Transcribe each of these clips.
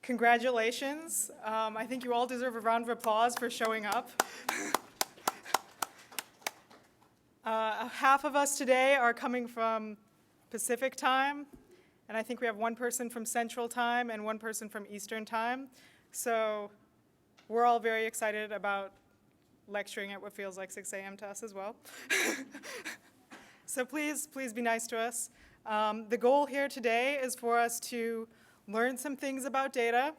Congratulations. I think you all deserve a round of applause for showing up. Half of us today are coming from Pacific time, and I think we have one person from Central time and one person from Eastern time. So we're all very excited about lecturing at what feels like 6 a.m. to us as well. So please be nice to us. The goal here today is for us to learn some things about data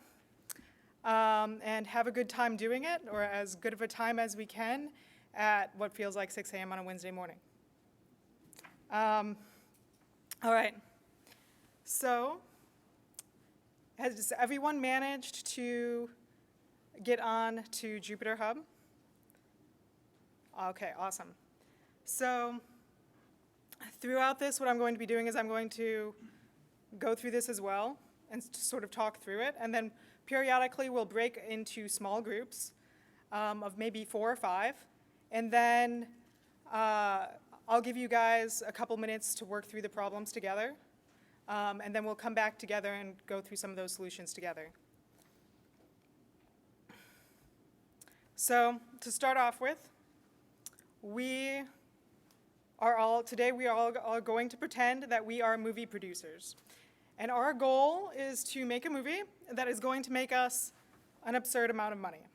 and have a good time doing it, or as good of a time as we can at what feels like 6 a.m. on a Wednesday morning. All right. So has everyone managed to get on to Jupyter Hub? Okay, awesome. So throughout this, what I'm going to be doing is I'm going to go through this as well and sort of talk through it. And then periodically, we'll break into small groups of maybe 4 or 5. And then I'll give you guys a couple minutes to work through the problems together. And then we'll come back together and go through some of those solutions together. So to start off with, today we are all going to pretend that we are movie producers. And our goal is to make a movie that is going to make us an absurd amount of money.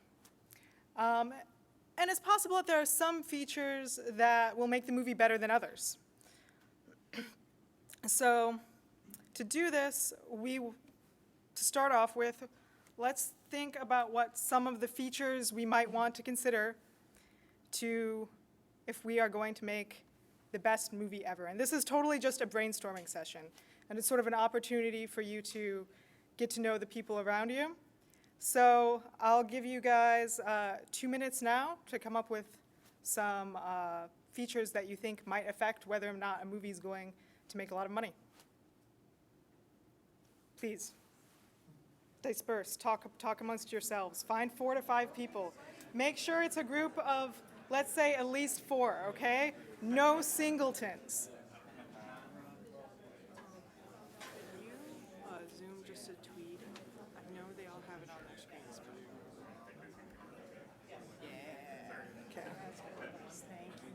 And it's possible that there are some features that will make the movie better than others. So to do this, to start off with, let's think about what some of the features we might want to consider if we are going to make the best movie ever. And this is totally just a brainstorming session. And it's sort of an opportunity for you to get to know the people around you. So I'll give you guys 2 minutes now to come up with some features that you think might affect whether or not a movie is going to make a lot of money. Please, disperse, talk amongst yourselves. Find 4 to 5 people. Make sure it's a group of, let's say, at least 4, okay? No singletons. Zoom just a tweet. I know they all have it on their screens. Yeah. Okay. Thank you.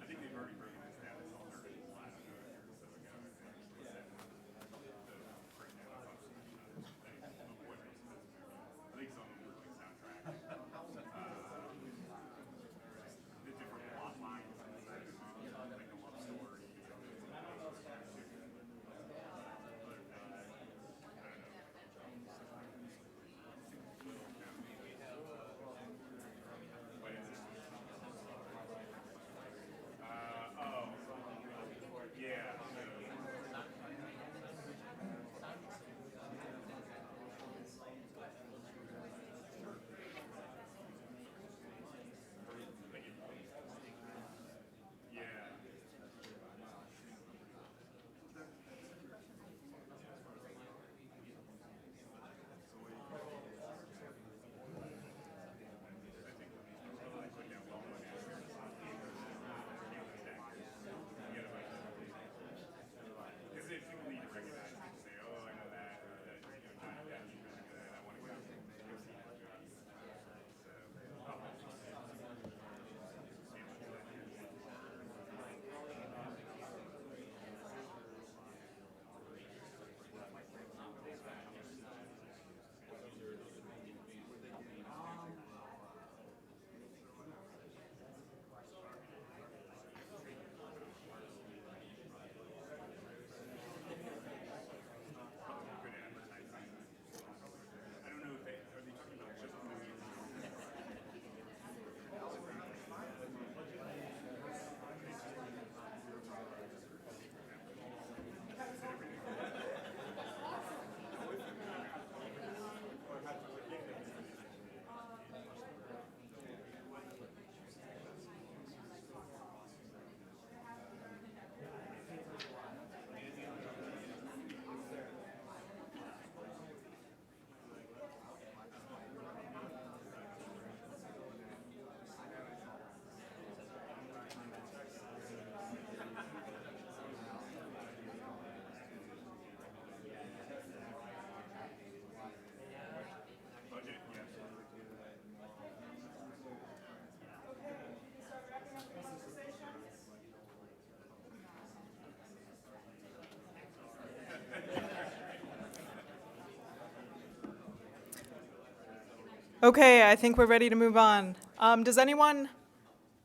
Okay, I think we're ready to move on. Does anyone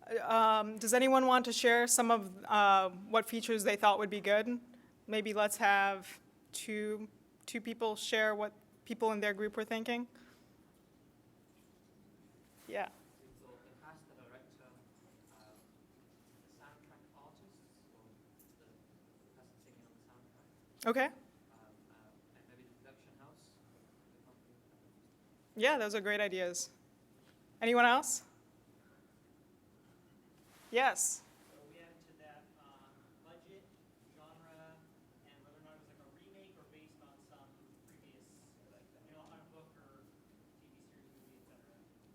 want to share some of what features they thought would be good? Maybe let's have two people share what people in their group were thinking. Yeah. So it has the director, the soundtrack artist, so the person singing on the soundtrack, Okay. and maybe the production house, the company. Yeah, those are great ideas. Anyone else? Yes. So we added to that budget, genre, and whether or not it was like a remake or based on some previous, like, on a book or TV series, movie, etc.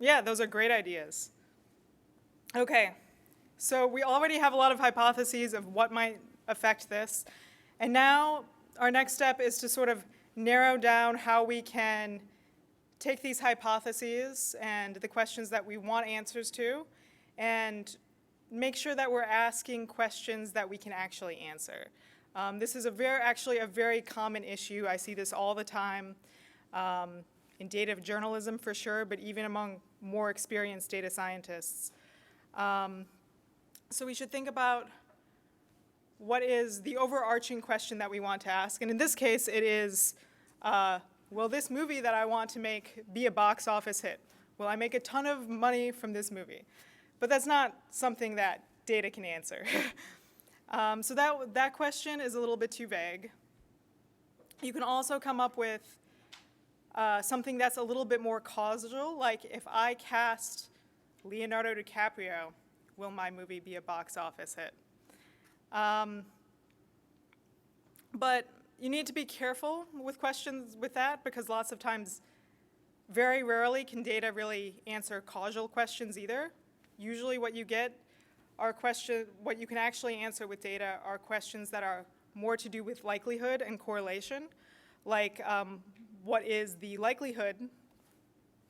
Yeah, those are great ideas. Okay, so we already have a lot of hypotheses of what might affect this. And now our next step is to sort of narrow down how we can take these hypotheses and the questions that we want answers to and make sure that we're asking questions that we can actually answer. This is actually a very common issue. I see this all the time in data journalism for sure, but even among more experienced data scientists. So we should think about what is the overarching question that we want to ask. And in this case, it is, will this movie that I want to make be a box office hit? Will I make a ton of money from this movie? But that's not something that data can answer. So that question is a little bit too vague. You can also come up with something that's a little bit more causal, like if I cast Leonardo DiCaprio, will my movie be a box office hit? But you need to be careful with questions with that because lots of times, very rarely can data really answer causal questions either. Usually what you get are what you can actually answer with data are questions that are more to do with likelihood and correlation, like what is the likelihood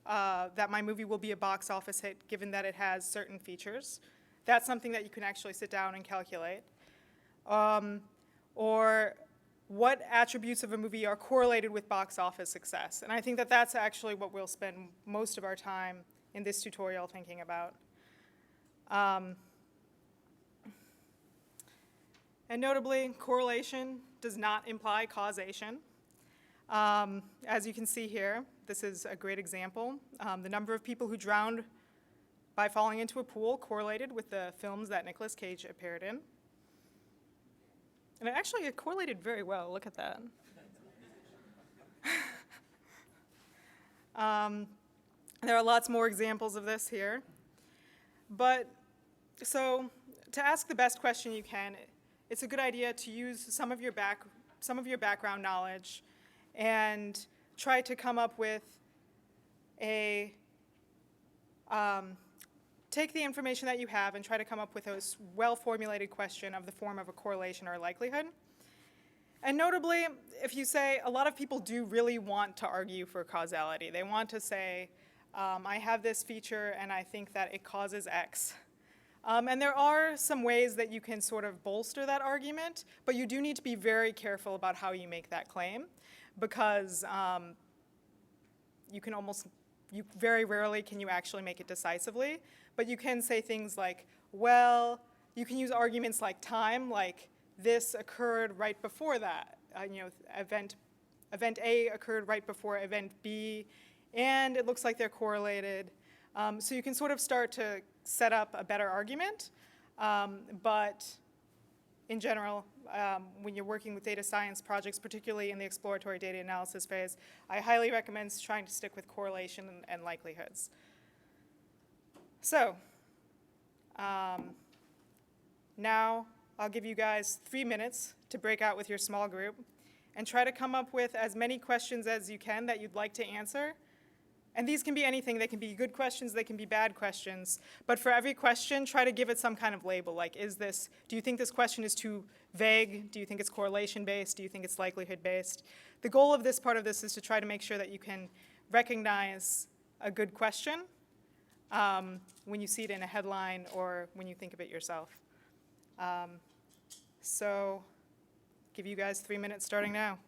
that my movie will be a box office hit given that it has certain features. That's something that you can actually sit down and calculate. Or what attributes of a movie are correlated with box office success. And I think that that's actually what we'll spend most of our time in this tutorial thinking about. And notably, correlation does not imply causation. As you can see here, this is a great example. The number of people who drowned by falling into a pool correlated with the films that Nicolas Cage appeared in. And it correlated very well. Look at that. There are lots more examples of this here. But so to ask the best question you can, it's a good idea to use some of your background knowledge and try to come up with take the information that you have and try to come up with a well-formulated question of the form of a correlation or likelihood. And notably, if you say, a lot of people do really want to argue for causality. They want to say, I have this feature and I think that it causes X. And there are some ways that you can sort of bolster that argument, but you do need to be very careful about how you make that claim because you very rarely can you actually make it decisively, but you can say things like, well, you can use arguments like time, like this occurred right before that. Event A occurred right before event B, and it looks like they're correlated. So you can sort of start to set up a better argument, but in general, when you're working with data science projects, particularly in the exploratory data analysis phase, I highly recommend trying to stick with correlation and likelihoods. So now I'll give you guys 3 minutes to break out with your small group and try to come up with as many questions as you can that you'd like to answer. And these can be anything. They can be good questions, they can be bad questions. But for every question, try to give it some kind of label. Like, do you think this question is too vague? Do you think it's correlation-based? Do you think it's likelihood-based? The goal of this part of this is to try to make sure that you can recognize a good question when you see it in a headline or when you think of it yourself. So give you guys 3 minutes starting now.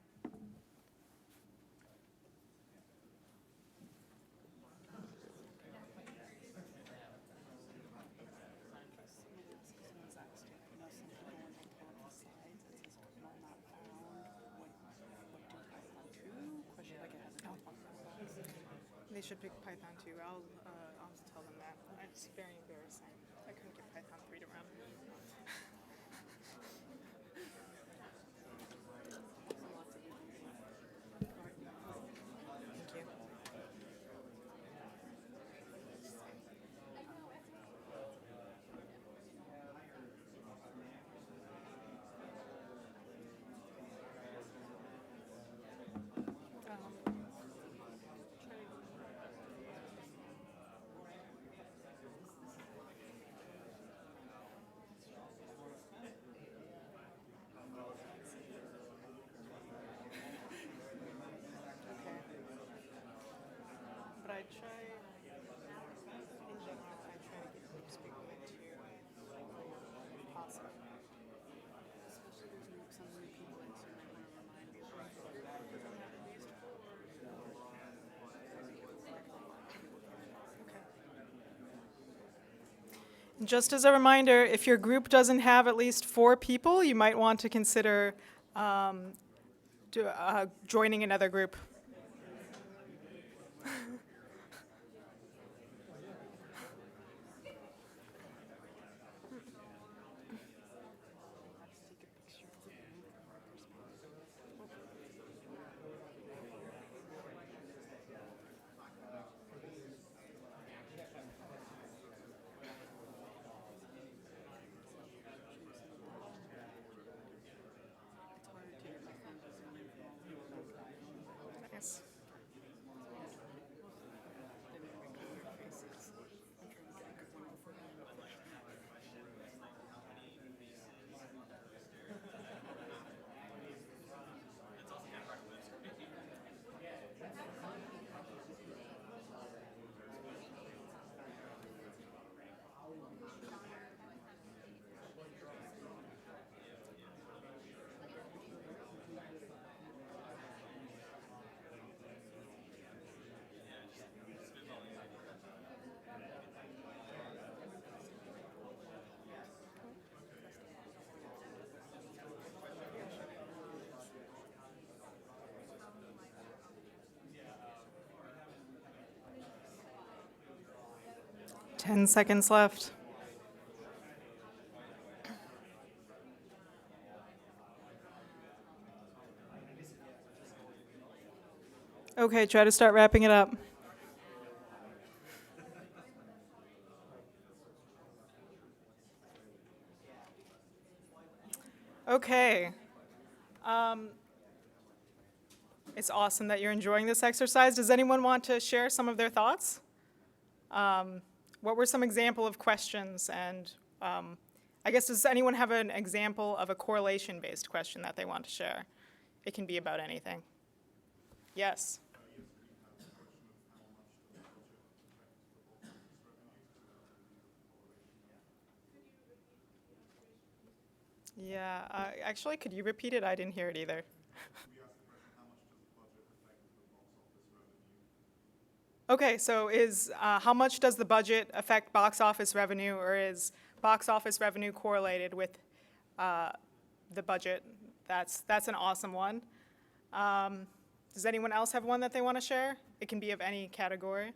They should pick Python too. I'll tell them that. It's very embarrassing. I couldn't get Python 3 to run. Thank you. But I try, in general, I try to get groups people into if possible. Especially there's some new people in, so you might want to remind people. Just as a reminder, if your group doesn't have at least 4 people, you might want to consider joining another group. Yes. Ten seconds left. Okay, try to start wrapping it up. Okay. It's awesome that you're enjoying this exercise. Does anyone want to share some of their thoughts? What were some example of questions? And I guess, does anyone have an example of a correlation-based question that they want to share? It can be about anything. Yes? Yeah, actually, could you repeat it? I didn't hear it either. Okay, so is how much does the budget affect box office revenue, or is box office revenue correlated with the budget? That's an awesome one. Does anyone else have one that they want to share? It can be of any category.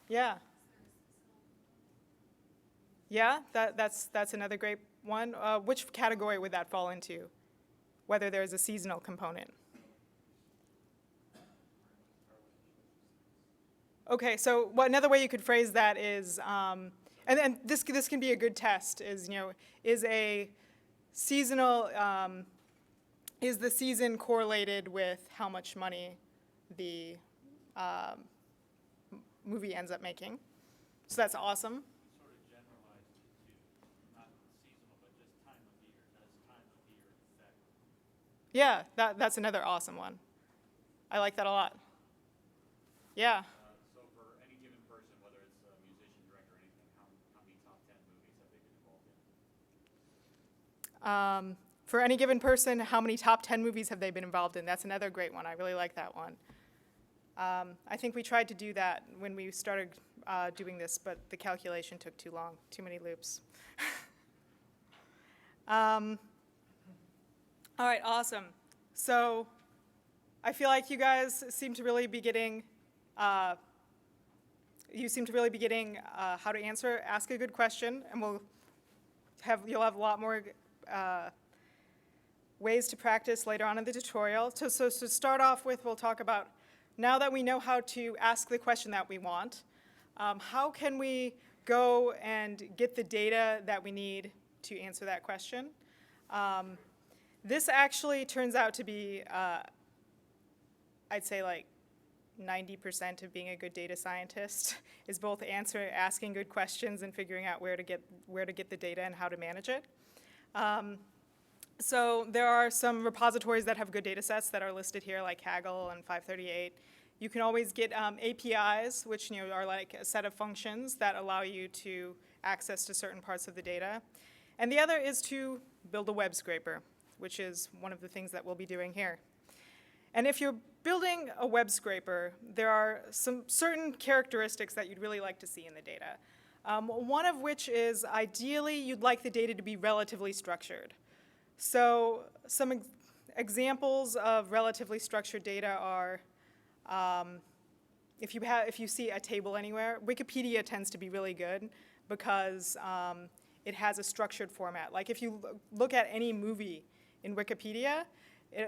Yeah. Yeah, that's another great one. Which category would that fall into? Whether there's a seasonal component. Okay, so another way you could phrase that is, and this can be a good test, is, is a seasonal, is the season correlated with how much money the movie ends up making? So that's awesome. Sort of generalized to not seasonal, but just time of year. Does time of year affect? Yeah, that's another awesome one. I like that a lot. Yeah. So for any given person, whether it's a musician, director, or anything, how many top 10 movies have they been involved in? For any given person, how many top 10 movies have they been involved in? That's another great one. I really like that one. I think we tried to do that when we started doing this, but the calculation took too long, too many loops. All right, awesome. So I feel like you guys seem to really be getting You seem to really be getting how to ask a good question, and you'll have a lot more ways to practice later on in the tutorial. So to start off with, we'll talk about, now that we know how to ask the question that we want, how can we go and get the data that we need to answer that question? This actually turns out to be, I'd say like 90% of being a good data scientist is both asking good questions and figuring out where to get the data and how to manage it. So there are some repositories that have good data sets that are listed here, like Kaggle and 538. You can always get APIs, which are like a set of functions that allow you to access to certain parts of the data. And the other is to build a web scraper, which is one of the things that we'll be doing here. And if you're building a web scraper, there are some certain characteristics that you'd really like to see in the data. One of which is, ideally, you'd like the data to be relatively structured. So some examples of relatively structured data are, if you see a table anywhere, Wikipedia tends to be really good because it has a structured format. Like if you look at any movie in Wikipedia,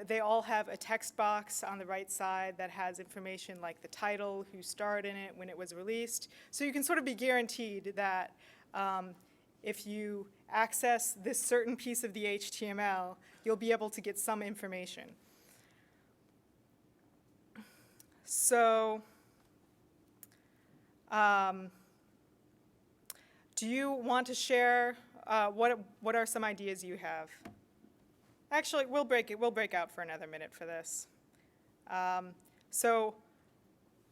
they all have a text box on the right side that has information like the title, who starred in it, when it was released. So you can sort of be guaranteed that if you access this certain piece of the HTML, you'll be able to get some information. So do you want to share what are some ideas you have? Actually, we'll break out for another minute for this. So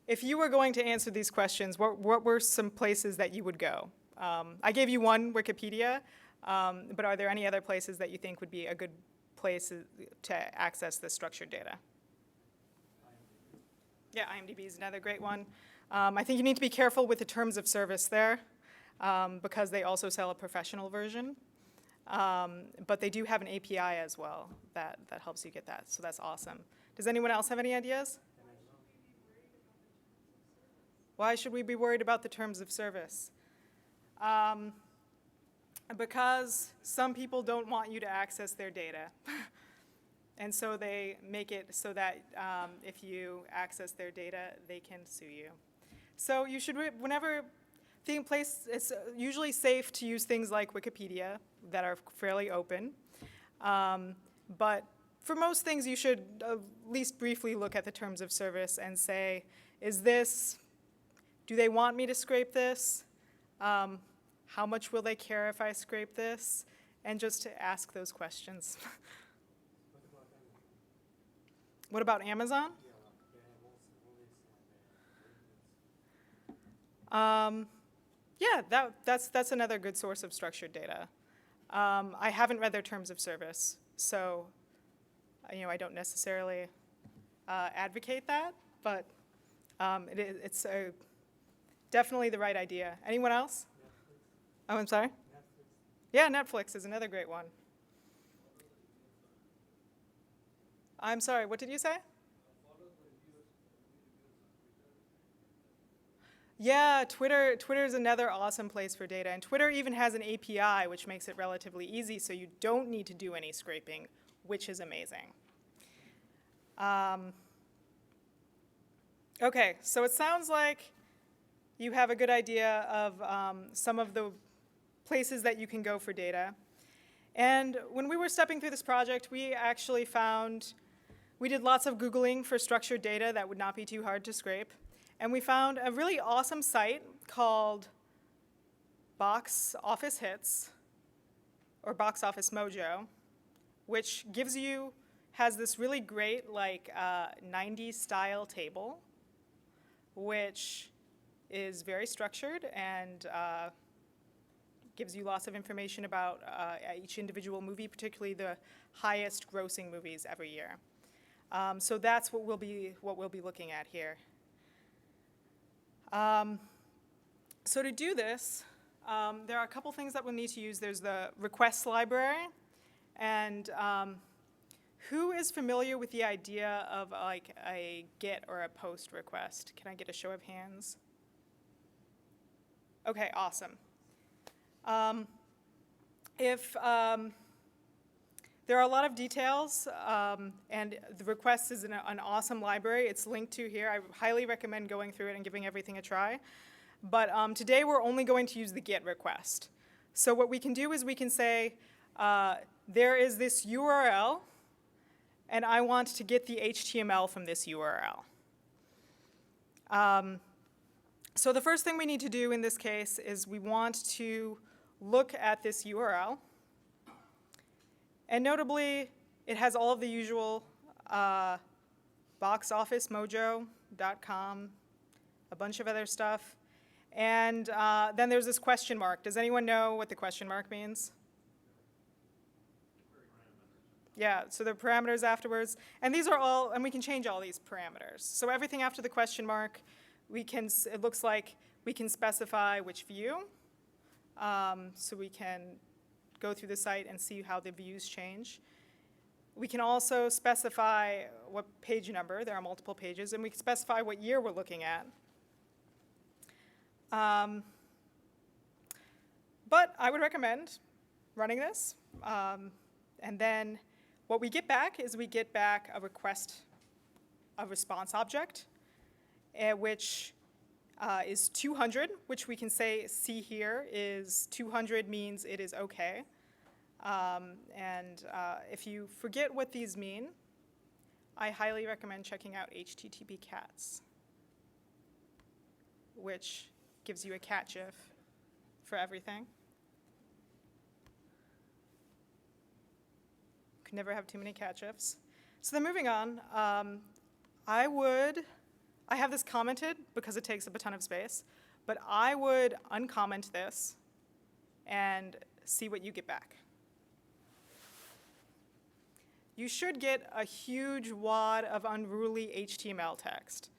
if you were going to answer these questions, what were some places that you would go? I gave you one, Wikipedia, but are there any other places that you think would be a good place to access this structured data? Yeah, IMDb is another great one. I think you need to be careful with the terms of service there because they also sell a professional version. But they do have an API as well that helps you get that, so that's awesome. Does anyone else have any ideas? Why should we be worried about the terms of service? Because some people don't want you to access their data. And so they make it so that if you access their data, they can sue you. So you should, whenever it's usually safe to use things like Wikipedia that are fairly open. But for most things, you should at least briefly look at the terms of service and say, do they want me to scrape this? How much will they care if I scrape this? And just to ask those questions. What about Amazon? Yeah, that's another good source of structured data. I haven't read their terms of service, so I don't necessarily advocate that, but it's definitely the right idea. Anyone else? Netflix. Oh, I'm sorry? Netflix. Yeah, Netflix is another great one. I'm sorry, what did you say? Yeah, Twitter is another awesome place for data, and Twitter even has an API, which makes it relatively easy, so you don't need to do any scraping, which is amazing. Okay, so it sounds like you have a good idea of some of the places that you can go for data. And when we were stepping through this project, we actually we did lots of Googling for structured data that would not be too hard to scrape. And we found a really awesome site called Box Office Hits, or Box Office Mojo, which has this really great 90s style table, which is very structured and gives you lots of information about each individual movie, particularly the highest grossing movies every year. So that's what we'll be looking at here. So to do this, there are a couple things that we'll need to use. There's the requests library, and Who is familiar with the idea of like a GET or a POST request? Can I get a show of hands? Okay, awesome. There are a lot of details, and the request is an awesome library. It's linked to here. I highly recommend going through it and giving everything a try. But today we're only going to use the GET request. So what we can do is we can say, there is this URL, and I want to get the HTML from this URL. So the first thing we need to do in this case is we want to look at this URL. And notably, it has all of the usual boxofficemojo.com, a bunch of other stuff. And then there's this question mark. Does anyone know what the question mark means? Yeah, so the parameters afterwards. And these are all, and we can change all these parameters. So everything after the question mark, it looks like we can specify which view. So we can go through the site and see how the views change. We can also specify what page number. There are multiple pages. And we can specify what year we're looking at. But I would recommend running this. And then what we get back is we get back a response object, which is 200, which we can see here is 200 means it is okay. If you forget what these mean, I highly recommend checking out HTTP cats, which gives you a cat GIF for everything. Could never have too many cat GIFs. So then moving on, I have this commented because it takes up a ton of space, but I would uncomment this and see what you get back. You should get a huge wad of unruly HTML text.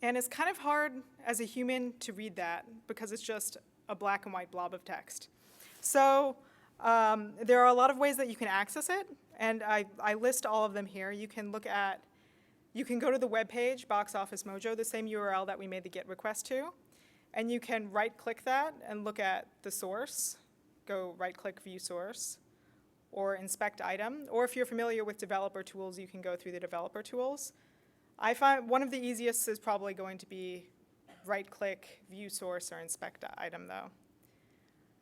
And it's kind of hard as a human to read that because it's just a black and white blob of text. So there are a lot of ways that you can access it, and I list all of them here. You can go to the web page, Box Office Mojo, the same URL that we made the GET request to, and you can right-click that and look at the source. Go right-click View Source, or Inspect Item. Or if you're familiar with developer tools, you can go through the developer tools. I find one of the easiest is probably going to be right-click View Source or Inspect Item, though.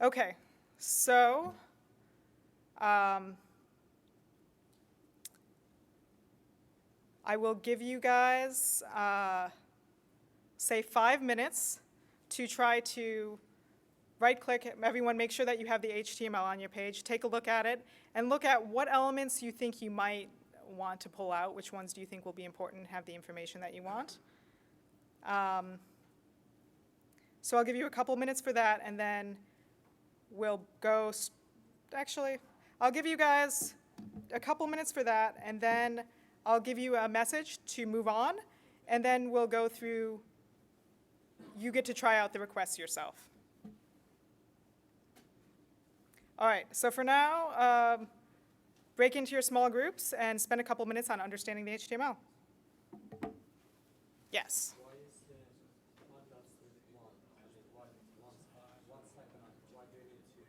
Okay, so I will give you guys, say, 5 minutes to try to right-click. Everyone, make sure that you have the HTML on your page. Take a look at it, and look at what elements you think you might want to pull out. Which ones do you think will be important and have the information that you want? So I'll give you a couple minutes for that, and then we'll go. Actually, I'll give you guys a couple minutes for that, and then I'll give you a message to move on, and then we'll go through. You get to try out the requests yourself. All right, so for now, break into your small groups and spend a couple minutes on understanding the HTML. Yes? Why is the modulus 31? I mean, one second, why do you need to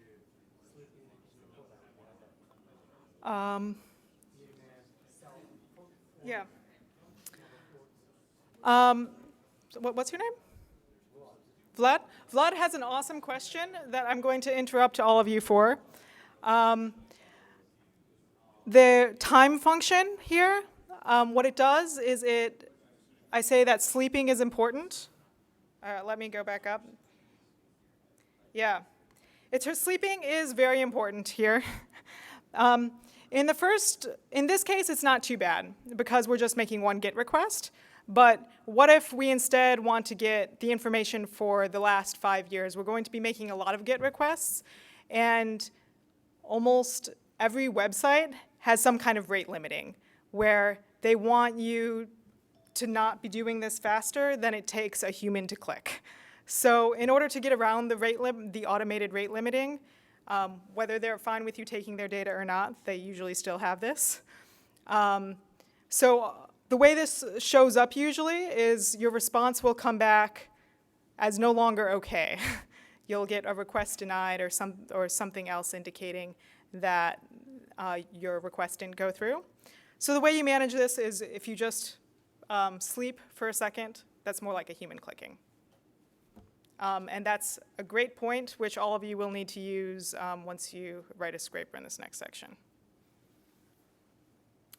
sleep in the code? Yeah. What's your name? Vlad? Vlad has an awesome question that I'm going to interrupt all of you for. The time function here, what it does is I say that sleeping is important. Let me go back up. Yeah. Sleeping is very important here. In this case, it's not too bad because we're just making one GET request. But what if we instead want to get the information for the last 5 years? We're going to be making a lot of GET requests, and almost every website has some kind of rate limiting where they want you to not be doing this faster than it takes a human to click. So in order to get around the automated rate limiting, Whether they're fine with you taking their data or not, they usually still have this. So the way this shows up usually is your response will come back as no longer okay. You'll get a request denied or something else indicating that your request didn't go through. So the way you manage this is if you just sleep for a second, that's more like a human clicking. And that's a great point, which all of you will need to use once you write a scraper in this next section.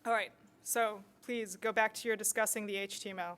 All right, so please go back to your discussing the HTML.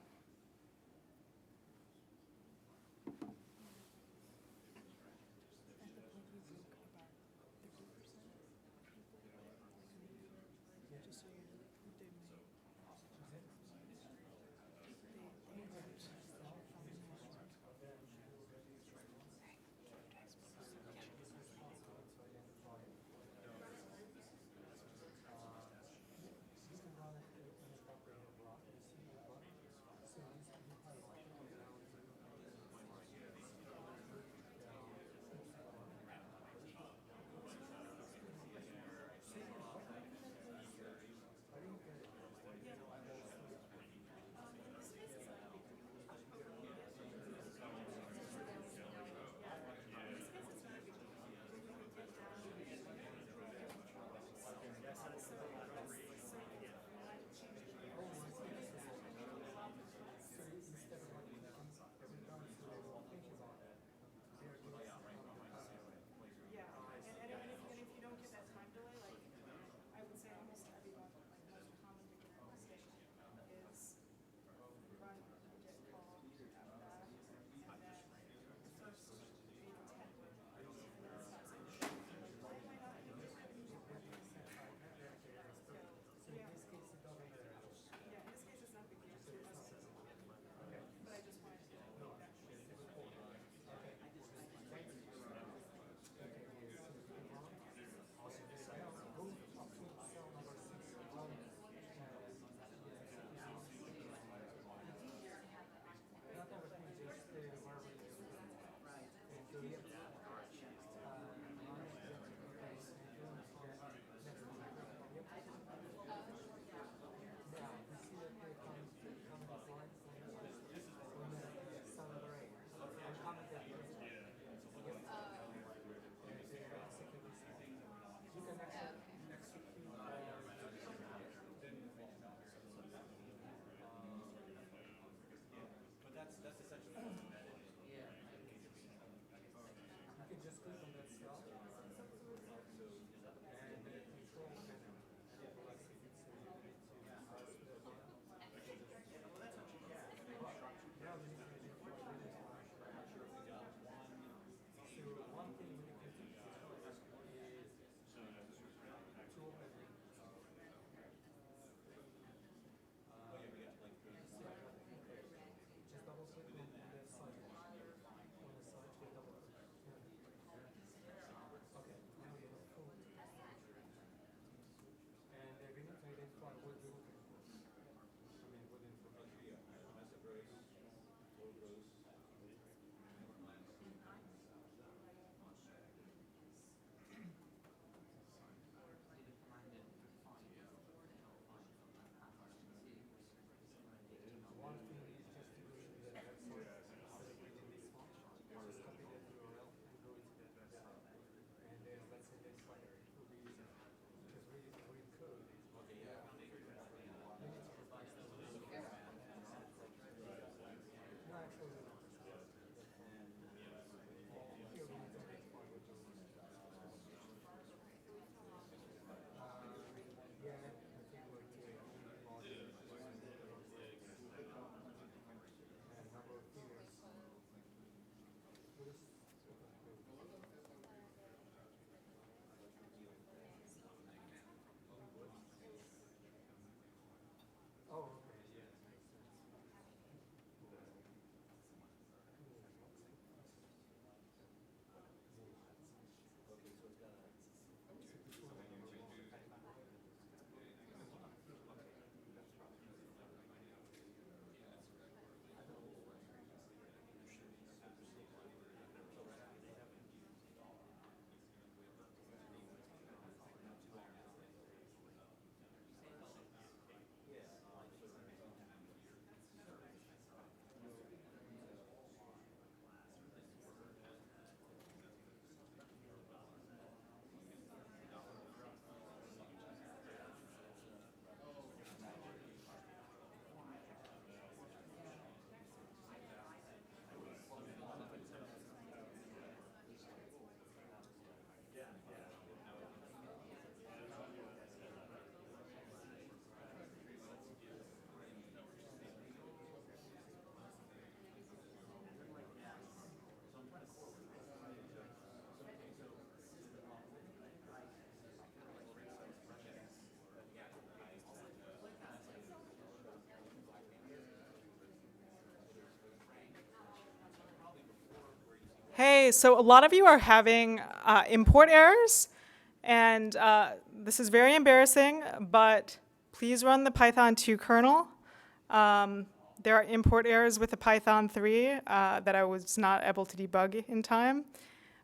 Hey, so a lot of you are having import errors, and this is very embarrassing, but please run the Python 2 kernel. There are import errors with the Python 3 that I was not able to debug in time,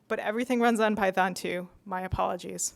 but everything runs on Python 2. My apologies.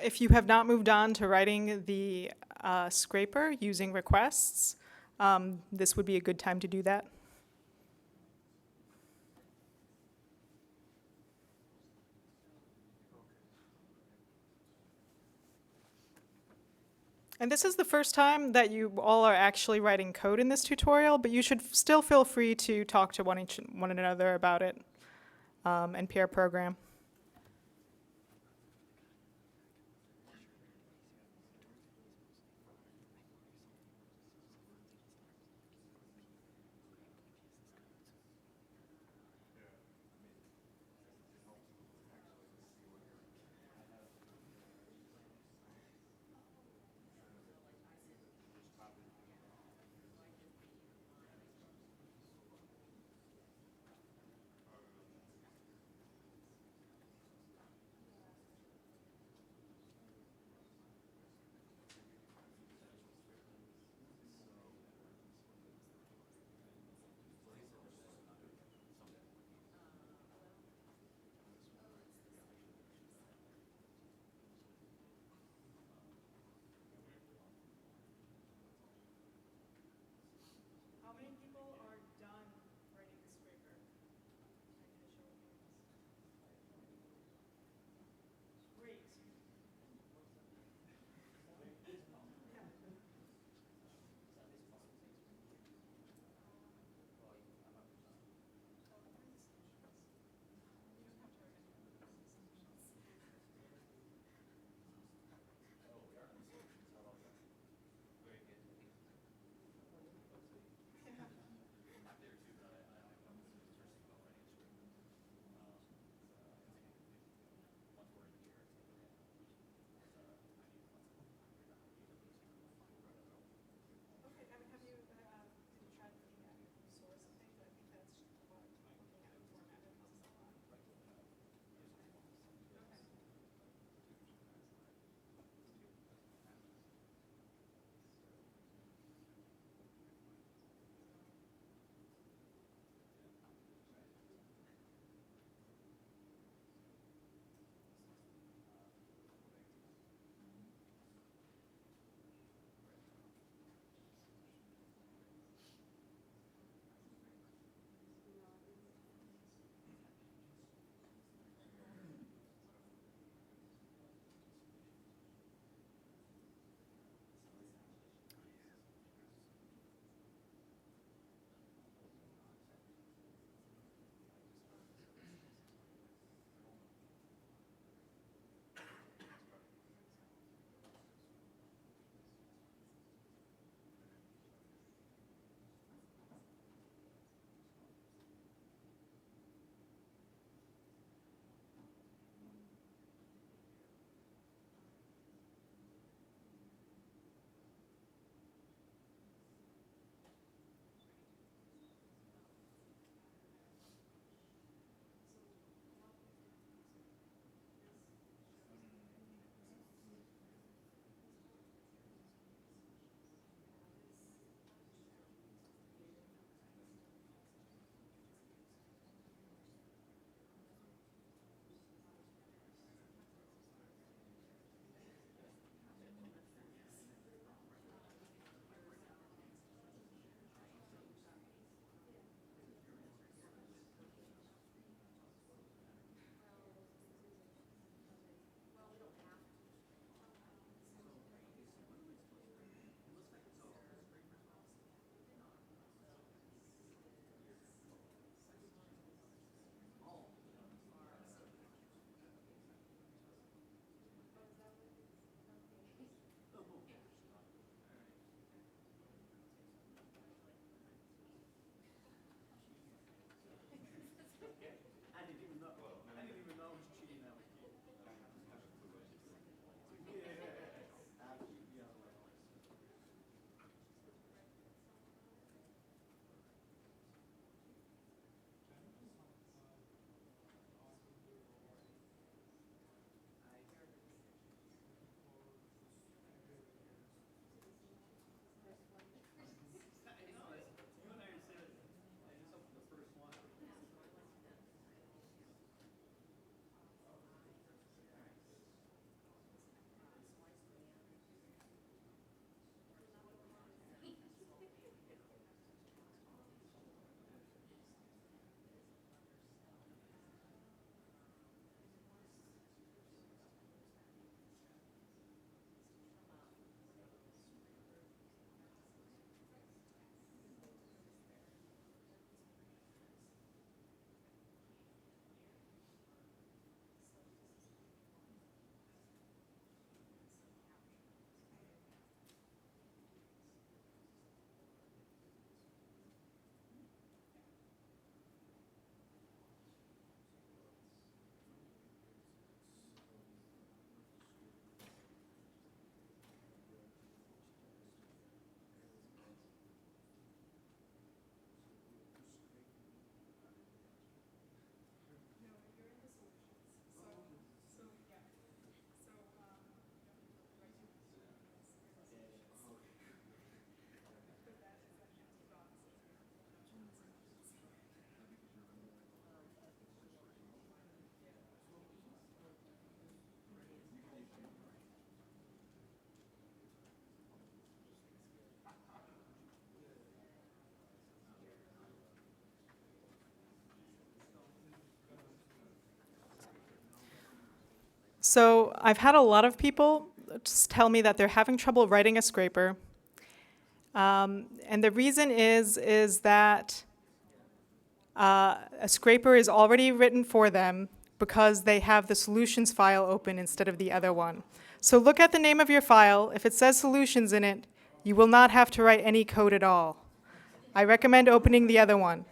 If you have not moved on to writing the scraper using requests, this would be a good time to do that. And this is the first time that you all are actually writing code in this tutorial, but you should still feel free to talk to one another about it and pair program. So I've had a lot of people just tell me that they're having trouble writing a scraper. And the reason is that a scraper is already written for them because they have the solutions file open instead of the other one. So look at the name of your file. If it says solutions in it, you will not have to write any code at all. I recommend opening the other one.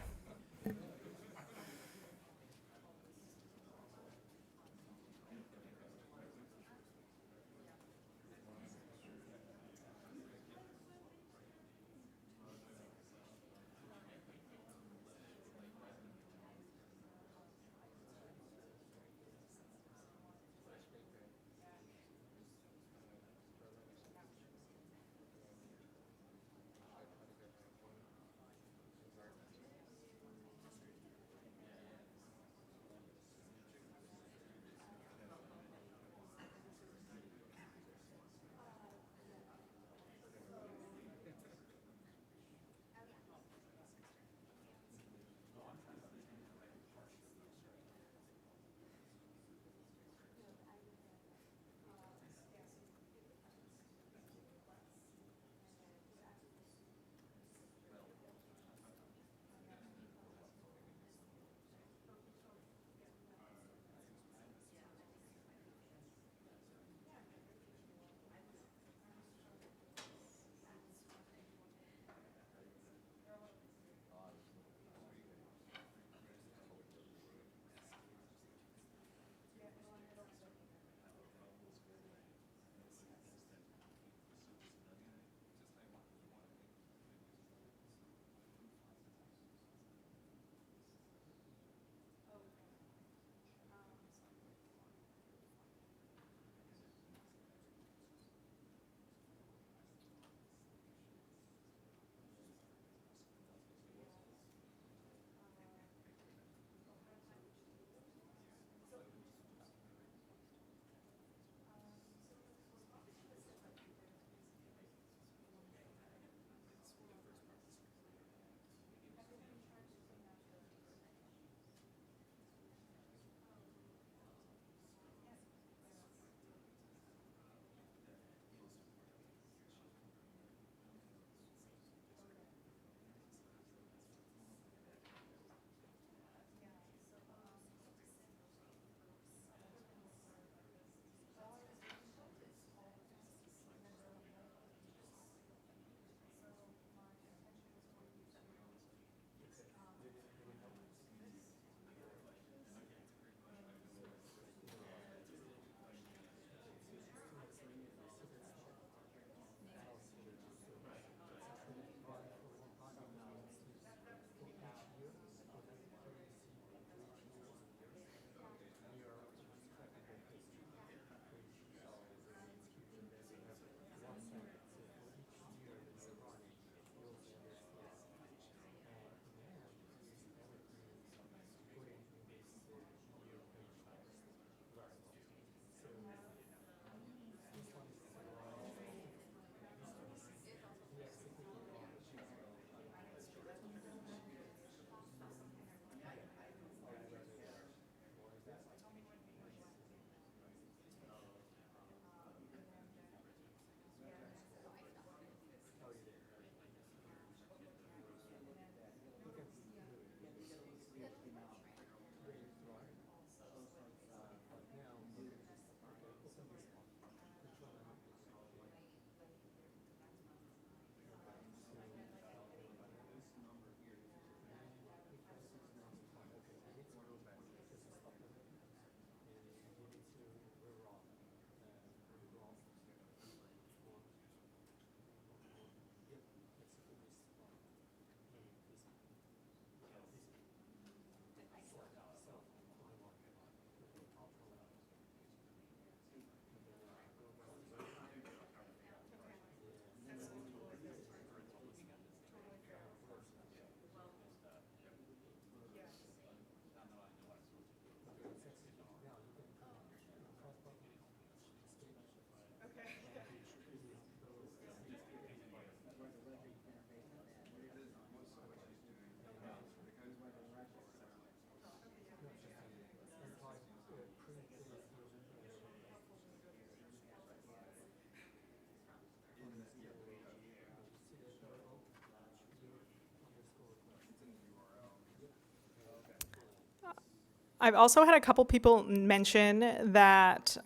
I've also had a couple people mention that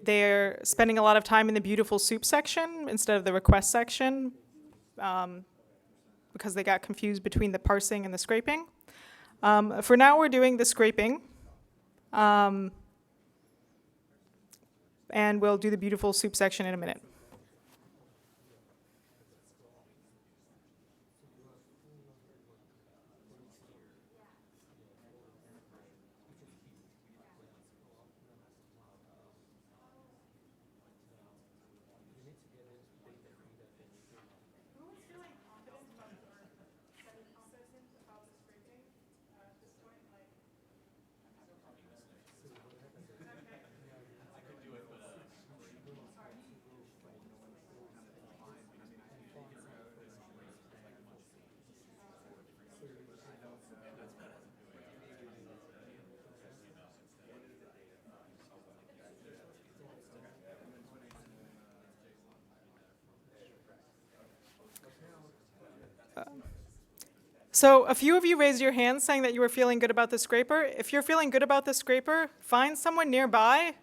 they're spending a lot of time in the beautiful soup section instead of the request section because they got confused between the parsing and the scraping. For now, we're doing the scraping. And we'll do the beautiful soup section in a minute. So a few of you raised your hands saying that you were feeling good about the scraper. If you're feeling good about the scraper, find someone nearby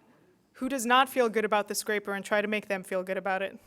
who does not feel good about the scraper and try to make them feel good about it.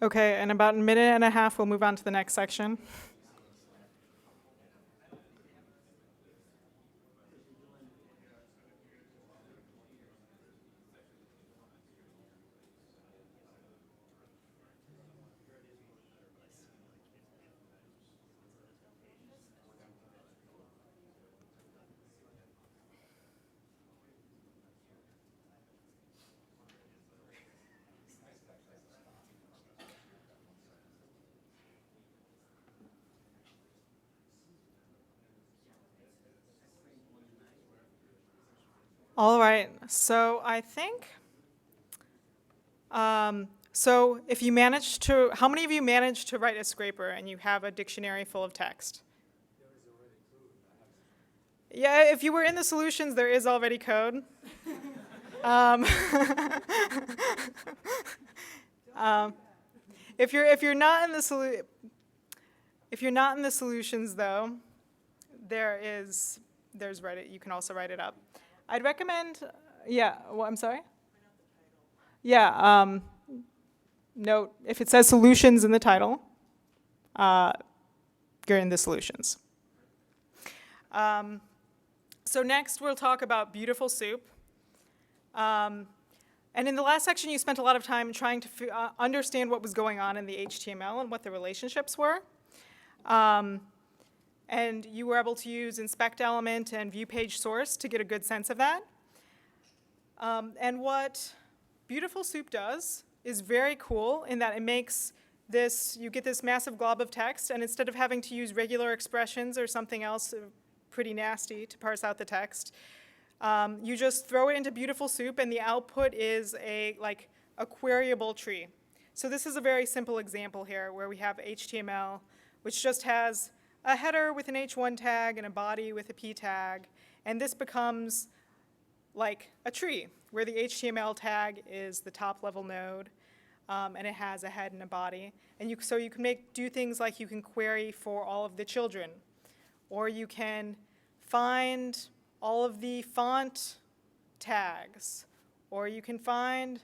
Okay, in about a minute and a half, we'll move on to the next section. All right, so I think, so if you managed to, how many of you managed to write a scraper and you have a dictionary full of text? Yeah, if you were in the solutions, there is already code. Um, if you're not in the if you're not in the solutions though, there's Reddit. You can also write it up. I'd recommend, yeah, well, I'm sorry? Yeah, note, if it says solutions in the title, you're in the solutions. So next we'll talk about beautiful soup. And in the last section, you spent a lot of time trying to understand what was going on in the HTML and what the relationships were. And you were able to use inspect element and view page source to get a good sense of that. And what Beautiful Soup does is very cool in that it makes this, you get this massive glob of text, and instead of having to use regular expressions or something else pretty nasty to parse out the text, you just throw it into Beautiful Soup, and the output is a queryable tree. So this is a very simple example here where we have HTML, which just has a header with an H1 tag and a body with a P tag, and this becomes like a tree where the HTML tag is the top level node, and it has a head and a body. And so you can do things like you can query for all of the children, or you can find all of the font tags, or you can find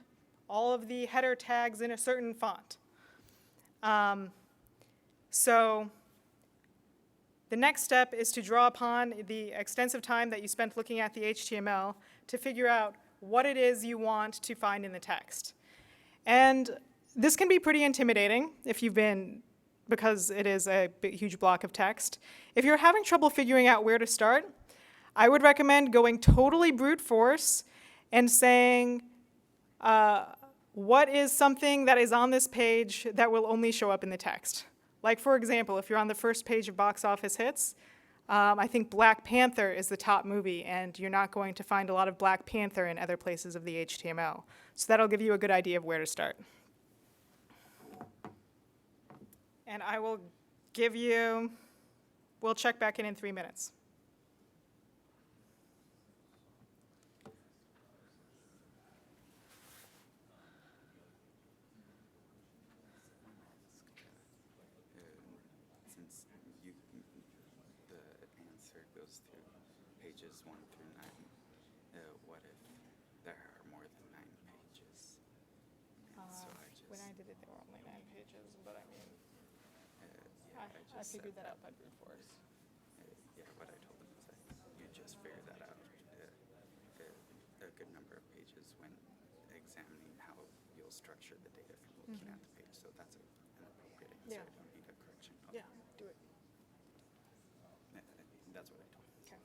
all of the header tags in a certain font. So the next step is to draw upon the extensive time that you spent looking at the HTML to figure out what it is you want to find in the text. And this can be pretty intimidating because it is a huge block of text. If you're having trouble figuring out where to start, I would recommend going totally brute force and saying, what is something that is on this page that will only show up in the text? Like, for example, if you're on the first page of Box Office Hits, I think Black Panther is the top movie, and you're not going to find a lot of Black Panther in other places of the HTML. So that'll give you a good idea of where to start. And I will we'll check back in 3 minutes. Since the answer goes through pages 1 through 9, what if there are more than 9 pages? So When I did it, there were only 9 pages, but I mean, I figured that out by brute force. Yeah, what I told them is that you just figure that out a good number of pages when examining how you'll structure the data from looking at the page. So that's an appropriate answer. Yeah. I don't need a correction. Yeah, do it. That's what I told them. Okay.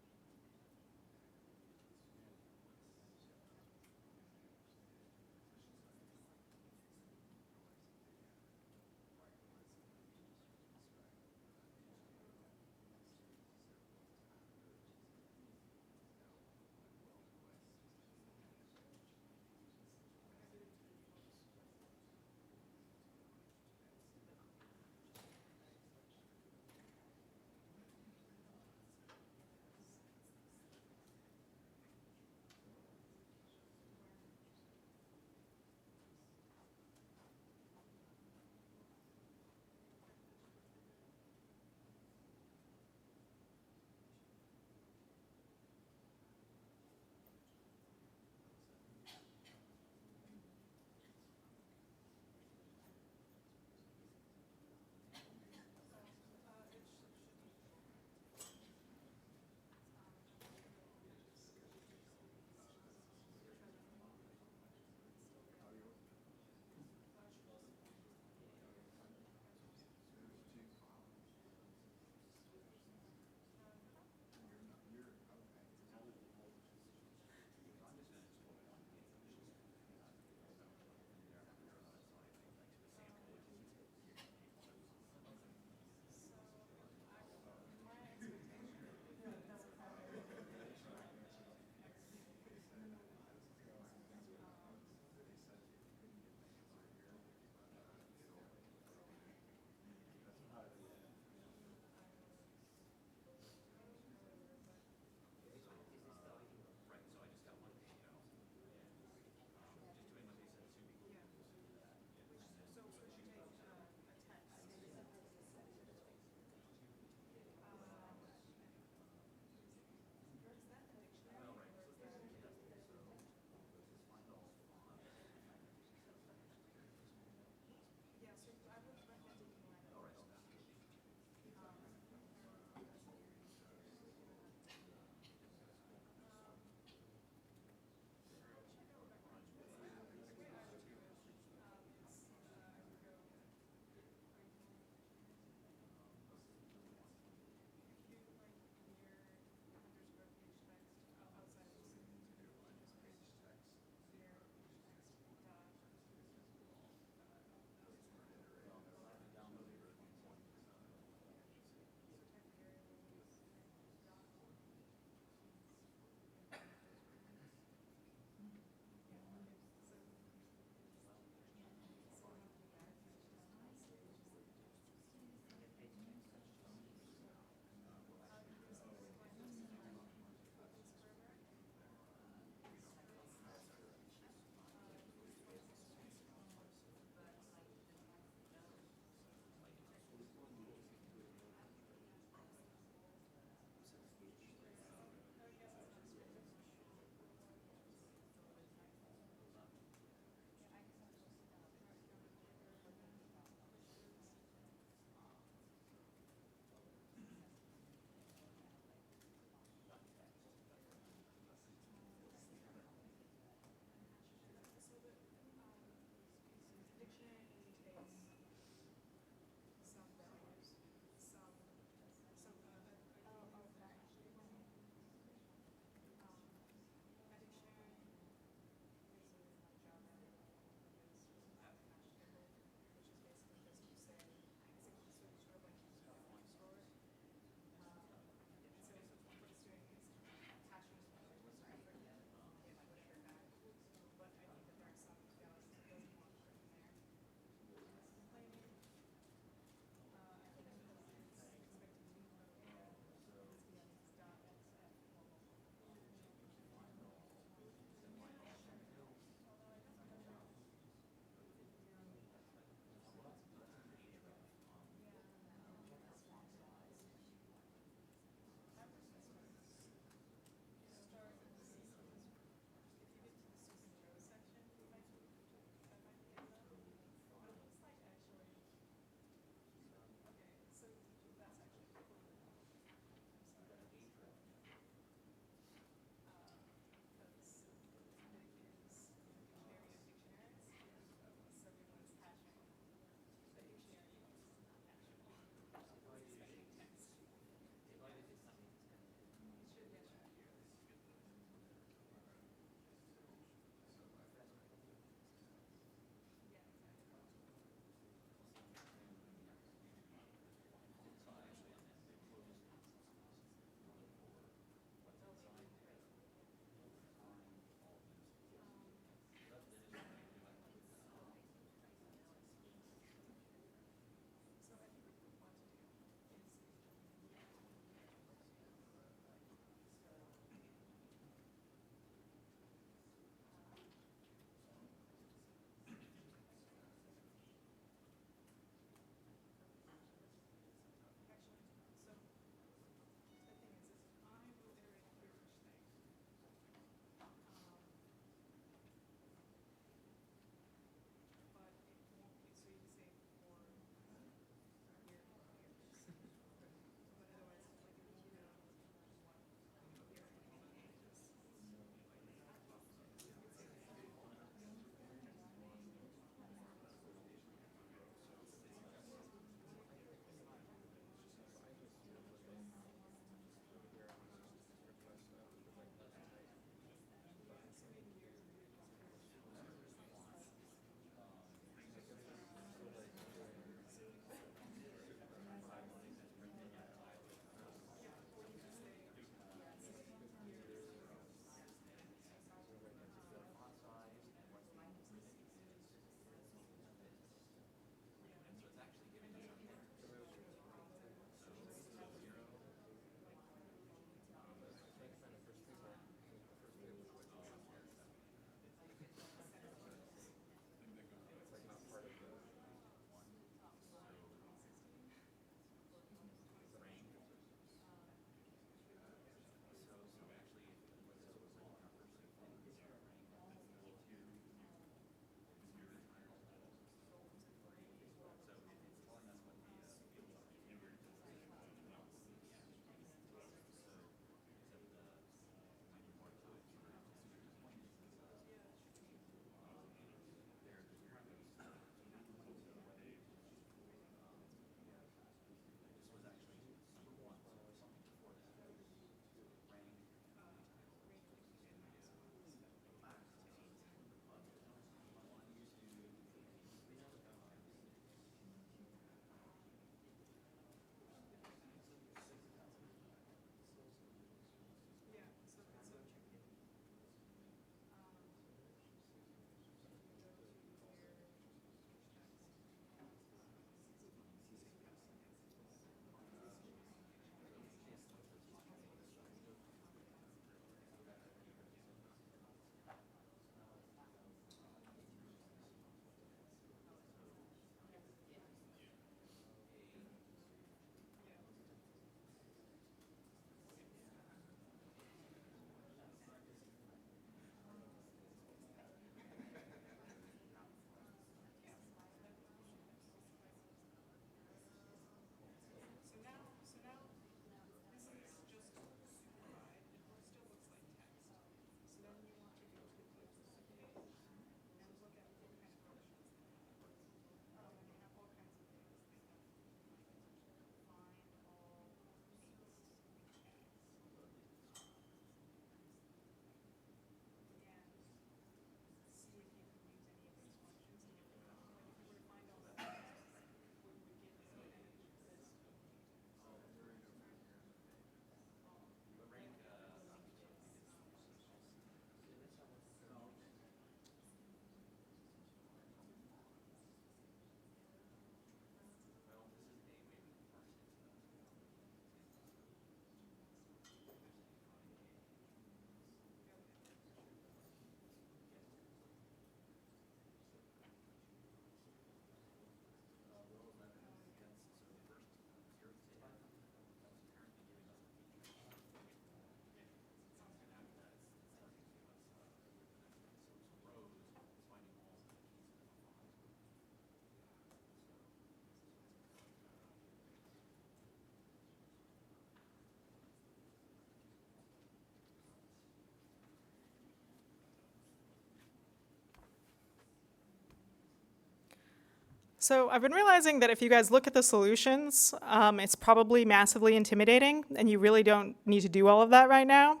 So I've been realizing that if you guys look at the solutions, it's probably massively intimidating, and you really don't need to do all of that right now.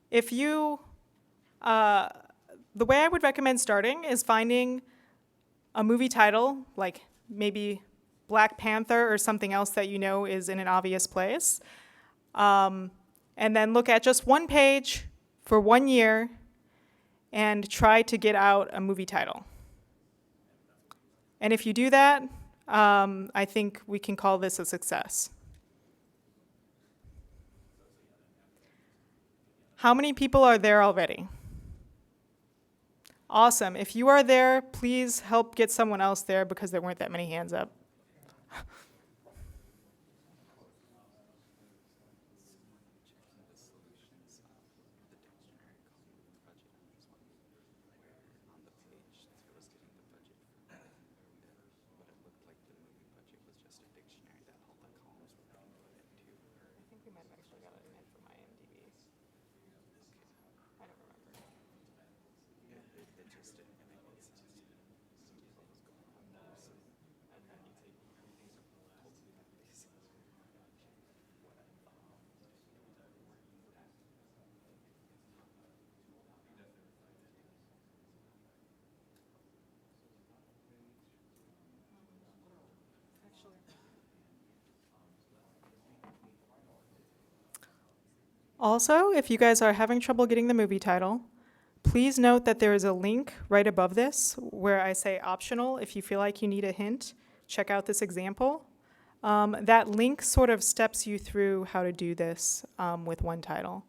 If you, the way I would recommend starting is finding a movie title, like maybe Black Panther or something else that you know is in an obvious place, and then look at just one page for 1 year and try to get out a movie title. And if you do that, I think we can call this a success. How many people are there already? Awesome. If you are there, please help get someone else there because there weren't that many hands up. Also, if you guys are having trouble getting the movie title, please note that there is a link right above this where I say optional. If you feel like you need a hint, check out this example. That link sort of steps you through how to do this with one title.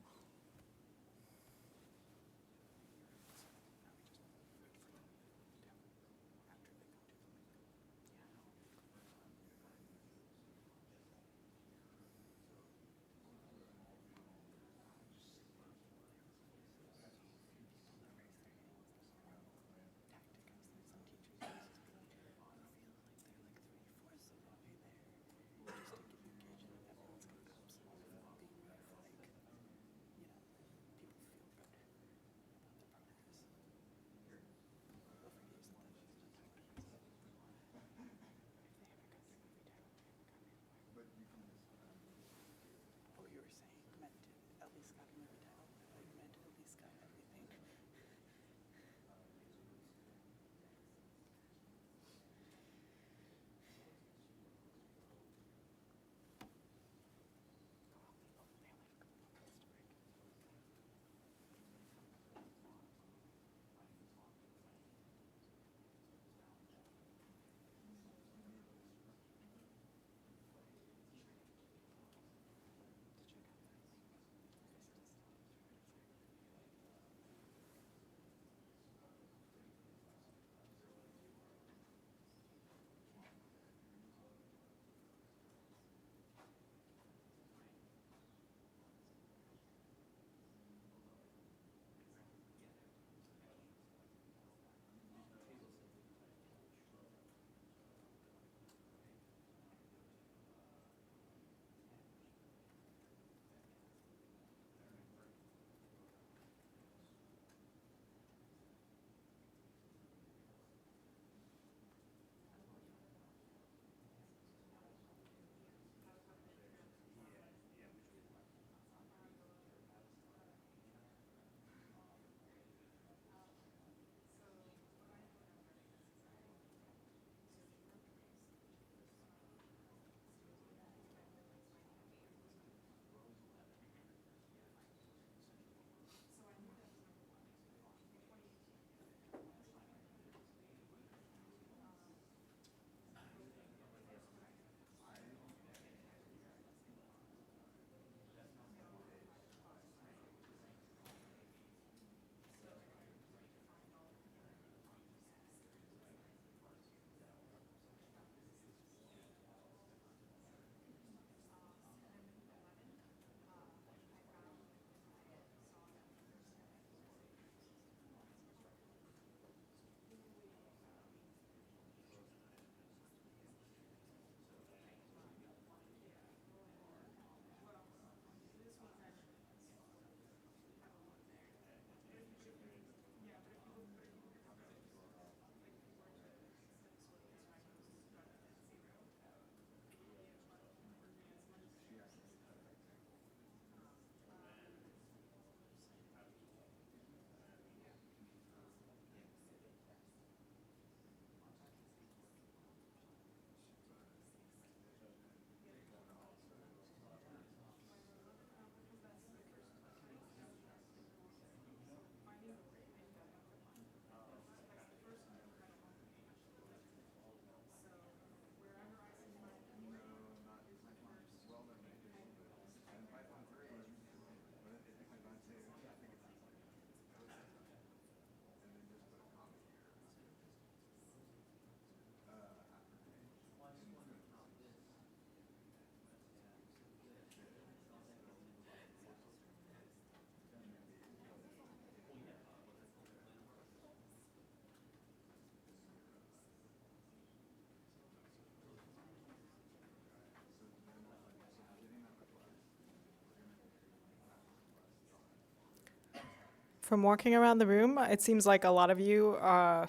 From walking around the room, it seems like a lot of you are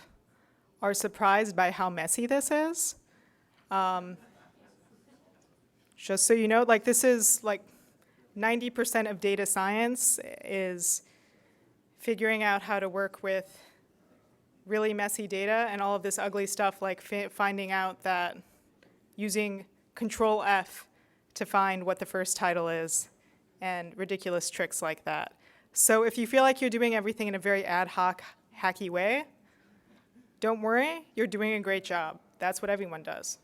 surprised by how messy this is. Just so you know, like this is like 90% of data science is figuring out how to work with really messy data and all of this ugly stuff, like finding out that using Control F to find what the first title is and ridiculous tricks like that. So if you feel like you're doing everything in a very ad hoc, hacky way, don't worry, you're doing a great job. That's what everyone does.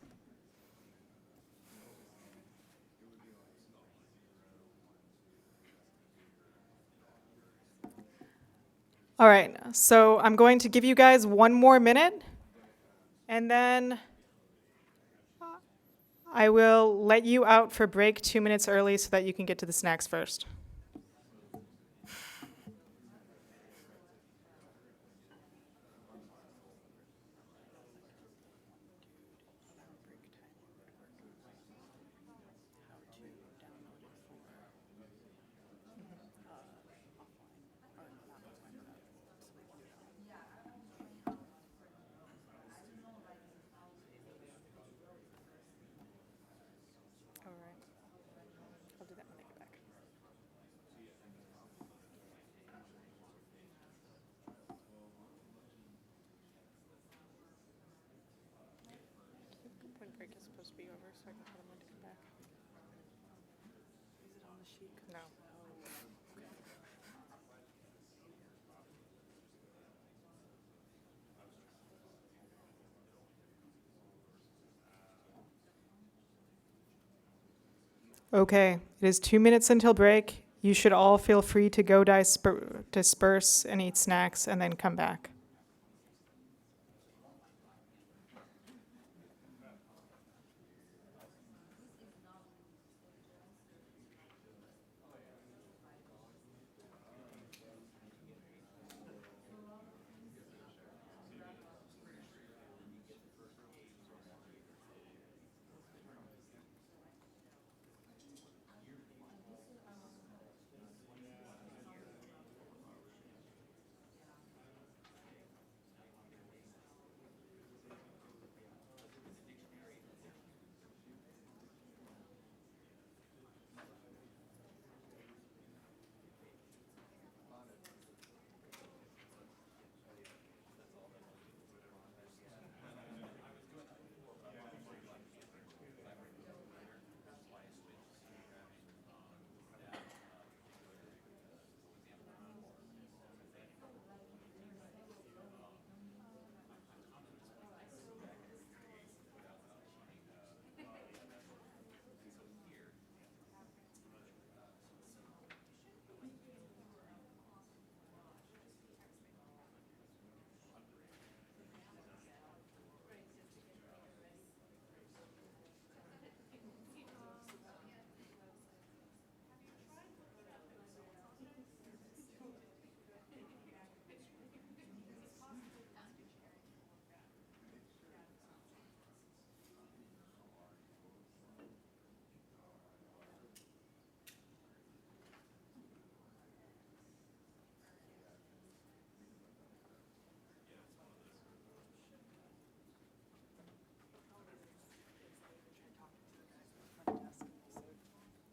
All right, so I'm going to give you guys 1 more minute, and then I will let you out for break 2 minutes early so that you can get to the snacks first. All right. I'll do that when I get back. When break is supposed to be over, so I can tell them when to come back. Is it on the sheet? No. Okay, it is 2 minutes until break. You should all feel free to go disperse and eat snacks and then come back.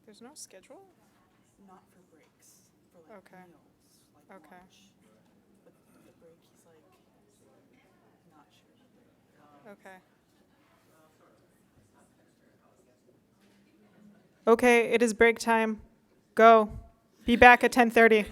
There's no schedule? Not for breaks, for like Okay. meals, like Okay. lunch. But the break, he's like, not sure. Okay. Okay, it is break time. Go. Be back at 10:30.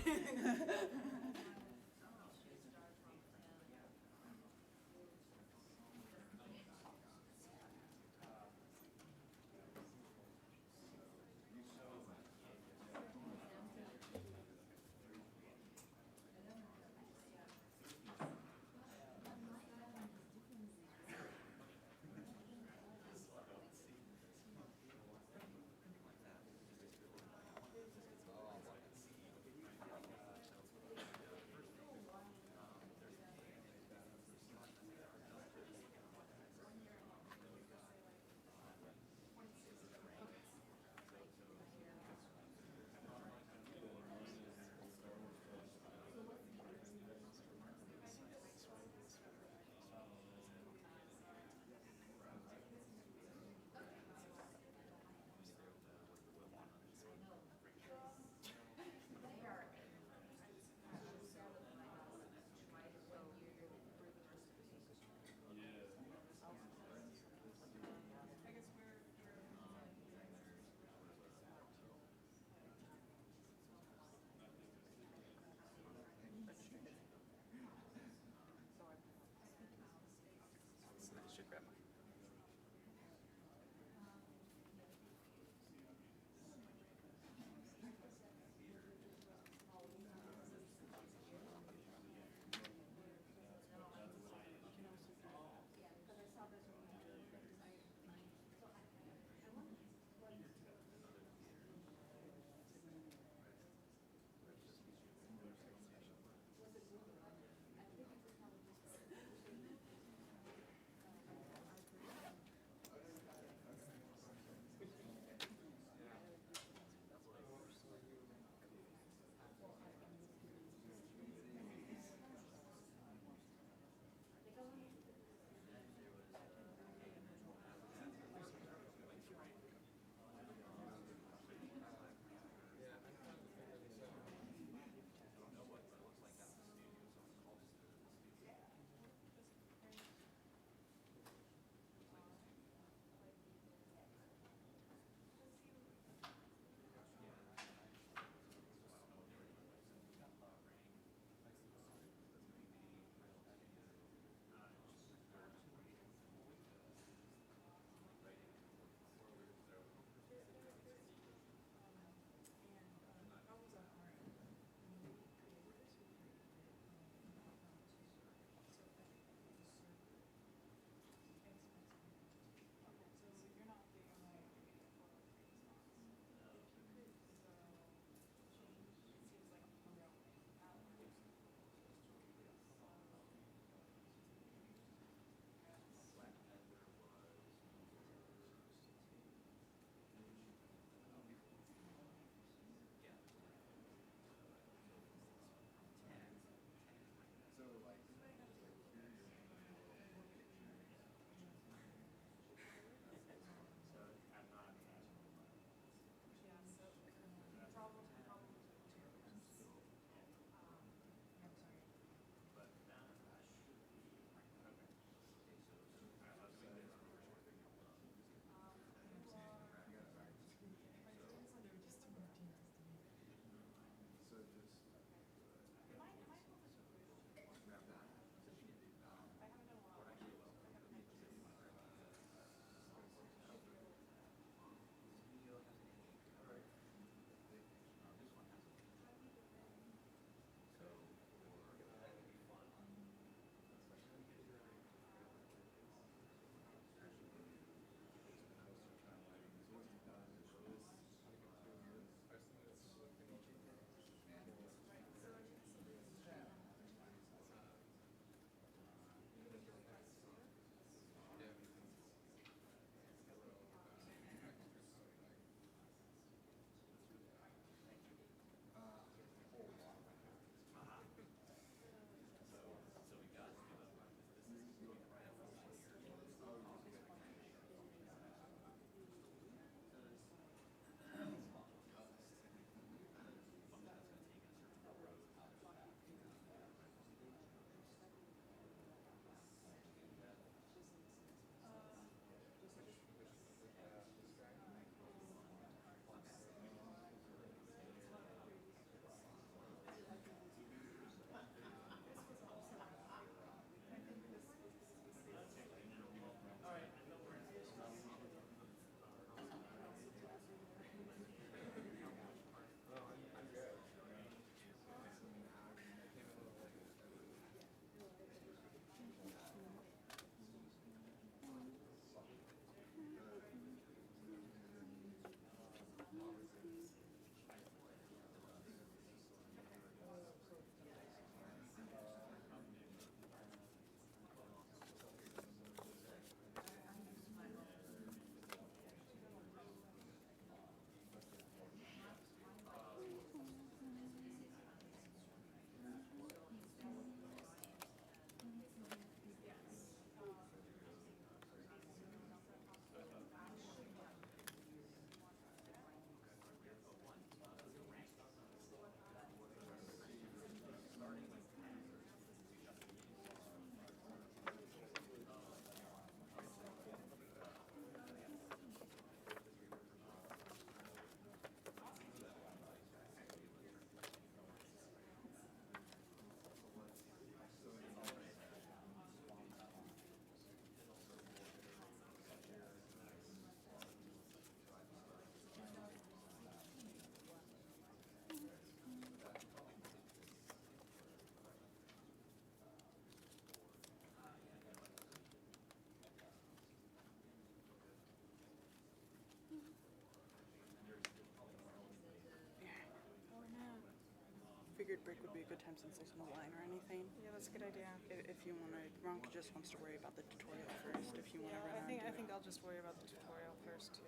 figured break would be a good time since there's no line or anything. Yeah, that's a good idea. If you want to, Veronica just wants to worry about the tutorial first. If you want to run on. I think I'll just worry about the tutorial first too.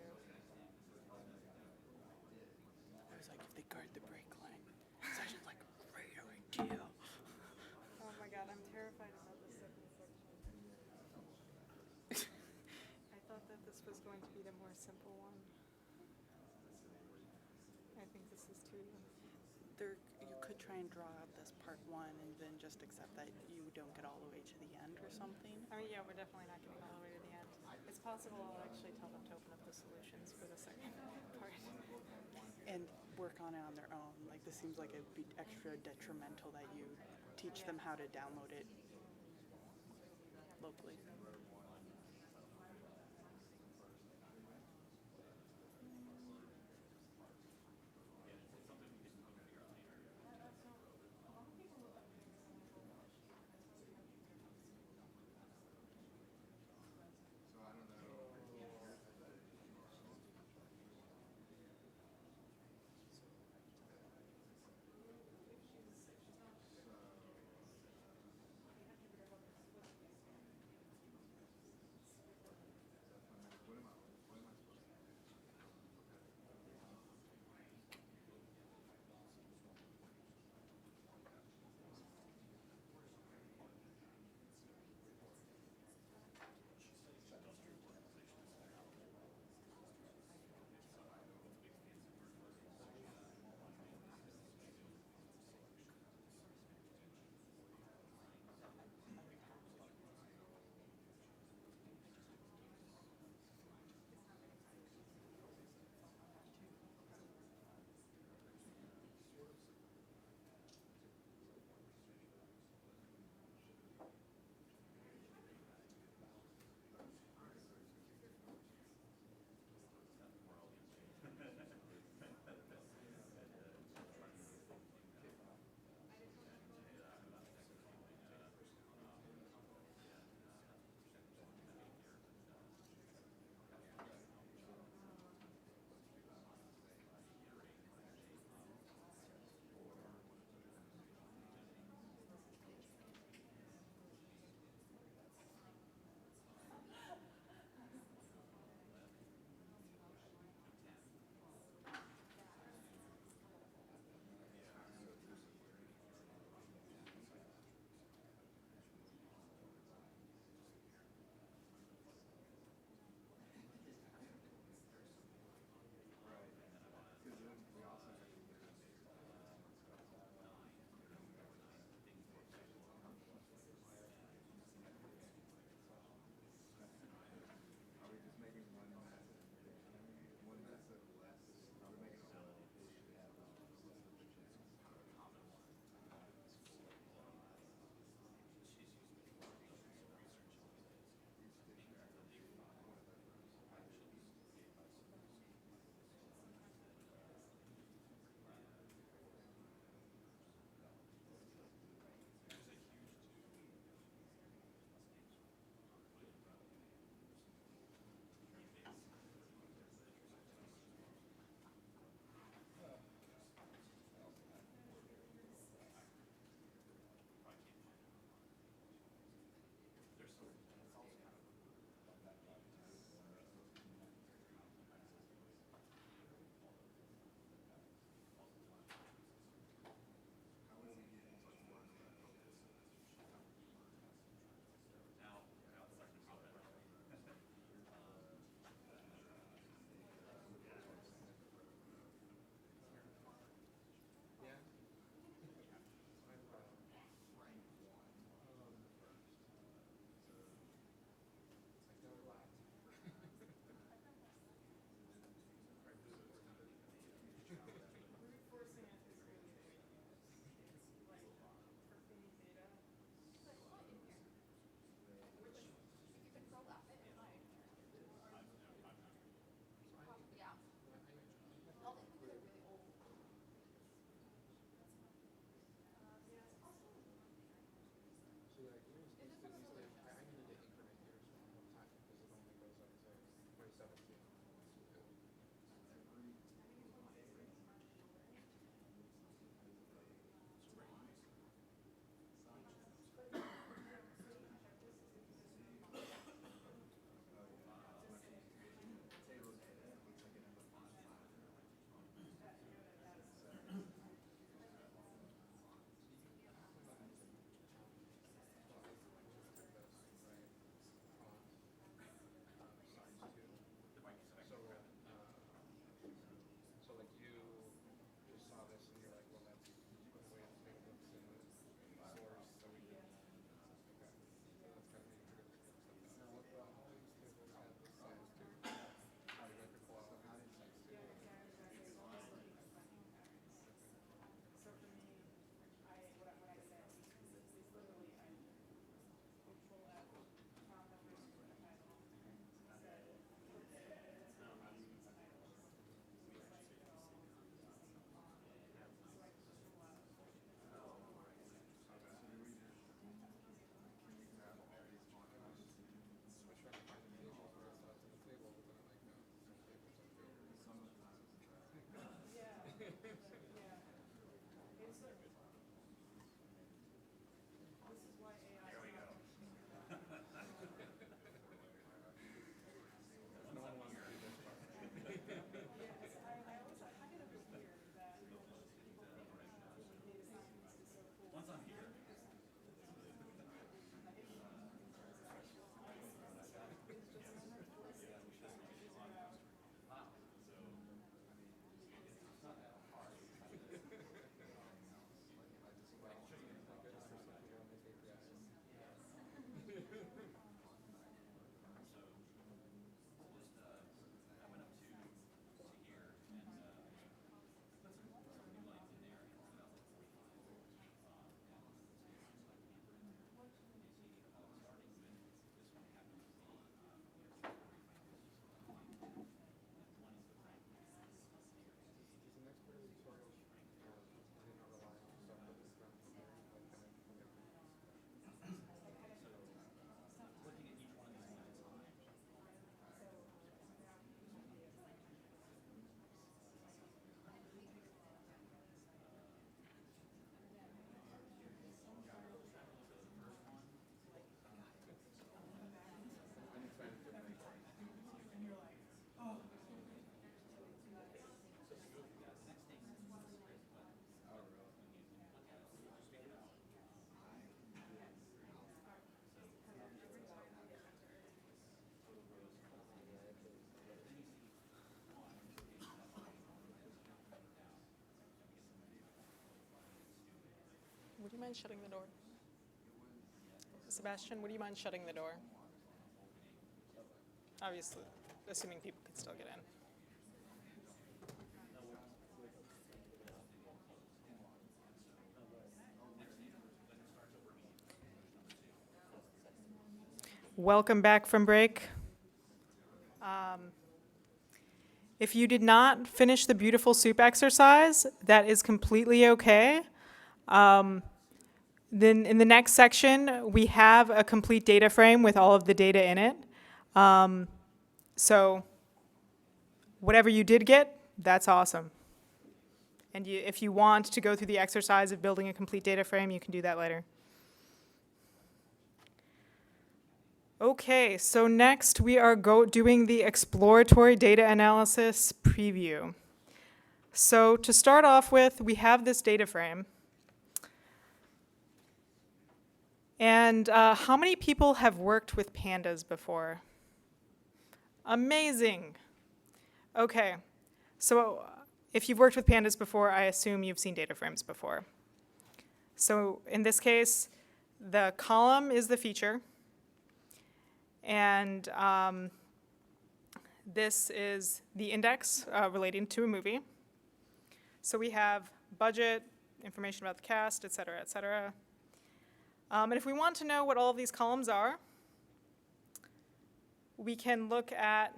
I was like, if they guard the break line, Session's like, great idea. Oh my god, I'm terrified about the second section. I thought that this was going to be the more simple one. I think this is too. There, you could try and draw out this part one and then just accept that you don't get all the way to the end or something. I mean, yeah, we're definitely not getting all the way to the end. It's possible I'll actually tell them to open up the solutions for the second part. And work on it on their own. Like, this seems like it'd be extra detrimental that you teach them how to download it locally. would you mind shutting the door? Sebastian, would you mind shutting the door? Obviously, assuming people could still get in. Welcome back from break. If you did not finish the beautiful soup exercise, that is completely okay. Then in the next section, we have a complete data frame with all of the data in it. So whatever you did get, that's awesome. And if you want to go through the exercise of building a complete data frame, you can do that later. Okay, so next we are doing the exploratory data analysis preview. So to start off with, we have this data frame. And how many people have worked with pandas before? Amazing. Okay, so if you've worked with pandas before, I assume you've seen data frames before. So in this case, the column is the feature. And this is the index relating to a movie. So we have budget, information about the cast, et cetera, et cetera. And if we want to know what all of these columns are, we can look at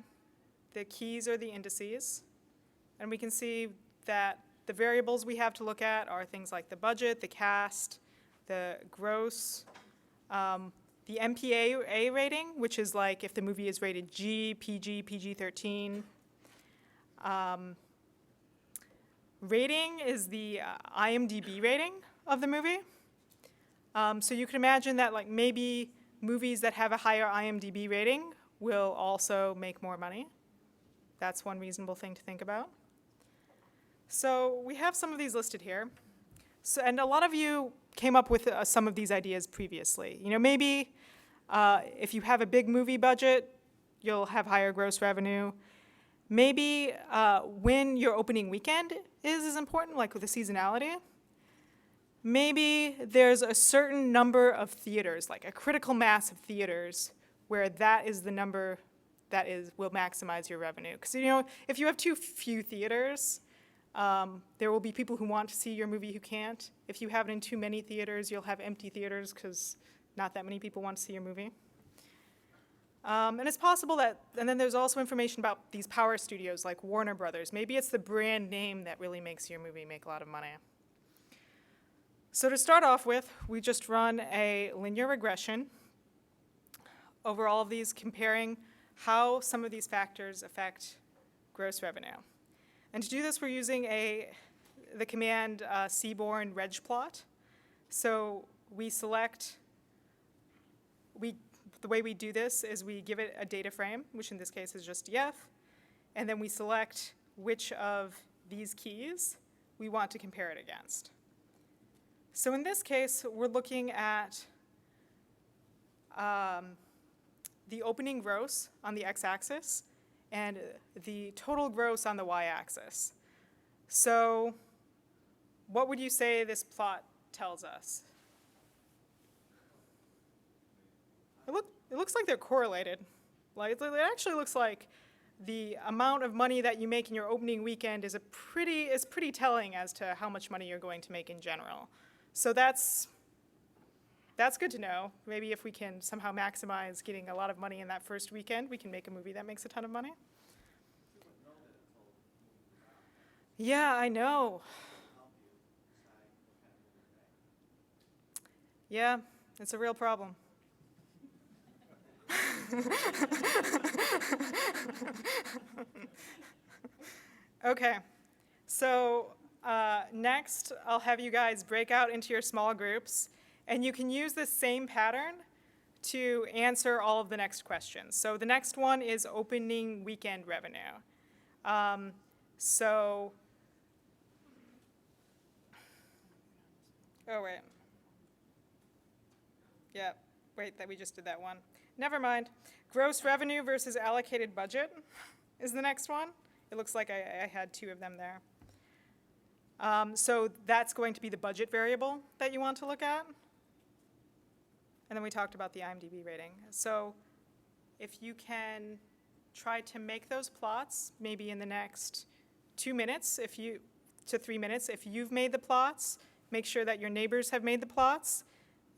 the keys or the indices. And we can see that the variables we have to look at are things like the budget, the cast, the gross, the MPA rating, which is like if the movie is rated G, PG, PG-13. Rating is the IMDb rating of the movie. So you can imagine that like maybe movies that have a higher IMDb rating will also make more money. That's one reasonable thing to think about. So we have some of these listed here. So, and a lot of you came up with some of these ideas previously. You know, maybe if you have a big movie budget, you'll have higher gross revenue. Maybe when your opening weekend is important, like with the seasonality. Maybe there's a certain number of theaters, like a critical mass of theaters, where that is the number that will maximize your revenue. Because you know, if you have too few theaters, there will be people who want to see your movie who can't. If you have it in too many theaters, you'll have empty theaters because not that many people want to see your movie. And it's possible that, and then there's also information about these power studios like Warner Brothers. Maybe it's the brand name that really makes your movie make a lot of money. So to start off with, we just run a linear regression over all of these, comparing how some of these factors affect gross revenue. And to do this, we're using the command Seaborn regplot. So we select, the way we do this is we give it a data frame, which in this case is just df, and then we select which of these keys we want to compare it against. So in this case, we're looking at the opening gross on the x-axis and the total gross on the y-axis. So what would you say this plot tells us? It looks like they're correlated. Like, it actually looks like the amount of money that you make in your opening weekend is pretty telling as to how much money you're going to make in general. So that's good to know. Maybe if we can somehow maximize getting a lot of money in that first weekend, we can make a movie that makes a ton of money. Yeah, I know. Yeah, it's a real problem. Okay, so next I'll have you guys break out into your small groups, and you can use this same pattern to answer all of the next questions. So the next one is opening weekend revenue. Oh wait. Yeah, wait, that we just did that one. Never mind. Gross revenue versus allocated budget is the next one. It looks like I had two of them there. So that's going to be the budget variable that you want to look at. And then we talked about the IMDb rating. So if you can try to make those plots, maybe in the next 2 minutes, to 3 minutes, if you've made the plots, make sure that your neighbors have made the plots,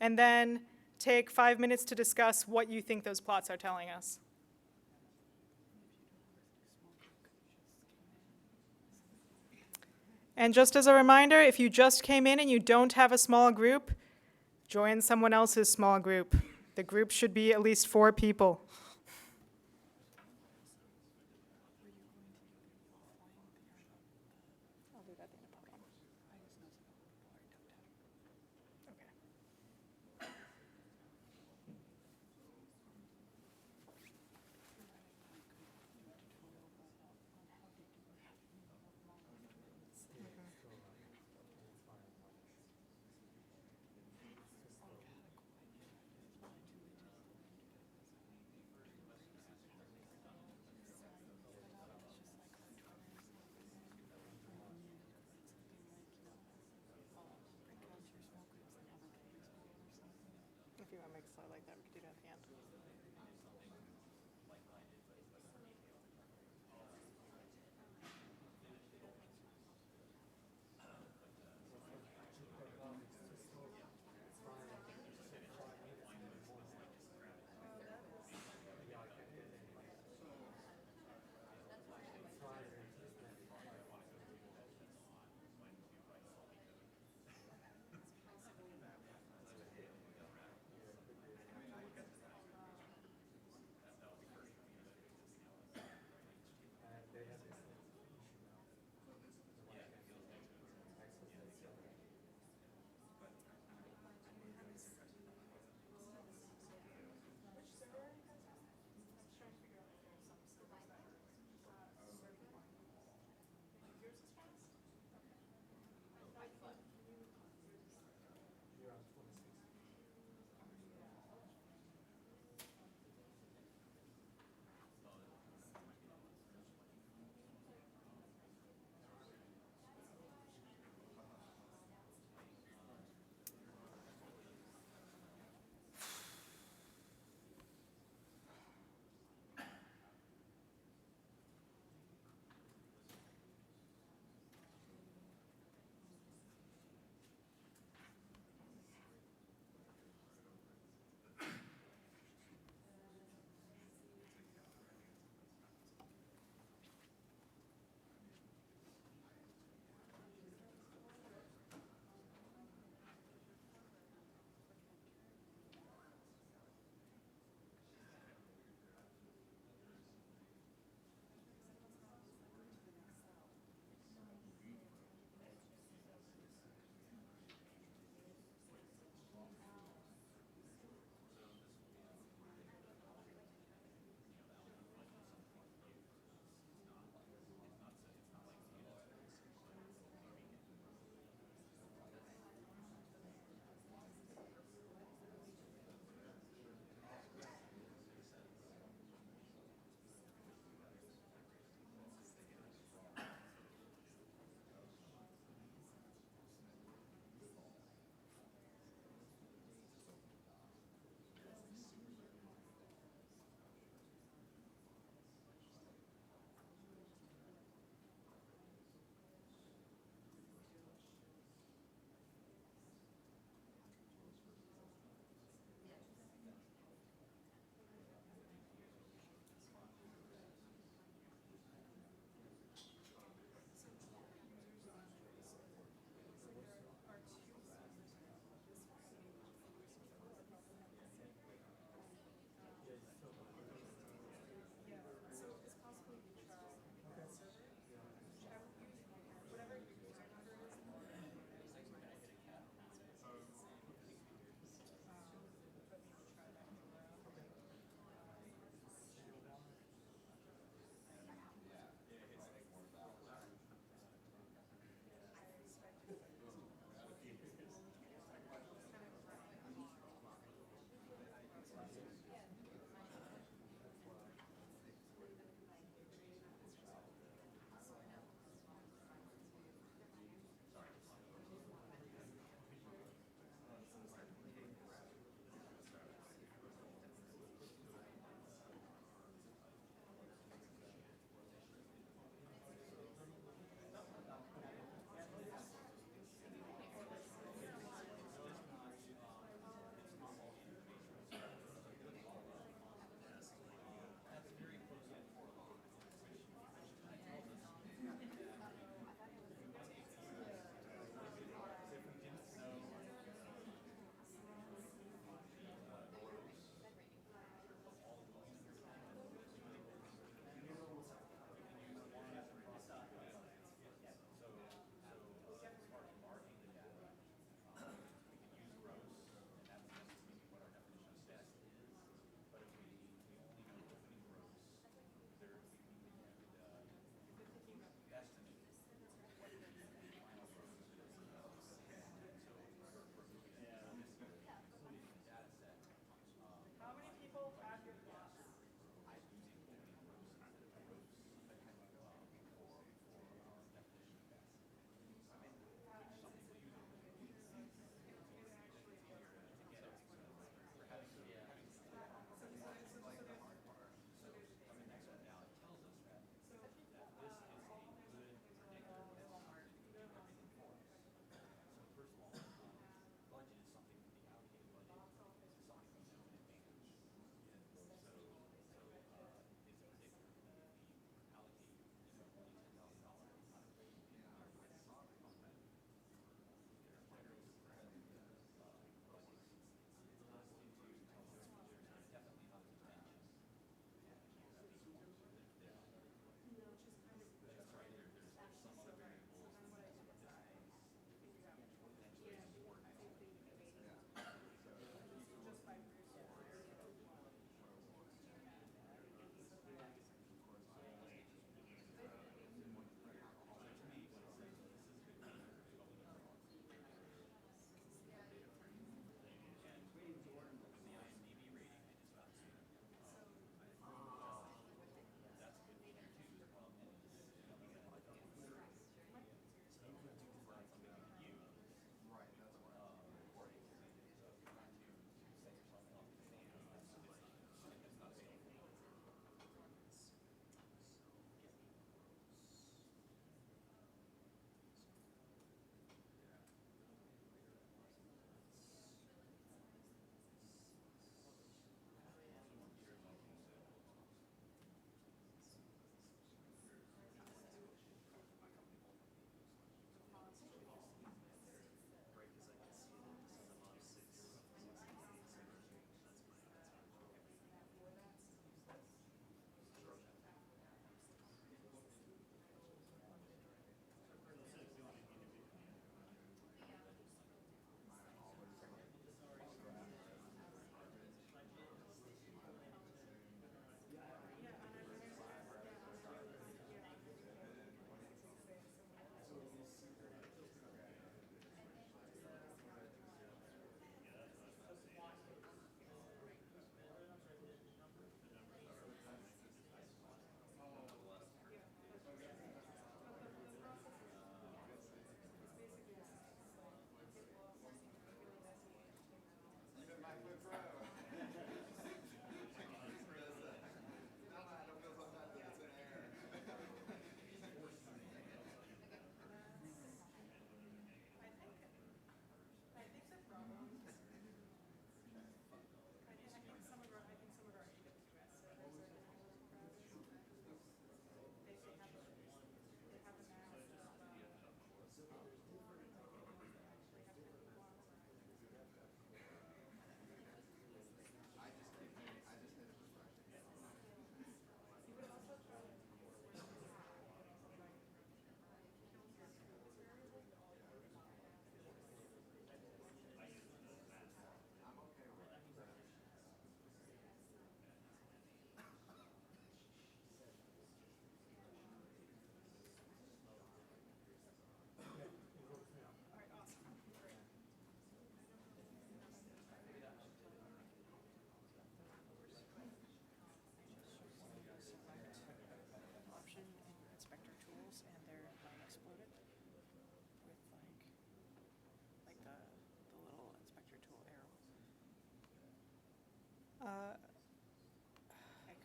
and then take 5 minutes to discuss what you think those plots are telling us. And just as a reminder, if you just came in and you don't have a small group, join someone else's small group. The group should be at least 4 people. I'll do that at the end of PyCon. Okay.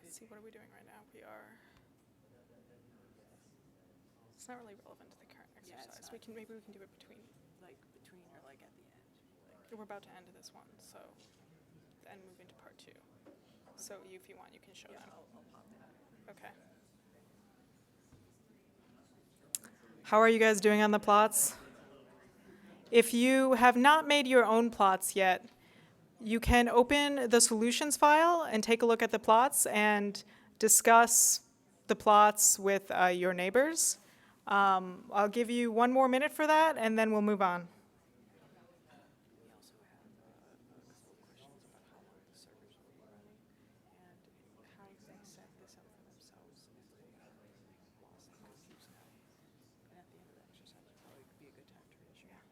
Let's see, what are we doing right now? It's not really relevant to the current Yeah, it's exercise. not. Maybe we can do it between. Like between or like at the end. We're about to end this one, so then move into part 2. So if you want, you can show them. I'll pop it out. Okay. How are you guys doing on the plots? If you have not made your own plots yet, you can open the solutions file and take a look at the plots and discuss the plots with your neighbors. I'll give you 1 more minute for that, and then we'll move on. We also have a couple of questions about how long the servers will be running and how they set this up for themselves if they lost the computers now. And at the end of the exercise would probably be a good time to reach out.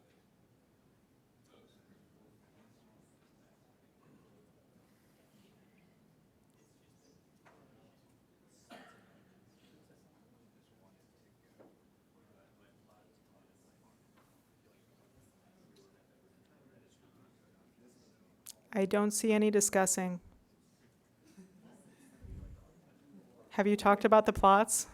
I don't see any discussing. Have you talked about the plots?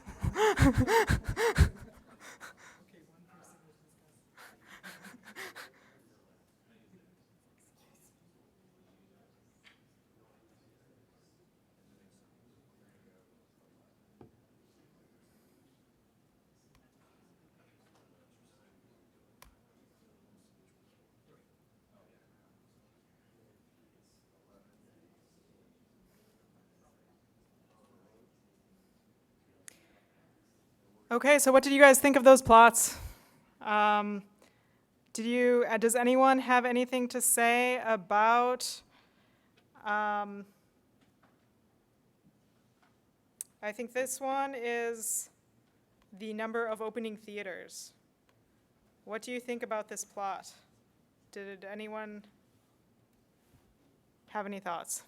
Okay, so what did you guys think of those plots? Does anyone have anything to say about, I think this one is the number of opening theaters. What do you think about this plot? Did anyone have any thoughts?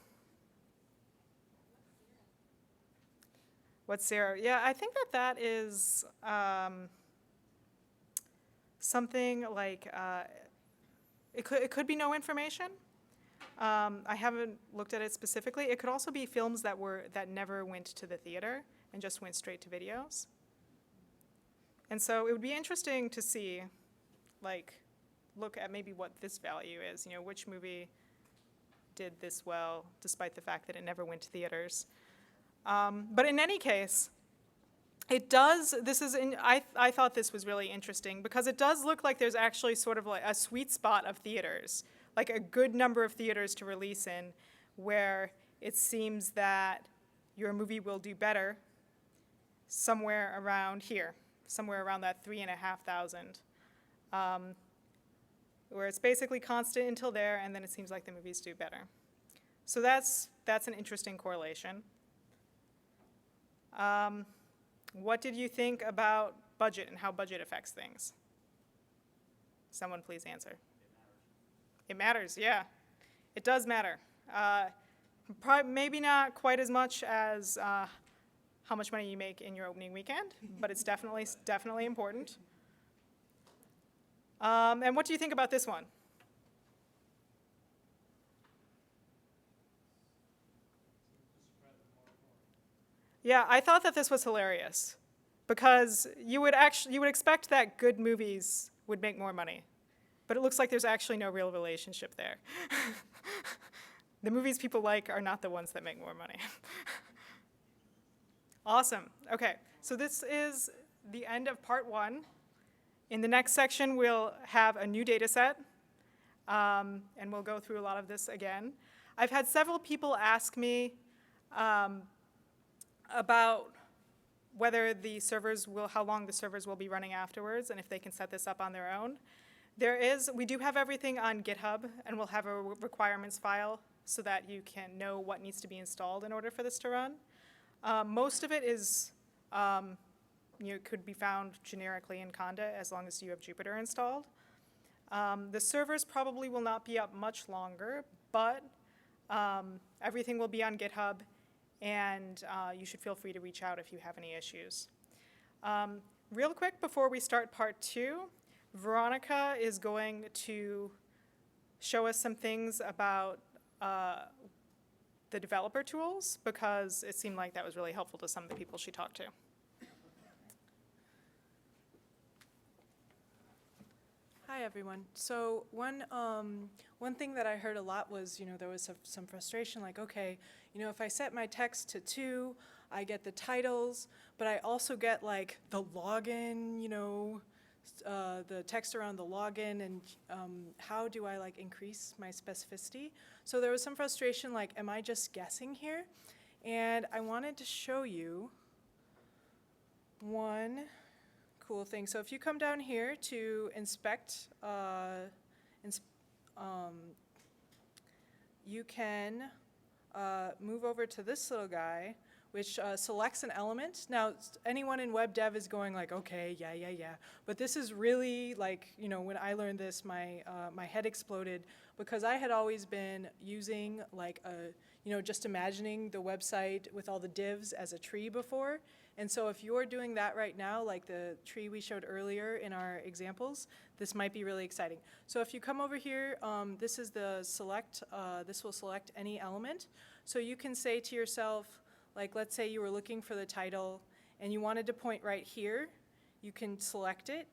What's zero? Yeah, I think that is something like, it could be no information. I haven't looked at it specifically. It could also be films that never went to the theater and just went straight to videos. And so it would be interesting to see, look at maybe what this value is, which movie did this well, despite the fact that it never went to theaters. But in any case, it does, I thought this was really interesting because it does look like there's actually sort of like a sweet spot of theaters, like a good number of theaters to release in where it seems that your movie will do better somewhere around here, somewhere around that 3,500, where it's basically constant until there, and then it seems like the movies do better. So that's an interesting correlation. What did you think about budget and how budget affects things? Someone please answer. It matters, yeah. It does matter. Maybe not quite as much as how much money you make in your opening weekend, but it's definitely important. And what do you think about this one? Yeah, I thought that this was hilarious because you would expect that good movies would make more money, but it looks like there's actually no real relationship there. The movies people like are not the ones that make more money. Awesome. Okay, so this is the end of part 1. In the next section, we'll have a new data set, and we'll go through a lot of this again. I've had several people ask me about whether how long the servers will be running afterwards, and if they can set this up on their own. We do have everything on GitHub, and we'll have a requirements file so that you can know what needs to be installed in order for this to run. Most of it is, could be found generically in Conda as long as you have Jupyter installed. The servers probably will not be up much longer, but everything will be on GitHub, and you should feel free to reach out if you have any issues. Real quick before we start part 2, Veronica is going to show us some things about the developer tools because it seemed like that was really helpful to some of the people she talked to. Hi, everyone. So one thing that I heard a lot was, there was some frustration, like, okay, if I set my text to 2, I get the titles, but I also get like the login, the text around the login, and how do I like increase my specificity? So there was some frustration, like, am I just guessing here? And I wanted to show you one cool thing. So if you come down here to inspect, you can move over to this little guy, which selects an element. Now, anyone in web dev is going like, okay, yeah. But this is really like, when I learned this, my head exploded because I had always been using like just imagining the website with all the divs as a tree before. And so if you're doing that right now, like the tree we showed earlier in our examples, this might be really exciting. So if you come over here, this is the select, this will select any element. So you can say to yourself, like, let's say you were looking for the title and you wanted to point right here, you can select it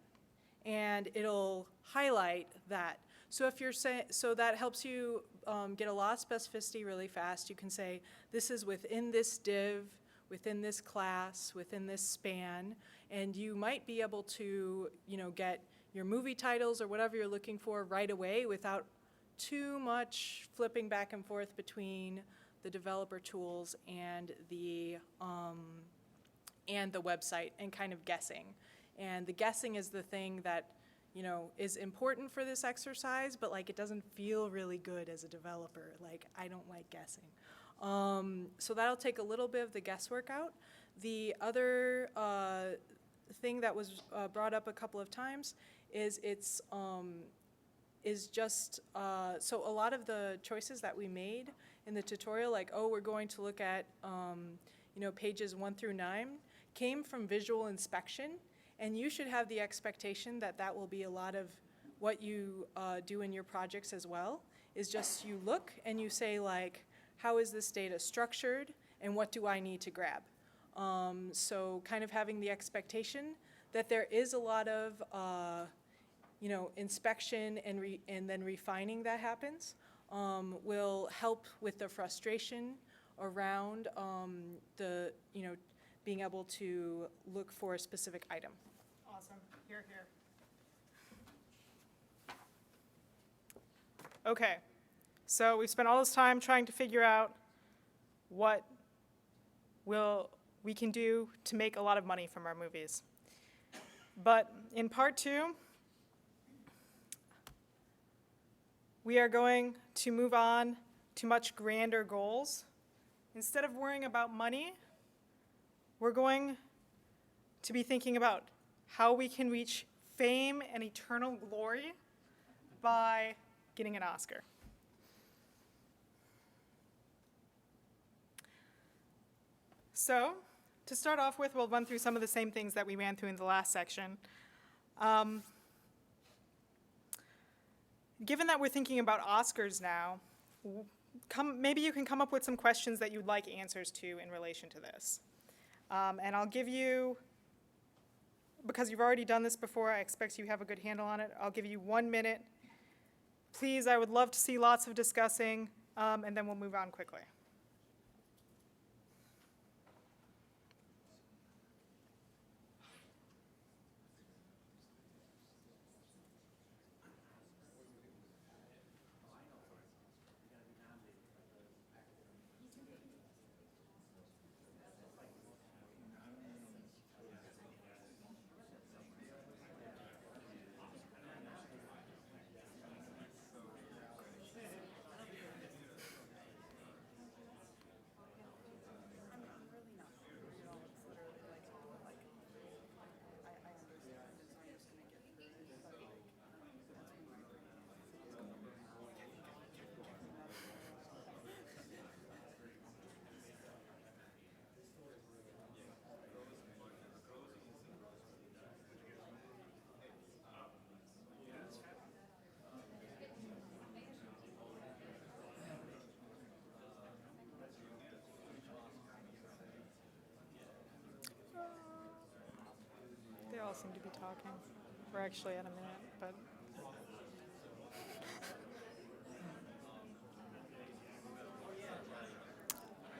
and it'll highlight that. So if you're so that helps you get a lot of specificity really fast. You can say, this is within this div, within this class, within this span, and you might be able to, get your movie titles or whatever you're looking for right away without too much flipping back and forth between the developer tools and the website and kind of guessing. And the guessing is the thing that, is important for this exercise, but like it doesn't feel really good as a developer. Like, I don't like guessing. So that'll take a little bit of the guesswork out. The other thing that was brought up a couple of times is just, so a lot of the choices that we made in the tutorial, like, oh, we're going to look at, pages 1 through 9, came from visual inspection, and you should have the expectation that that will be a lot of what you do in your projects as well, is just you look and you say, like, how is this data structured, and what do I need to grab? So kind of having the expectation that there is a lot of, inspection and then refining that happens will help with the frustration around the, being able to look for a specific item. Awesome. Here. Okay. So we spent all this time trying to figure out what we can do to make a lot of money from our movies. But in part 2, we are going to move on to much grander goals. Instead of worrying about money, we're going to be thinking about how we can reach fame and eternal glory by getting an Oscar. So, to start off with, we'll run through some of the same things that we ran through in the last section. Given that we're thinking about Oscars now, maybe you can come up with some questions that you'd like answers to in relation to this. And I'll give you, because you've already done this before, I expect you have a good handle on it. I'll give you 1 minute. Please, I would love to see lots of discussing, and then we'll move on quickly. seem to be talking. We're actually at a minute, but.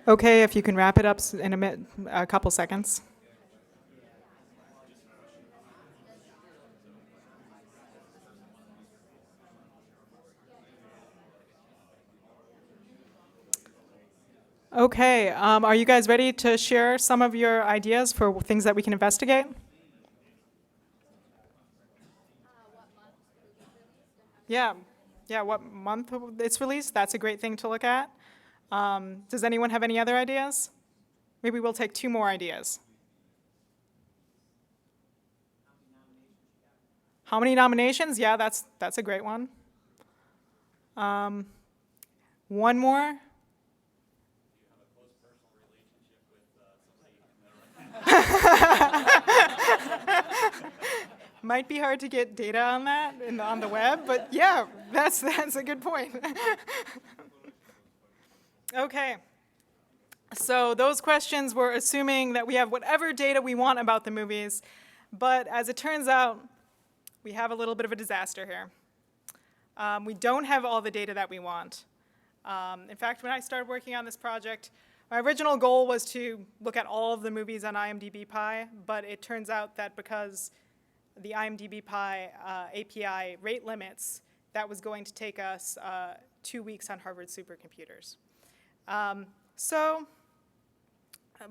Okay, if you can wrap it up in a couple seconds. Okay, are you guys ready to share some of your ideas for things that we can investigate? Yeah, what month it's released? That's a great thing to look at. Does anyone have any other ideas? Maybe we'll take 2 more ideas. How many nominations? Yeah, that's a great one. One more. Might be hard to get data on that on the web, but yeah, that's a good point. Okay. So those questions were assuming that we have whatever data we want about the movies, but as it turns out, we have a little bit of a disaster here. We don't have all the data that we want. In fact, when I started working on this project, my original goal was to look at all of the movies on IMDb Pi, but it turns out that because the IMDb Pi API rate limits, that was going to take us 2 weeks on Harvard supercomputers.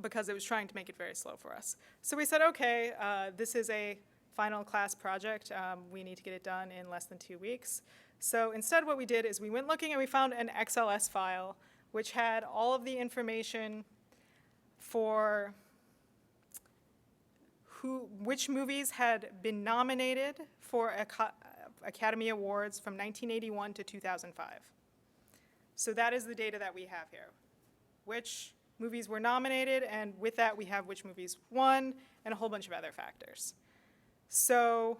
Because it was trying to make it very slow for us. So we said, okay, this is a final class project. We need to get it done in less than 2 weeks. So instead what we did is we went looking and we found an XLS file which had all of the information for which movies had been nominated for Academy Awards from 1981 to 2005. So that is the data that we have here. Which movies were nominated, and with that we have which movies won, and a whole bunch of other factors. So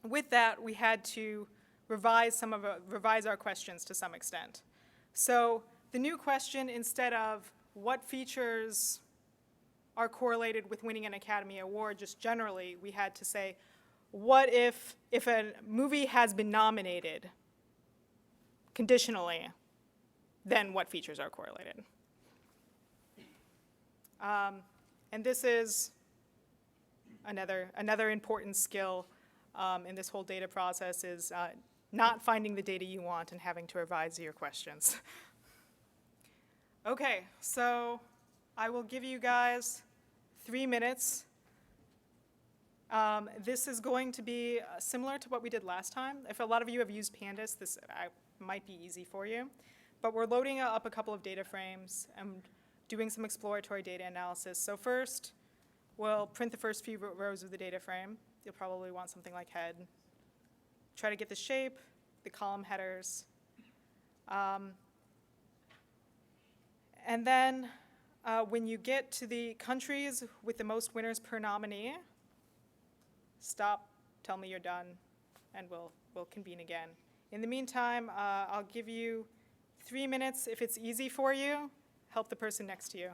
with that, we had to revise our questions to some extent. So the new question, instead of what features are correlated with winning an Academy Award, just generally, we had to say, what if a movie has been nominated conditionally, then what features are correlated? And this is another important skill in this whole data process is not finding the data you want and having to revise your questions. Okay, so I will give you guys 3 minutes. This is going to be similar to what we did last time. If a lot of you have used Pandas, this might be easy for you. But we're loading up a couple of data frames and doing some exploratory data analysis. So first, we'll print the first few rows of the data frame. You'll probably want something like head. Try to get the shape, the column headers. And then when you get to the countries with the most winners per nominee, stop, tell me you're done, and we'll convene again. In the meantime, I'll give you 3 minutes. If it's easy for you, help the person next to you.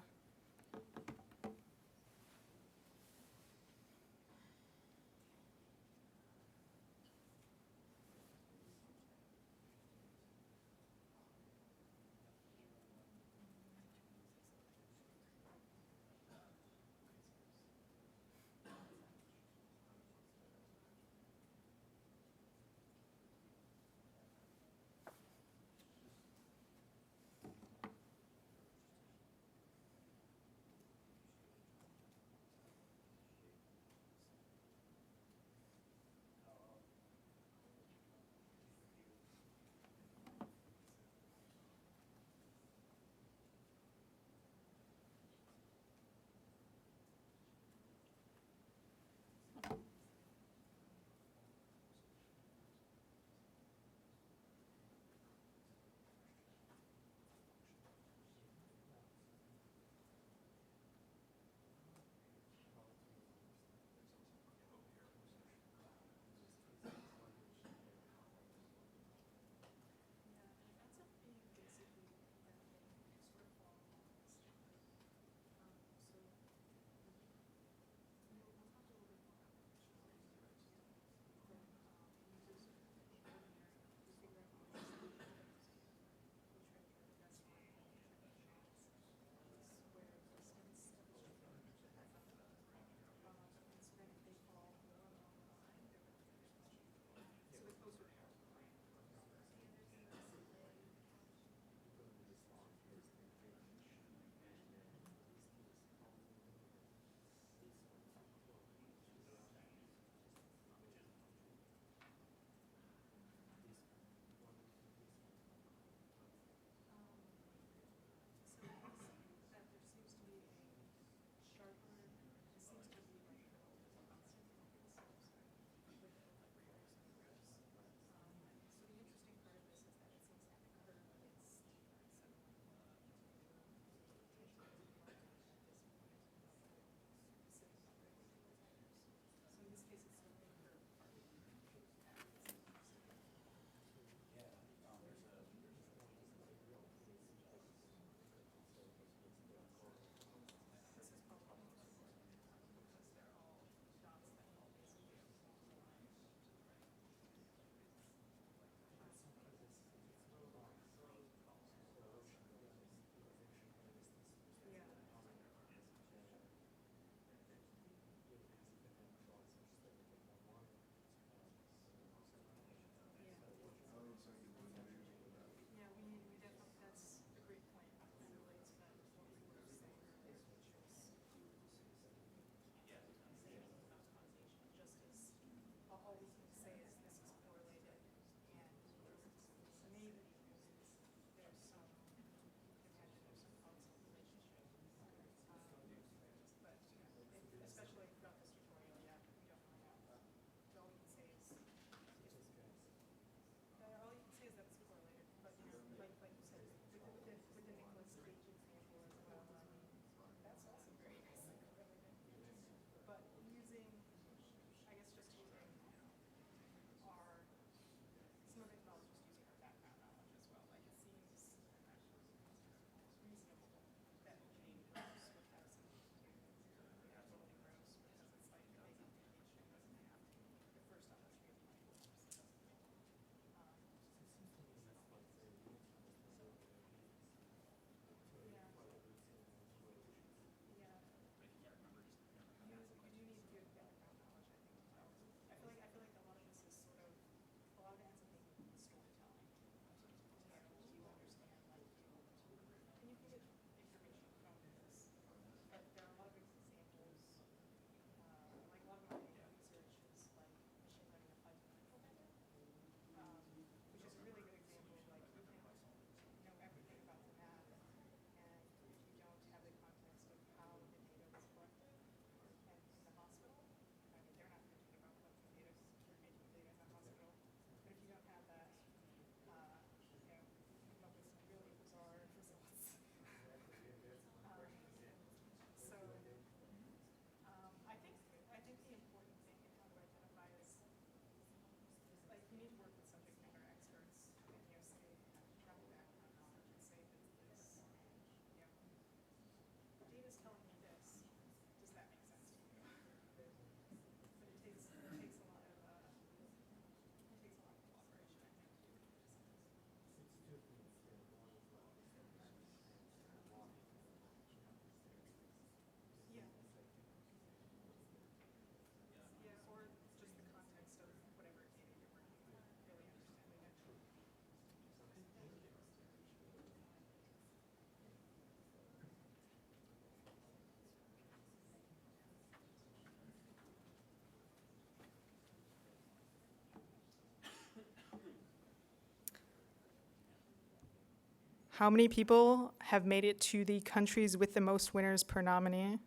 How many people have made it to the countries with the most winners per nominee?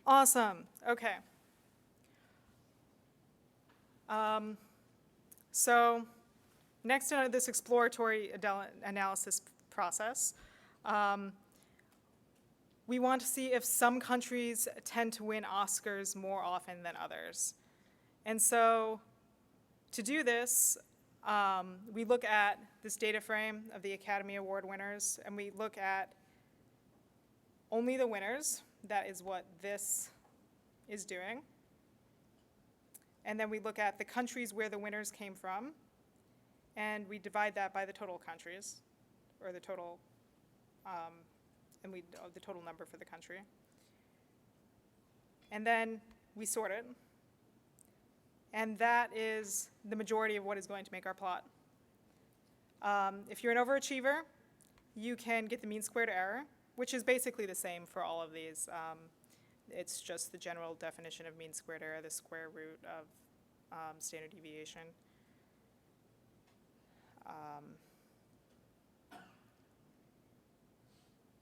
Awesome. Okay. So next in this exploratory analysis process, we want to see if some countries tend to win Oscars more often than others. And so to do this, we look at this data frame of the Academy Award winners, and we look at only the winners. That is what this is doing. And then we look at the countries where the winners came from, and we divide that by the total countries, or the total, the total number for the country. And then we sort it. And that is the majority of what is going to make our plot. If you're an overachiever, you can get the mean squared error, which is basically the same for all of these. It's just the general definition of mean squared error, the square root of standard deviation.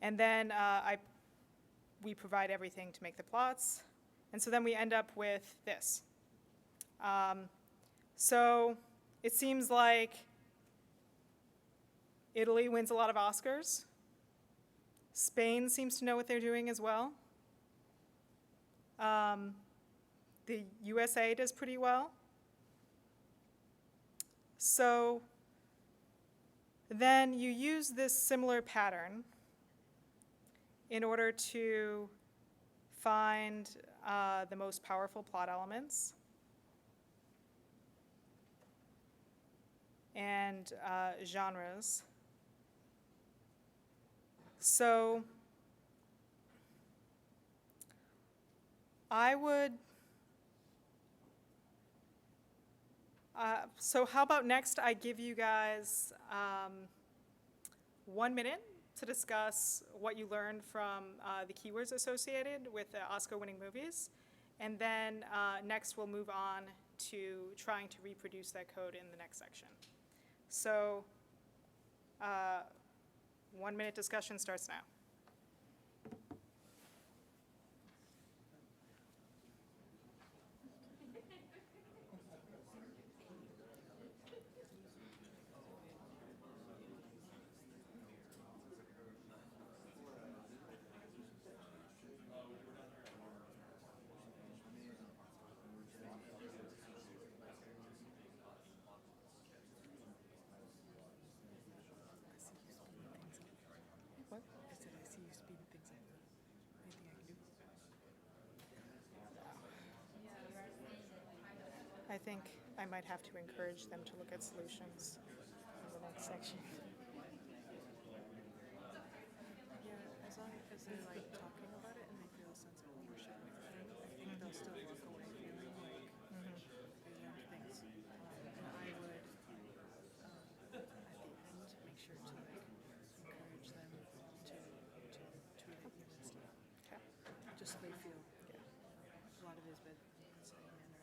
And then we provide everything to make the plots. And so then we end up with this. So it seems like Italy wins a lot of Oscars. Spain seems to know what they're doing as well. The USA does pretty well. So then you use this similar pattern in order to find the most powerful plot elements and genres. So I would, so how about next I give you guys 1 minute to discuss what you learned from the keywords associated with the Oscar-winning movies. And then next we'll move on to trying to reproduce that code in the next section. So 1 minute discussion starts now. What? I said I see you speeding things up. Anything I can do? I think I might have to encourage them to look at solutions in the next section. Yeah, as long as they're like talking about it and they feel a sense of ownership, I think they'll still walk away feeling like they learned things. And I would, at the end, make sure to like encourage them to review and stuff. Okay. Just so they feel. Yeah. A lot of it is bad setting manner.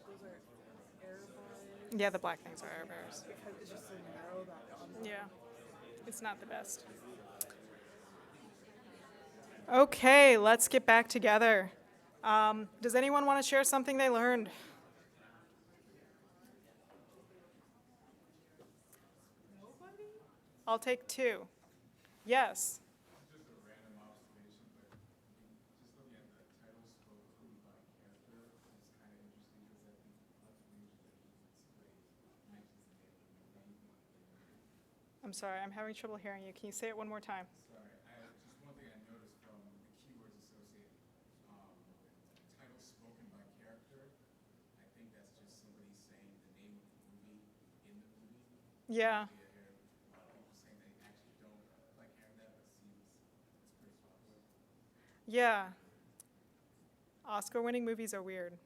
Those are error bars. Yeah, the black things are error bars. Because it's just so narrow that Yeah, it's not the best. Okay, let's get back together. Does anyone want to share something they learned? I'll take two. Yes. Just a random observation, but just looking at the title spoken by character is kind of interesting because I think lots of movies that mentions the name of the movie. I'm sorry, I'm having trouble hearing you. Can you say it one more time? Sorry, just one thing I noticed from the keywords associated, title spoken by character, I think that's just somebody saying the name of the movie in the movie. Yeah. Yeah. Oscar-winning movies are weird.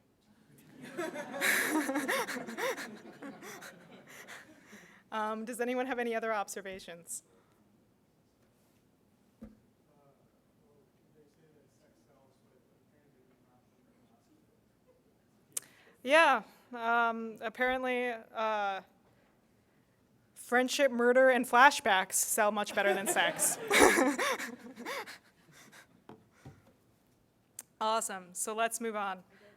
Does anyone have any other observations? They say that sex sells, but Yeah, apparently friendship, murder, and flashbacks sell much better than sex. Awesome, so let's move on. I guess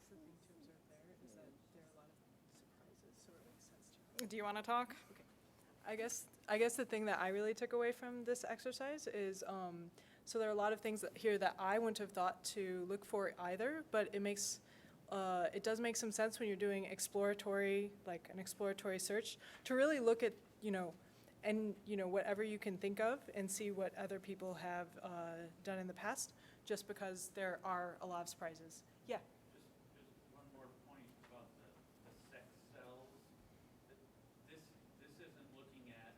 the thing to observe there is that there are a lot of surprises, so it makes sense to. Do you want to talk? I guess the thing that I really took away from this exercise is, so there are a lot of things here that I wouldn't have thought to look for either, but it does make some sense when you're doing exploratory, like an exploratory search, to really look at, whatever you can think of and see what other people have done in the past, just because there are a lot of surprises. Yeah. Just one more point about the sex cells. This isn't looking at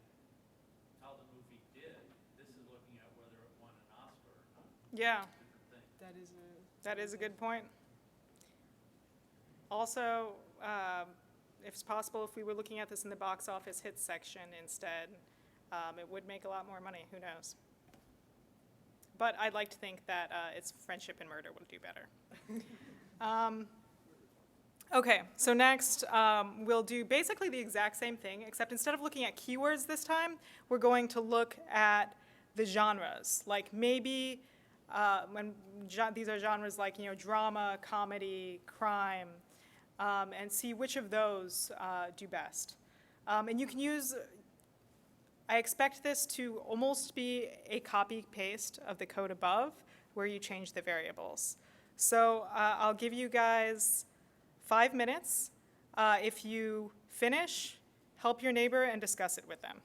how the movie did. This is looking at whether it won an Oscar or not. Yeah, Different thing. that is a good point. Also, if it's possible, if we were looking at this in the box office hits section instead, it would make a lot more money, who knows? But I'd like to think that it's friendship and murder will do better. Okay, so next we'll do basically the exact same thing, except instead of looking at keywords this time, we're going to look at the genres. Like maybe these are genres like drama, comedy, crime, and see which of those do best. And you can use, I expect this to almost be a copy-paste of the code above, where you change the variables. So I'll give you guys 5 minutes. If you finish, help your neighbor and discuss it with them.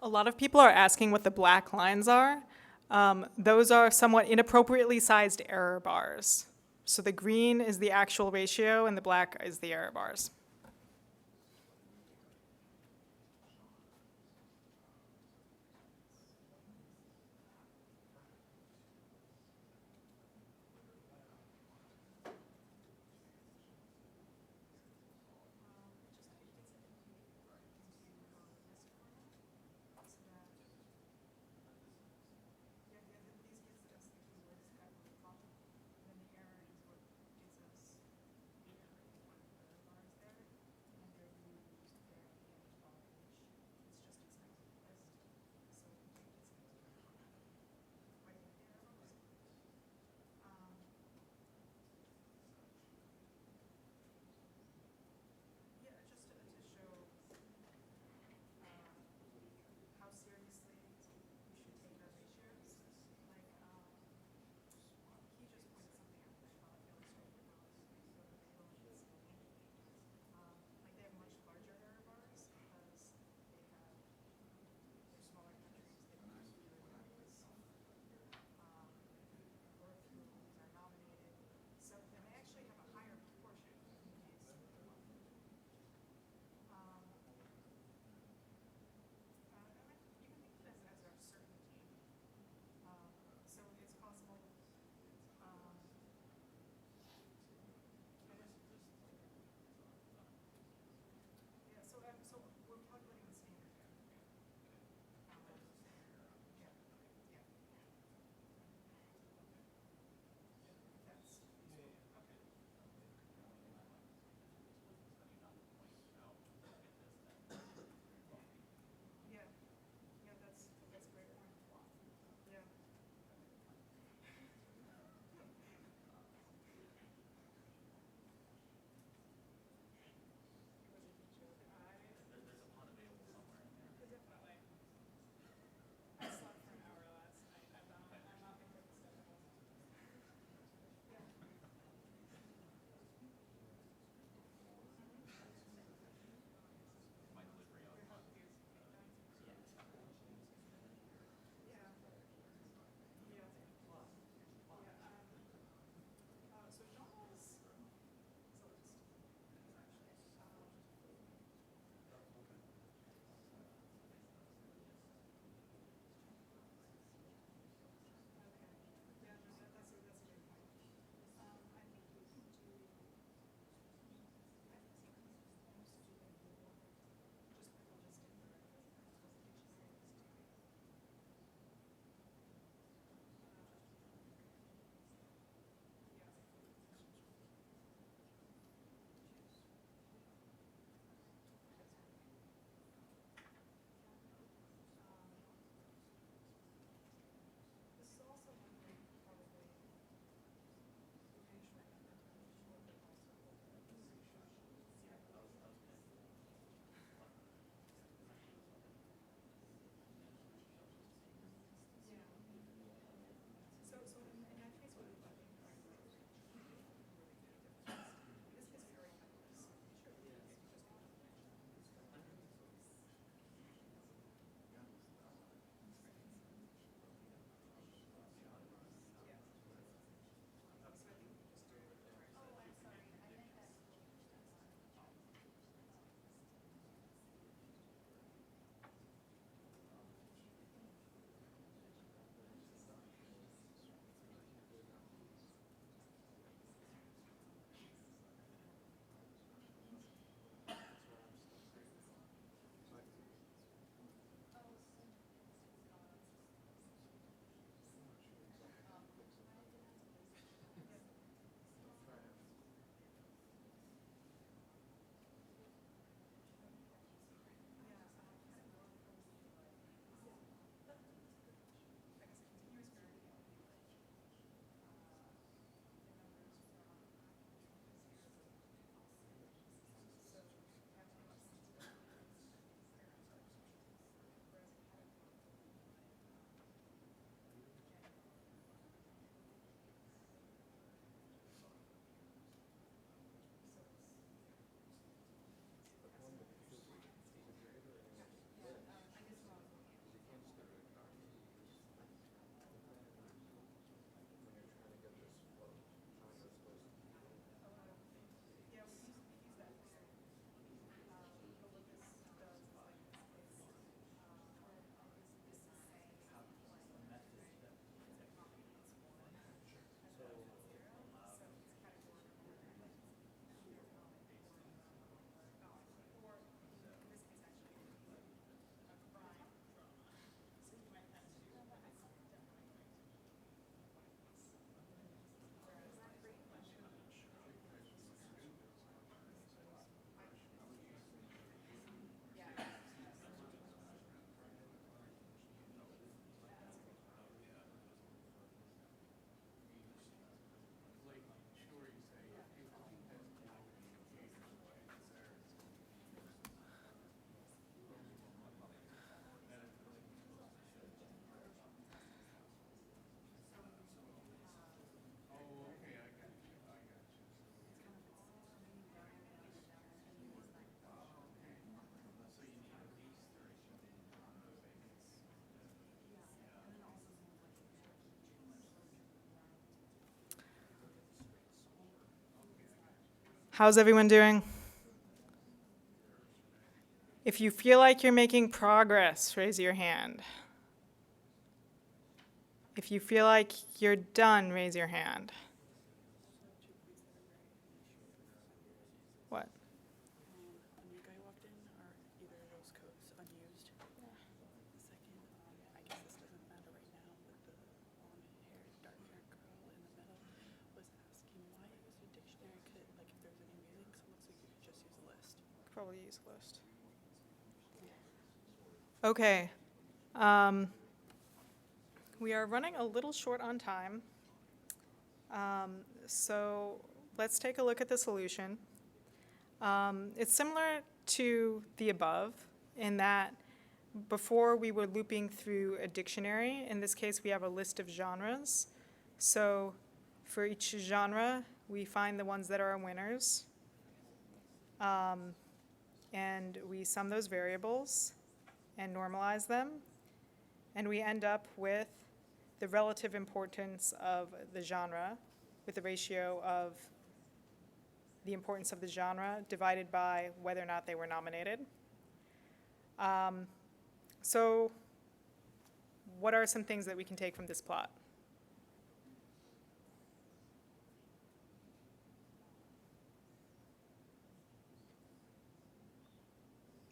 A lot of people are asking what the black lines are. Those are somewhat inappropriately sized error bars. So the green is the actual ratio and the black is the error bars. How's everyone doing? If you feel like you're making progress, raise your hand. If you feel like you're done, raise your hand. What? A new guy walked in, are either of those codes unused? The second, I guess this doesn't matter right now, but the long-haired, dark-haired girl in the middle was asking why use a dictionary. Could, like, if there's any meaning, so it looks like you could just use a list. Probably use a list. Okay. We are running a little short on time. So let's take a look at the solution. It's similar to the above in that before we were looping through a dictionary. In this case, we have a list of genres. So for each genre, we find the ones that are our winners. And we sum those variables and normalize them. And we end up with the relative importance of the genre with the ratio of the importance of the genre divided by whether or not they were nominated. So what are some things that we can take from this plot?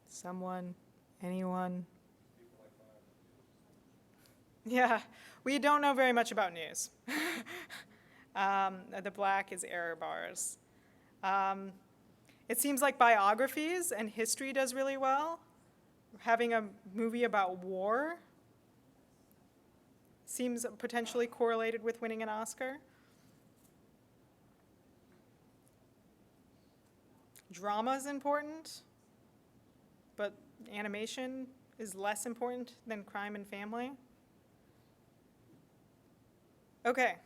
Someone? Anyone? Yeah, we don't know very much about news. The black is error bars. It seems like biographies and history does really well. Having a movie about war seems potentially correlated with winning an Oscar. Drama is important, but animation is less important than crime and family. Okay,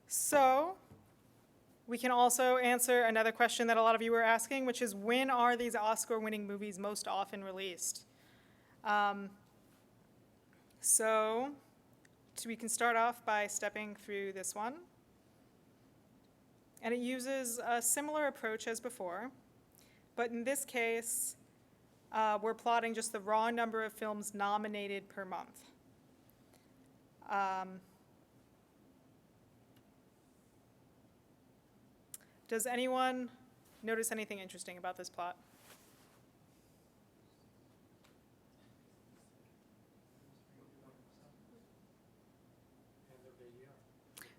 so we can also answer another question that a lot of you were asking, which is when are these Oscar-winning movies most often released? So we can start off by stepping through this one. And it uses a similar approach as before, but in this case, we're plotting just the raw number of films nominated per month. Does anyone notice anything interesting about this plot?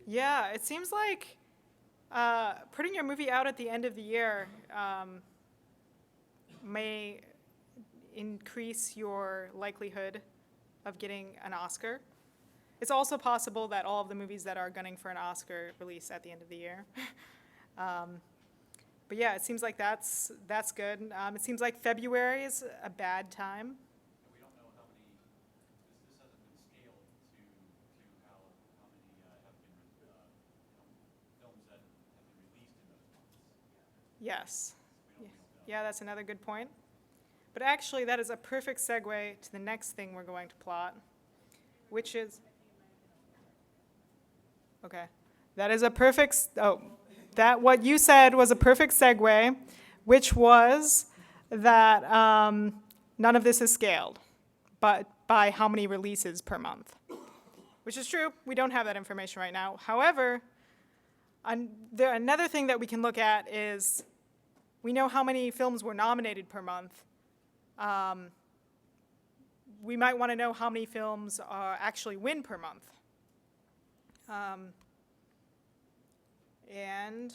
Yeah, it seems like putting your movie out at the end of the year may increase your likelihood of getting an Oscar. It's also possible that all of the movies that are gunning for an Oscar release at the end of the year. But yeah, it seems like that's good. It seems like February is a bad time. And we don't know how many, this hasn't been scaled to how many have been, films that have been released in those months. Yes. We don't know. Yeah, that's another good point. But actually, that is a perfect segue to the next thing we're going to plot, which is, okay, that is a perfect, that what you said was a perfect segue, which was that none of this is scaled, but by how many releases per month, which is true. We don't have that information right now. However, another thing that we can look at is we know how many films were nominated per month. We might want to know how many films actually win per month. And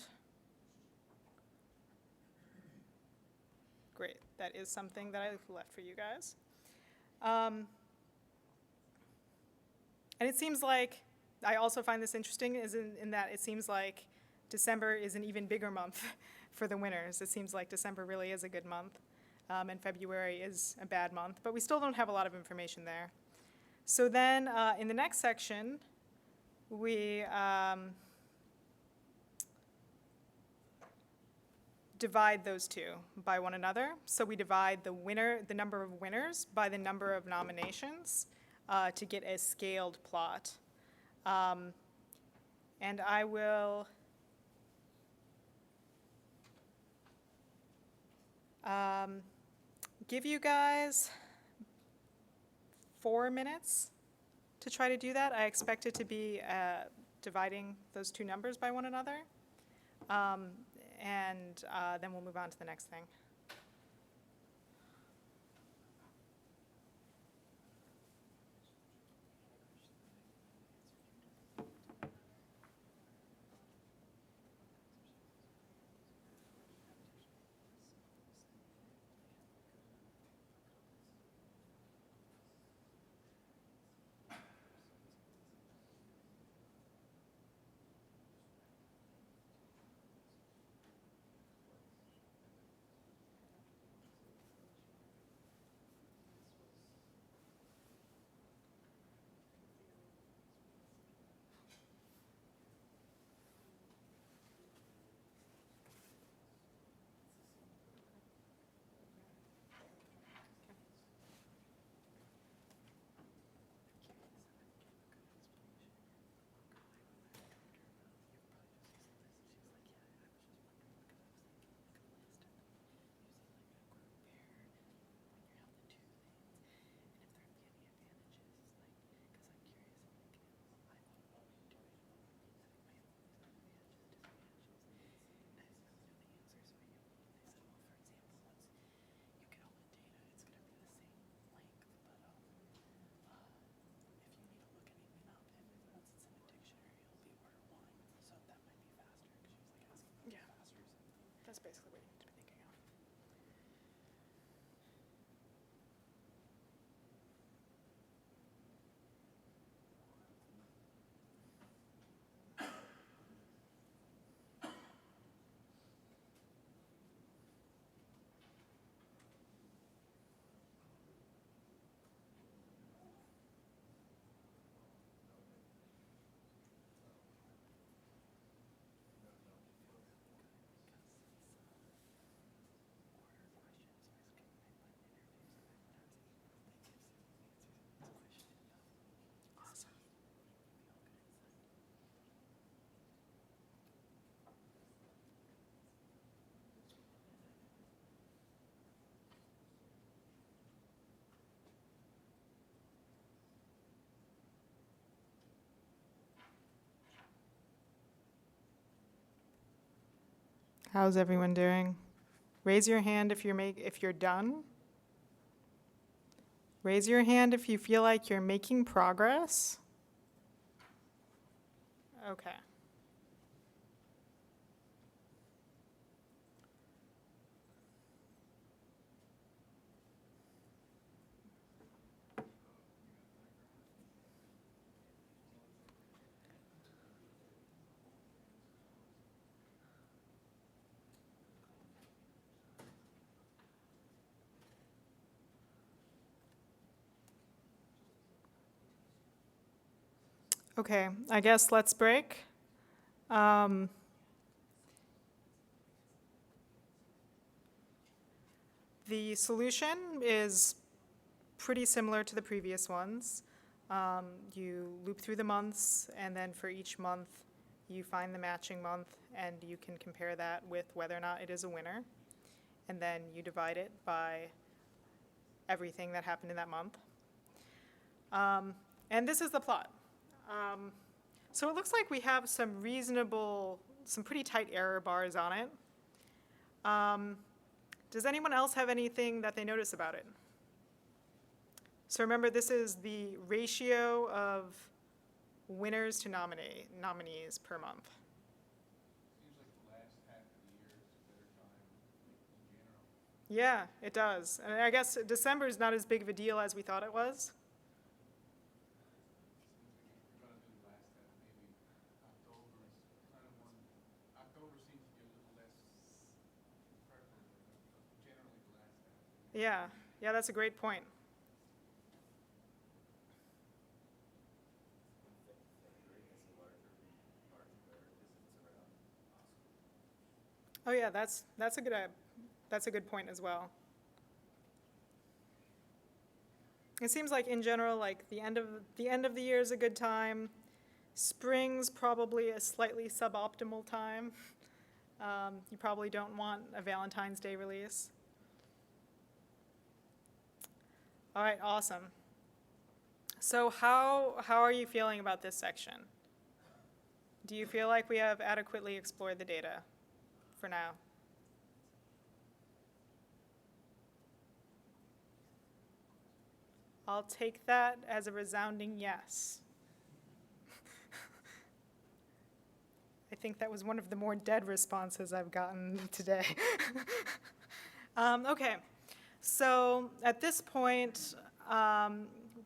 great, that is something that I left for you guys. And it seems like, I also find this interesting is in that it seems like December is an even bigger month for the winners. It seems like December really is a good month, and February is a bad month, but we still don't have a lot of information there. So then in the next section, we divide those two by one another. So we divide the number of winners by the number of nominations to get a scaled plot. And I will Give you guys 4 minutes to try to do that. I expect it to be dividing those two numbers by one another. And then we'll move on to the next thing. That's basically what you need to be thinking of. How's everyone doing? Raise your hand if you're done. Raise your hand if you feel like you're making progress. Okay. Okay, I guess let's break. The solution is pretty similar to the previous ones. You loop through the months, and then for each month, you find the matching month, and you can compare that with whether or not it is a winner. And then you divide it by everything that happened in that month. And this is the plot. So it looks like we have some pretty tight error bars on it. Does anyone else have anything that they notice about it? So remember, this is the ratio of winners to nominees per month. Seems like the last half of the year is a better time in general. Yeah, it does. And I guess December is not as big of a deal as we thought it was. Seems like if we're gonna do the last half, maybe October is kind of one. October seems to be a little less preferable, but generally the last half. Yeah, that's a great point. Oh yeah, that's a good point as well. It seems like in general, like the end of the year is a good time. Spring's probably a slightly suboptimal time. You probably don't want a Valentine's Day release. All right, awesome. So how are you feeling about this section? Do you feel like we have adequately explored the data for now? I'll take that as a resounding yes. I think that was one of the more dead responses I've gotten today. Okay, so at this point,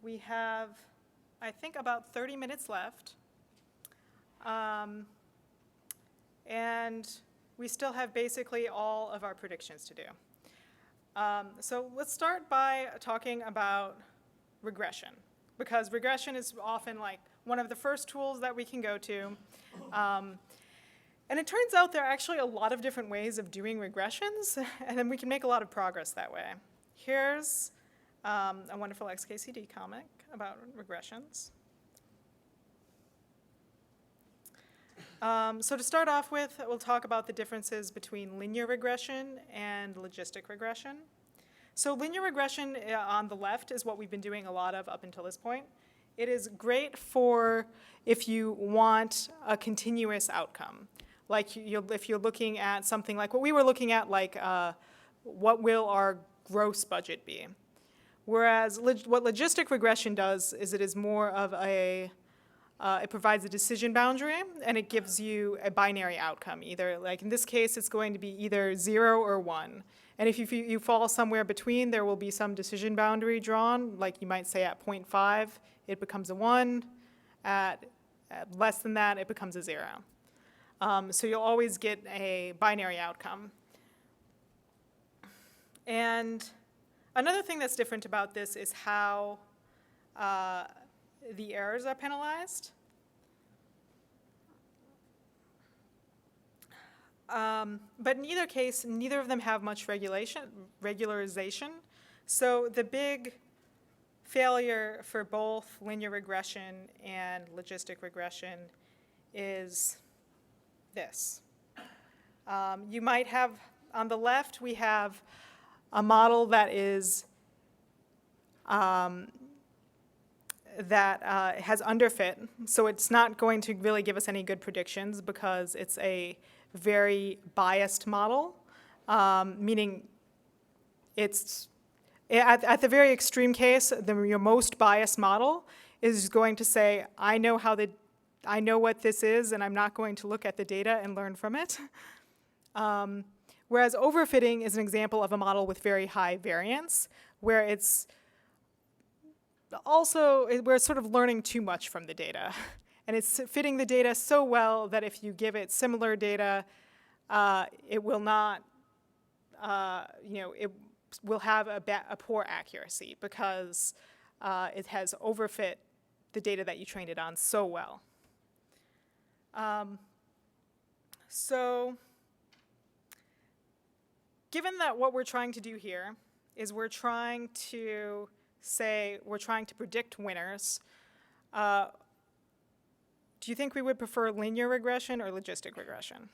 we have, I think, about 30 minutes left. And we still have basically all of our predictions to do. So let's start by talking about regression, because regression is often like one of the first tools that we can go to. And it turns out there are actually a lot of different ways of doing regressions, and then we can make a lot of progress that way. Here's a wonderful XKCD comic about regressions. So to start off with, we'll talk about the differences between linear regression and logistic regression. So linear regression on the left is what we've been doing a lot of up until this point. It is great for if you want a continuous outcome. Like if you're looking at something like what we were looking at, like what will our gross budget be? Whereas what logistic regression does is it is more of a, it provides a decision boundary, and it gives you a binary outcome. Either, like in this case, it's going to be either 0 or 1. And if you fall somewhere between, there will be some decision boundary drawn. Like you might say at 0.5, it becomes a 1. At less than that, it becomes a 0. So you'll always get a binary outcome. And another thing that's different about this is how the errors are penalized. But in either case, neither of them have much regularization. So the big failure for both linear regression and logistic regression is this. You might have, on the left, we have a model that is has underfit, so it's not going to really give us any good predictions because it's a very biased model, meaning it's, at the very extreme case, your most biased model is going to say, I know what this is, and I'm not going to look at the data and learn from it. Whereas overfitting is an example of a model with very high variance, where it's also, we're sort of learning too much from the data. And it's fitting the data so well that if you give it similar data, it will not, it will have a poor accuracy because it has overfit the data that you trained it on so well. So given that what we're trying to do here is we're trying to predict winners, do you think we would prefer linear regression or logistic regression?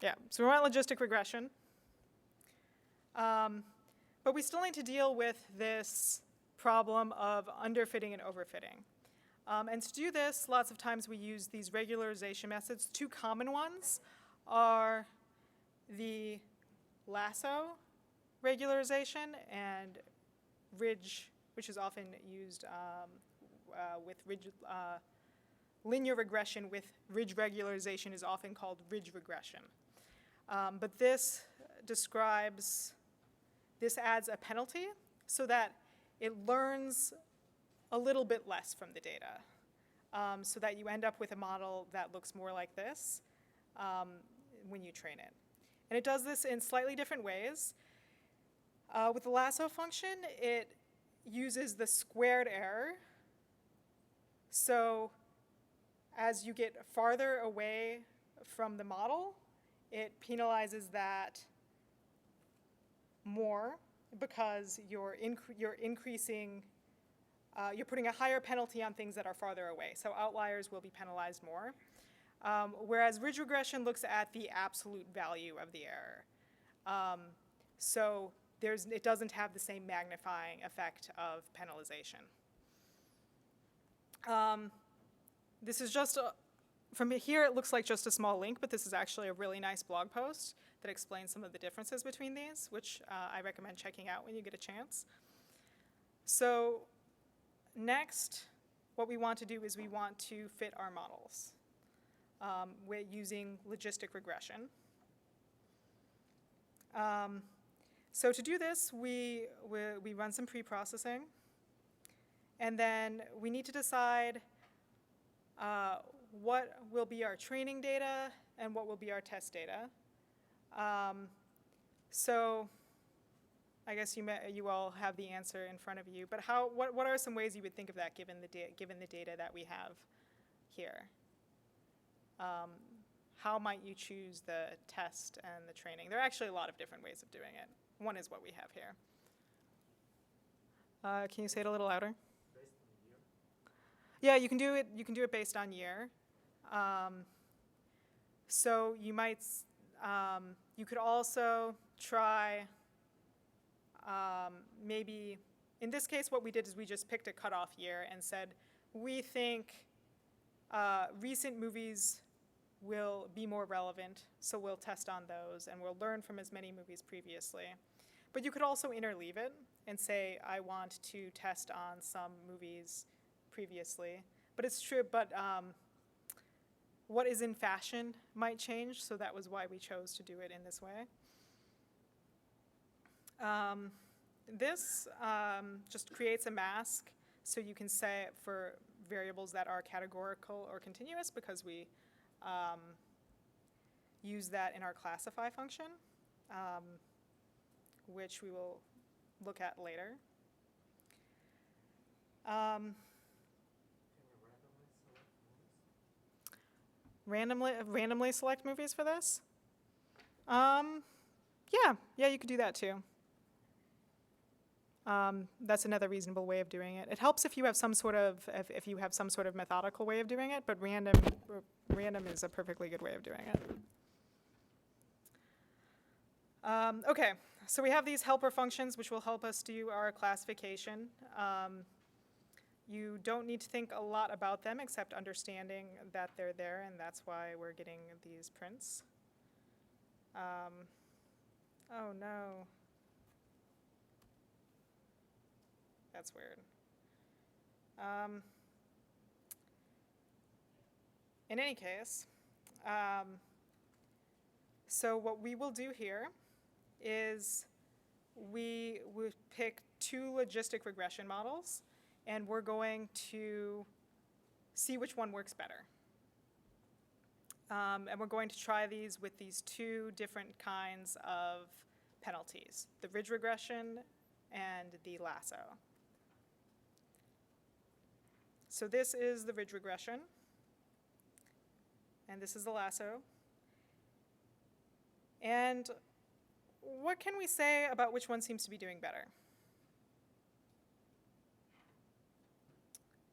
Yeah, so we want logistic regression. But we still need to deal with this problem of underfitting and overfitting. And to do this, lots of times we use these regularization methods. Two common ones are the lasso regularization and ridge, which is often used with ridge, linear regression with ridge regularization is often called ridge regression. But this adds a penalty so that it learns a little bit less from the data, so that you end up with a model that looks more like this when you train it. And it does this in slightly different ways. With the lasso function, it uses the squared error. So as you get farther away from the model, it penalizes that more because you're increasing, you're putting a higher penalty on things that are farther away. So outliers will be penalized more. Whereas ridge regression looks at the absolute value of the error. So it doesn't have the same magnifying effect of penalization. This is just, from here it looks like just a small link, but this is actually a really nice blog post that explains some of the differences between these, which I recommend checking out when you get a chance. So next, what we want to do is we want to fit our models using logistic regression. So to do this, we run some pre-processing, and then we need to decide what will be our training data and what will be our test data. So I guess you all have the answer in front of you, but what are some ways you would think of that given the data that we have here? How might you choose the test and the training? There are actually a lot of different ways of doing it. One is what we have here. Can you say it a little louder? Based on year? Yeah, you can do it. You can do it based on year. So you might. You could also try. Maybe in this case, what we did is we just picked a cutoff year and said we think recent movies will be more relevant, so we'll test on those and we'll learn from as many movies previously. But you could also interleave it and say, I want to test on some movies previously. But it's true, but what is in fashion might change, so that was why we chose to do it in this way. This just creates a mask, so you can say for variables that are categorical or continuous, because we use that in our classify function, which we will look at later. Can we Randomly select movies for this? Yeah, you could do that too. That's another reasonable way of doing it. It helps if you have some sort of methodical way of doing it, but random is a perfectly good way of doing it. Okay, so we have these helper functions which will help us do our classification. You don't need to think a lot about them except understanding that they're there, and that's why we're getting these prints. Oh no. That's weird. In any case, so what we will do here is we would pick two logistic regression models, and we're going to see which one works better. And we're going to try these with these two different kinds of penalties, the ridge regression and the lasso. So this is the ridge regression, and this is the lasso. And what can we say about which one seems to be doing better?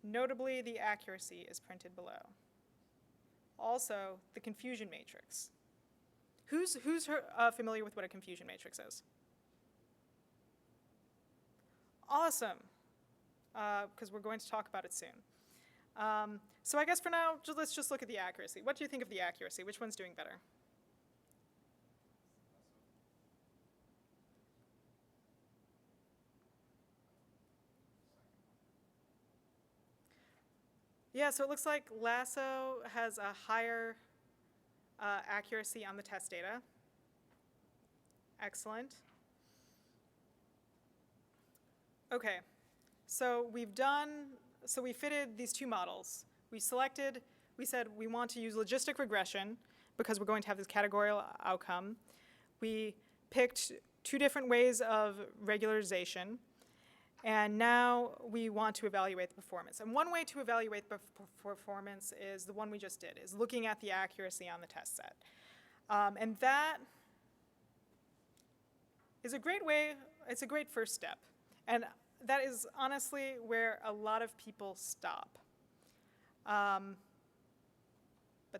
Notably, the accuracy is printed below. Also, the confusion matrix. Who's familiar with what a confusion matrix is? Awesome, because we're going to talk about it soon. So I guess for now, let's just look at the accuracy. What do you think of the accuracy? Which one's doing better? Yeah, so it looks like lasso has a higher accuracy on the test data. Excellent. Okay, so we fitted these two models. We said we want to use logistic regression because we're going to have this categorical outcome. We picked two different ways of regularization, and now we want to evaluate the performance. And one way to evaluate the performance is the one we just did, is looking at the accuracy on the test set. And that is a great way, it's a great first step. And that is honestly where a lot of people stop. But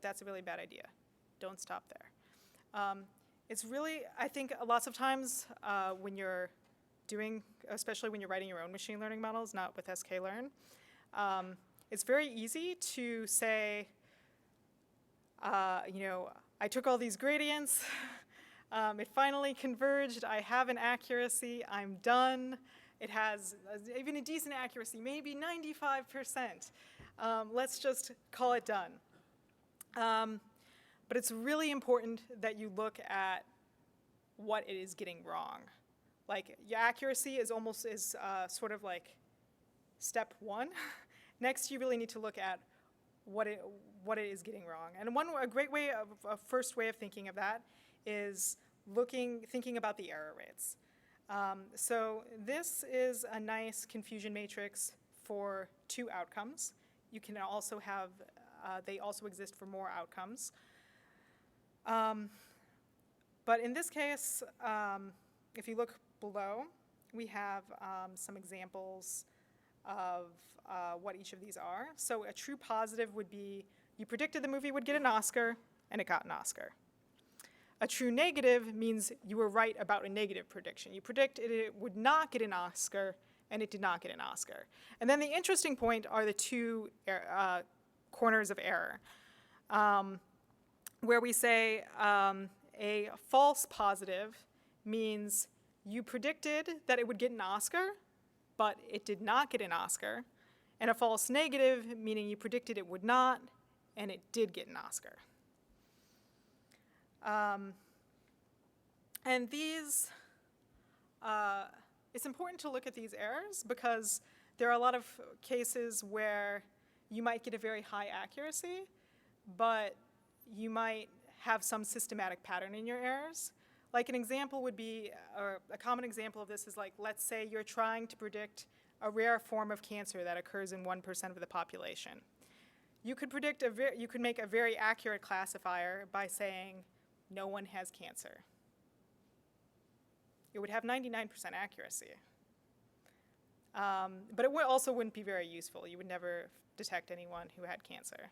that's a really bad idea. Don't stop there. It's really, I think, lots of times when you're doing, especially when you're writing your own machine learning models, not with sklearn, it's very easy to say, you know, I took all these gradients, it finally converged, I have an accuracy, I'm done. It has even a decent accuracy, maybe 95%. Let's just call it done. But it's really important that you look at what it is getting wrong. Like, your accuracy is almost sort of like step one. Next, you really need to look at what it is getting wrong. And a great way a first way of thinking of that is thinking about the error rates. So this is a nice confusion matrix for 2 outcomes. You can also have, they also exist for more outcomes. But in this case, if you look below, we have some examples of what each of these are. So a true positive would be, you predicted the movie would get an Oscar, and it got an Oscar. A true negative means you were right about a negative prediction. You predicted it would not get an Oscar, and it did not get an Oscar. And then the interesting point are the 2 corners of error, where we say a false positive means you predicted that it would get an Oscar, but it did not get an Oscar. And a false negative, meaning you predicted it would not, and it did get an Oscar. And these, it's important to look at these errors because there are a lot of cases where you might get a very high accuracy, but you might have some systematic pattern in your errors. Like an example would be, or a common example of this is like, let's say you're trying to predict a rare form of cancer that occurs in 1% of the population. You could predict you could make a very accurate classifier by saying no one has cancer. It would have 99% accuracy. But it also wouldn't be very useful. You would never detect anyone who had cancer.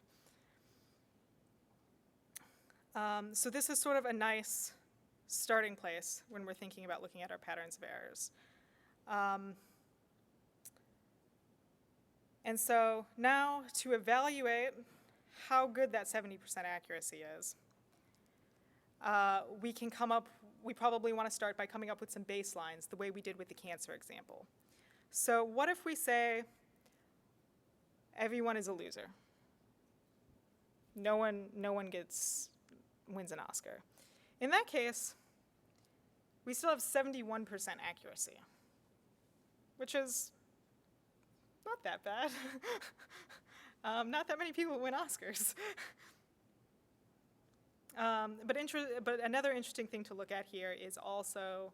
So this is sort of a nice starting place when we're thinking about looking at our patterns of errors. And so now to evaluate how good that 70% accuracy is, we probably want to start by coming up with some baselines, the way we did with the cancer example. So what if we say everyone is a loser? No one wins an Oscar. In that case, we still have 71% accuracy, which is not that bad. Not that many people win Oscars. But another interesting thing to look at here is also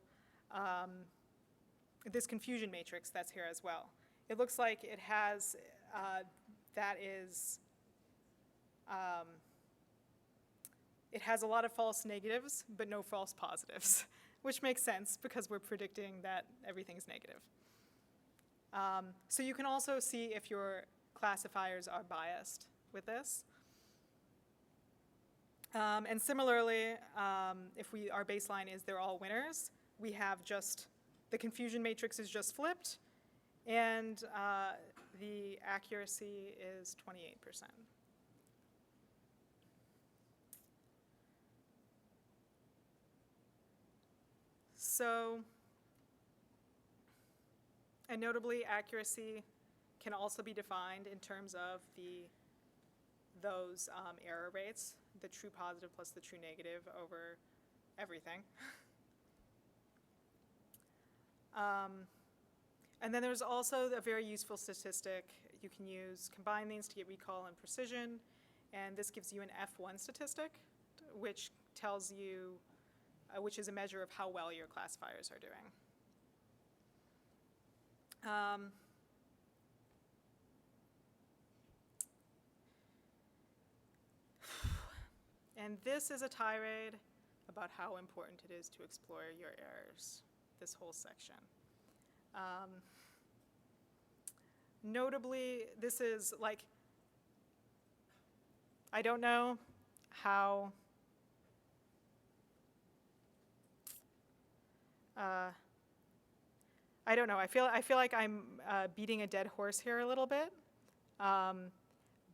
this confusion matrix that's here as well. It looks like it has, it has a lot of false negatives, but no false positives, which makes sense because we're predicting that everything's negative. So you can also see if your classifiers are biased with this. And similarly, if our baseline is they're all winners, we have just, the confusion matrix is just flipped, and the accuracy is 28%. So, and notably, accuracy can also be defined in terms of those error rates, the true positive plus the true negative over everything. And then there's also a very useful statistic you can use, combine these to get recall and precision, and this gives you an F1 statistic, which tells you, which is a measure of how well your classifiers are doing. And this is a tirade about how important it is to explore your errors, this whole section. Notably, this is like, I don't know how I don't know. I feel like I'm beating a dead horse here a little bit.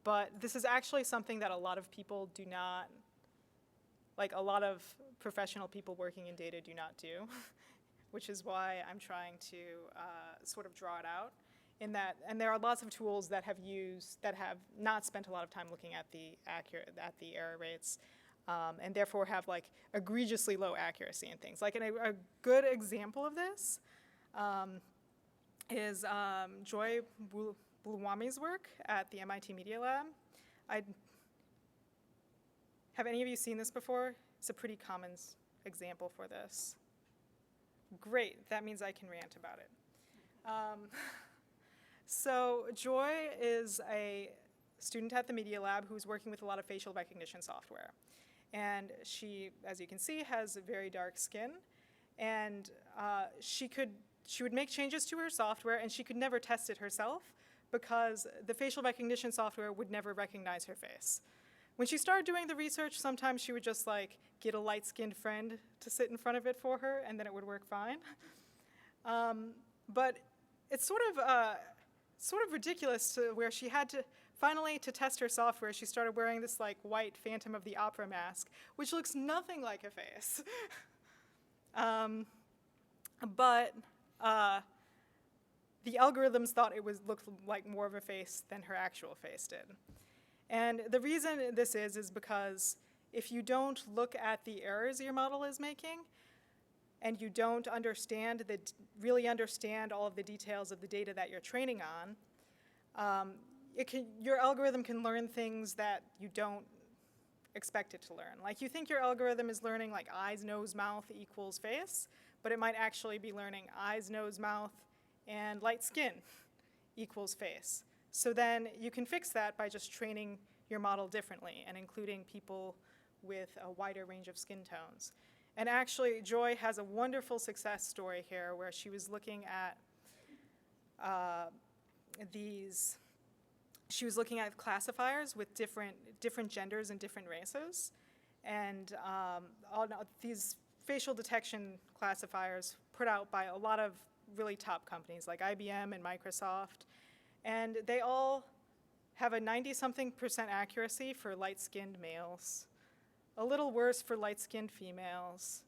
But this is actually something that a lot of people do not, like a lot of professional people working in data do not do, which is why I'm trying to sort of draw it out. And there are lots of tools that have not spent a lot of time looking at the error rates, and therefore have like egregiously low accuracy in things. Like a good example of this is Joy Bulwami's work at the MIT Media Lab. Have any of you seen this before? It's a pretty common example for this. Great, that means I can rant about it. So Joy is a student at the Media Lab who's working with a lot of facial recognition software. And she, as you can see, has very dark skin. And she would make changes to her software, and she could never test it herself because the facial recognition software would never recognize her face. When she started doing the research, sometimes she would just like get a light-skinned friend to sit in front of it for her, and then it would work fine. But it's sort of ridiculous to where she had to, finally, to test her software, she started wearing this like white Phantom of the Opera mask, which looks nothing like a face. But the algorithms thought it looked like more of a face than her actual face did. And the reason this is because if you don't look at the errors your model is making, and you don't really understand all of the details of the data that you're training on, your algorithm can learn things that you don't expect it to learn. Like you think your algorithm is learning like eyes, nose, mouth equals face, but it might actually be learning eyes, nose, mouth, and light skin equals face. So then you can fix that by just training your model differently and including people with a wider range of skin tones. And actually, Joy has a wonderful success story here where she was looking at she was looking at classifiers with different genders and different races. And these facial detection classifiers put out by a lot of really top companies like IBM and Microsoft. And they all have a 90-something% accuracy for light-skinned males, a little worse for light-skinned females.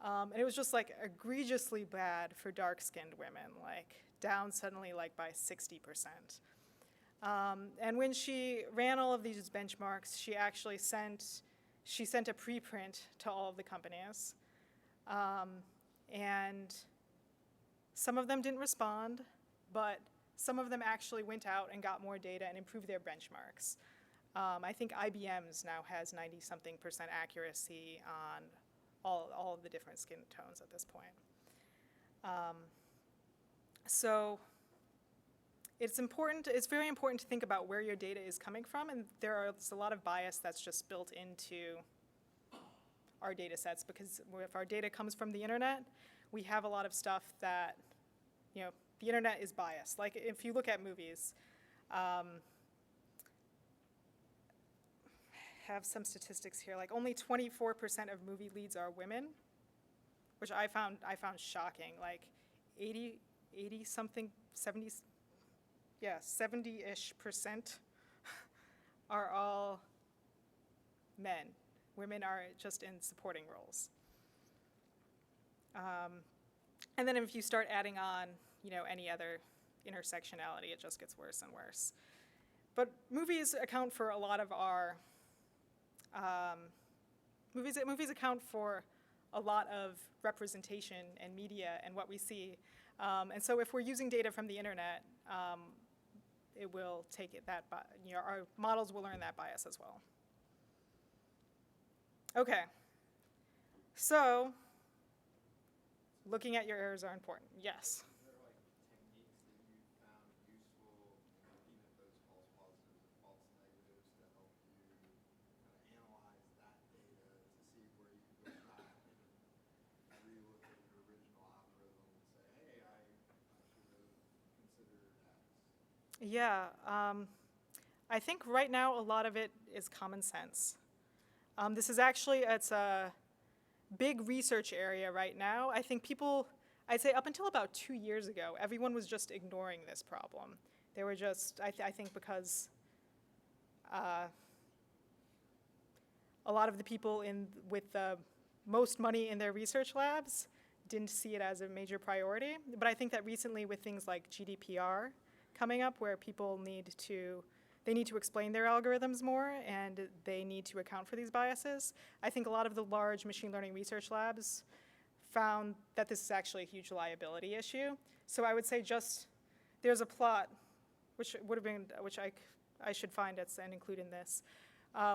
And it was just like egregiously bad for dark-skinned women, like down suddenly like by 60%. And when she ran all of these benchmarks, she actually sent a preprint to all of the companies. And some of them didn't respond, but some of them actually went out and got more data and improved their benchmarks. I think IBM's now has 90-something% accuracy on all of the different skin tones at this point. So it's very important to think about where your data is coming from, and there's a lot of bias that's just built into our data sets, because if our data comes from the internet, we have a lot of stuff that, the internet is biased. Like if you look at movies, have some statistics here, like only 24% of movie leads are women, which I found shocking. Like 70-ish% are all men. Women are just in supporting roles. And then if you start adding on, any other intersectionality, it just gets worse and worse. But movies account for a lot of our, movies account for a lot of representation and media and what we see. And so if we're using data from the internet, it will take it our models will learn that bias as well. Okay, so looking at your errors are important, yes. Is there like techniques that you found useful looking at those false positives and false negatives to help you kind of analyze that data to see where you can go back and relook at your original algorithm and say, hey, I should have considered X? Yeah, I think right now a lot of it is common sense. This is actually, big research area right now. I think people, I'd say up until about 2 years ago, everyone was just ignoring this problem. They were just, I think because a lot of the people with the most money in their research labs didn't see it as a major priority. But I think that recently with things like GDPR coming up, where people need to explain their algorithms more and they need to account for these biases, I think a lot of the large machine learning research labs found that this is actually a huge liability issue. So I would say just, there's a plot, which I should find it and include in this,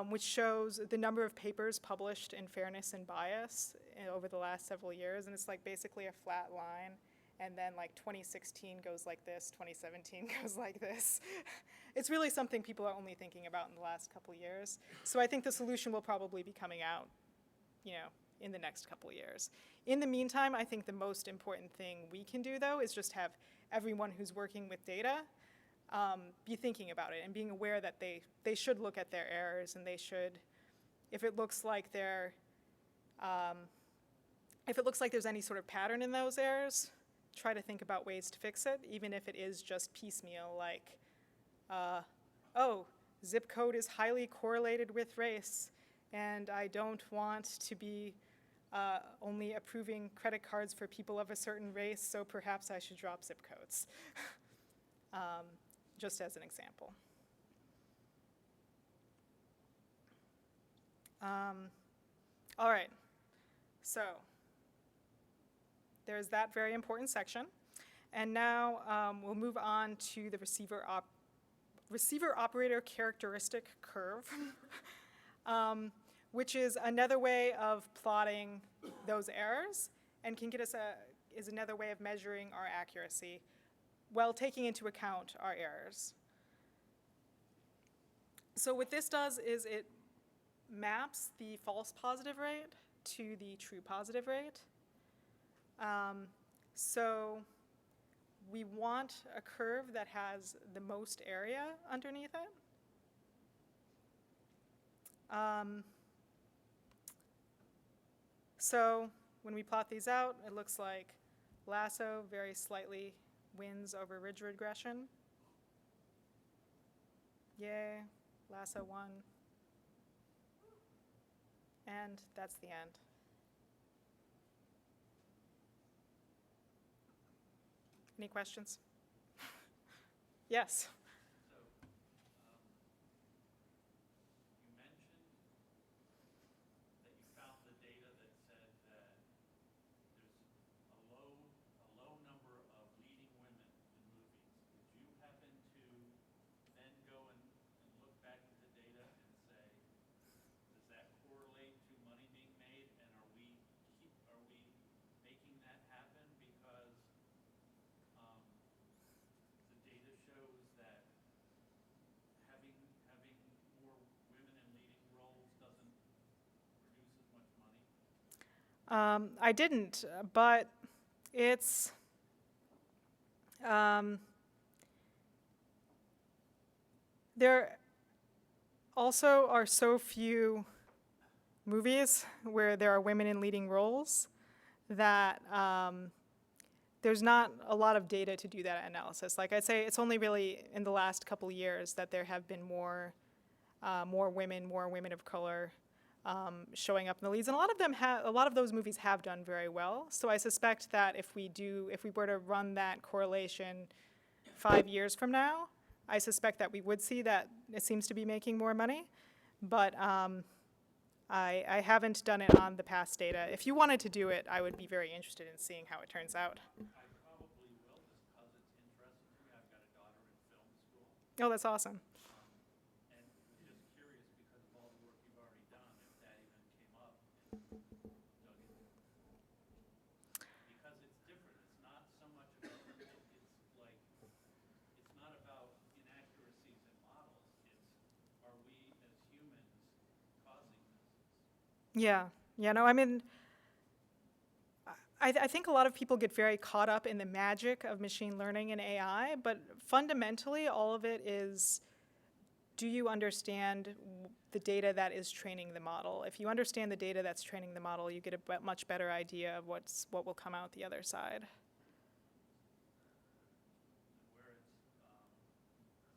which shows the number of papers published in fairness and bias over the last several years, and it's like basically a flat line, and then like 2016 goes like this, 2017 goes like this. It's really something people are only thinking about in the last couple years. So I think the solution will probably be coming out, in the next couple years. In the meantime, I think the most important thing we can do, though, is just have everyone who's working with data be thinking about it and being aware that they should look at their errors, and they should, if it looks like there's any sort of pattern in those errors, try to think about ways to fix it, even if it is just piecemeal, like, zip code is highly correlated with race, and I don't want to be only approving credit cards for people of a certain race, so perhaps I should drop zip codes. Just as an example. All right, so there's that very important section. And now we'll move on to the receiver operator characteristic curve, which is another way of plotting those errors and can get us is another way of measuring our accuracy while taking into account our errors. So what this does is it maps the false positive rate to the true positive rate. So we want a curve that has the most area underneath it. So when we plot these out, it looks like lasso very slightly wins over ridge regression. Yay, lasso won. And that's the end. Any questions? Yes. So, you mentioned that you found the data that said that there's a low number of leading women in movies. Did you happen to then go and look back at the data and say, does that correlate to money being made, and are we making that happen because the data shows that having more women in leading roles doesn't produce as much money? I didn't, but it's there also are so few movies where there are women in leading roles that there's not a lot of data to do that analysis. Like I'd say, it's only really in the last couple years that there have been more women of color showing up in the leads, and a lot of those movies have done very well. So I suspect that if we were to run that correlation 5 years from now, I suspect that we would see that it seems to be making more money. But I haven't done it on the past data. If you wanted to do it, I would be very interested in seeing how it turns out. I probably will, just because it's interesting to me. I've got a daughter in film school. Oh, that's awesome. And just curious, because of all the work you've already done, if that even came up and dug into it. Because it's different. It's not so much about, it's not about inaccuracies in models. It's, are we as humans causing this? Yeah, no, I mean, I think a lot of people get very caught up in the magic of machine learning and AI, but fundamentally all of it is do you understand the data that is training the model? If you understand the data that's training the model, you get a much better idea of what will come out the other side. Where it's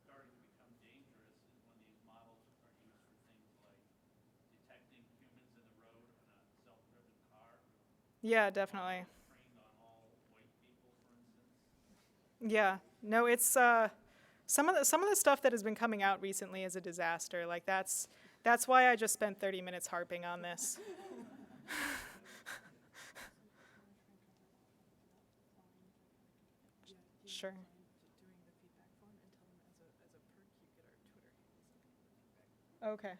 starting to become dangerous is when these models are used for things like detecting humans in the road in a self-driven car. Yeah, definitely. Trained on all white people, for instance. Yeah, no, it's some of the stuff that has been coming out recently is a disaster. Like that's why I just spent 30 minutes harping on this. Sure. Doing the feedback form and tell them as a perk you get our Twitter handles. Okay.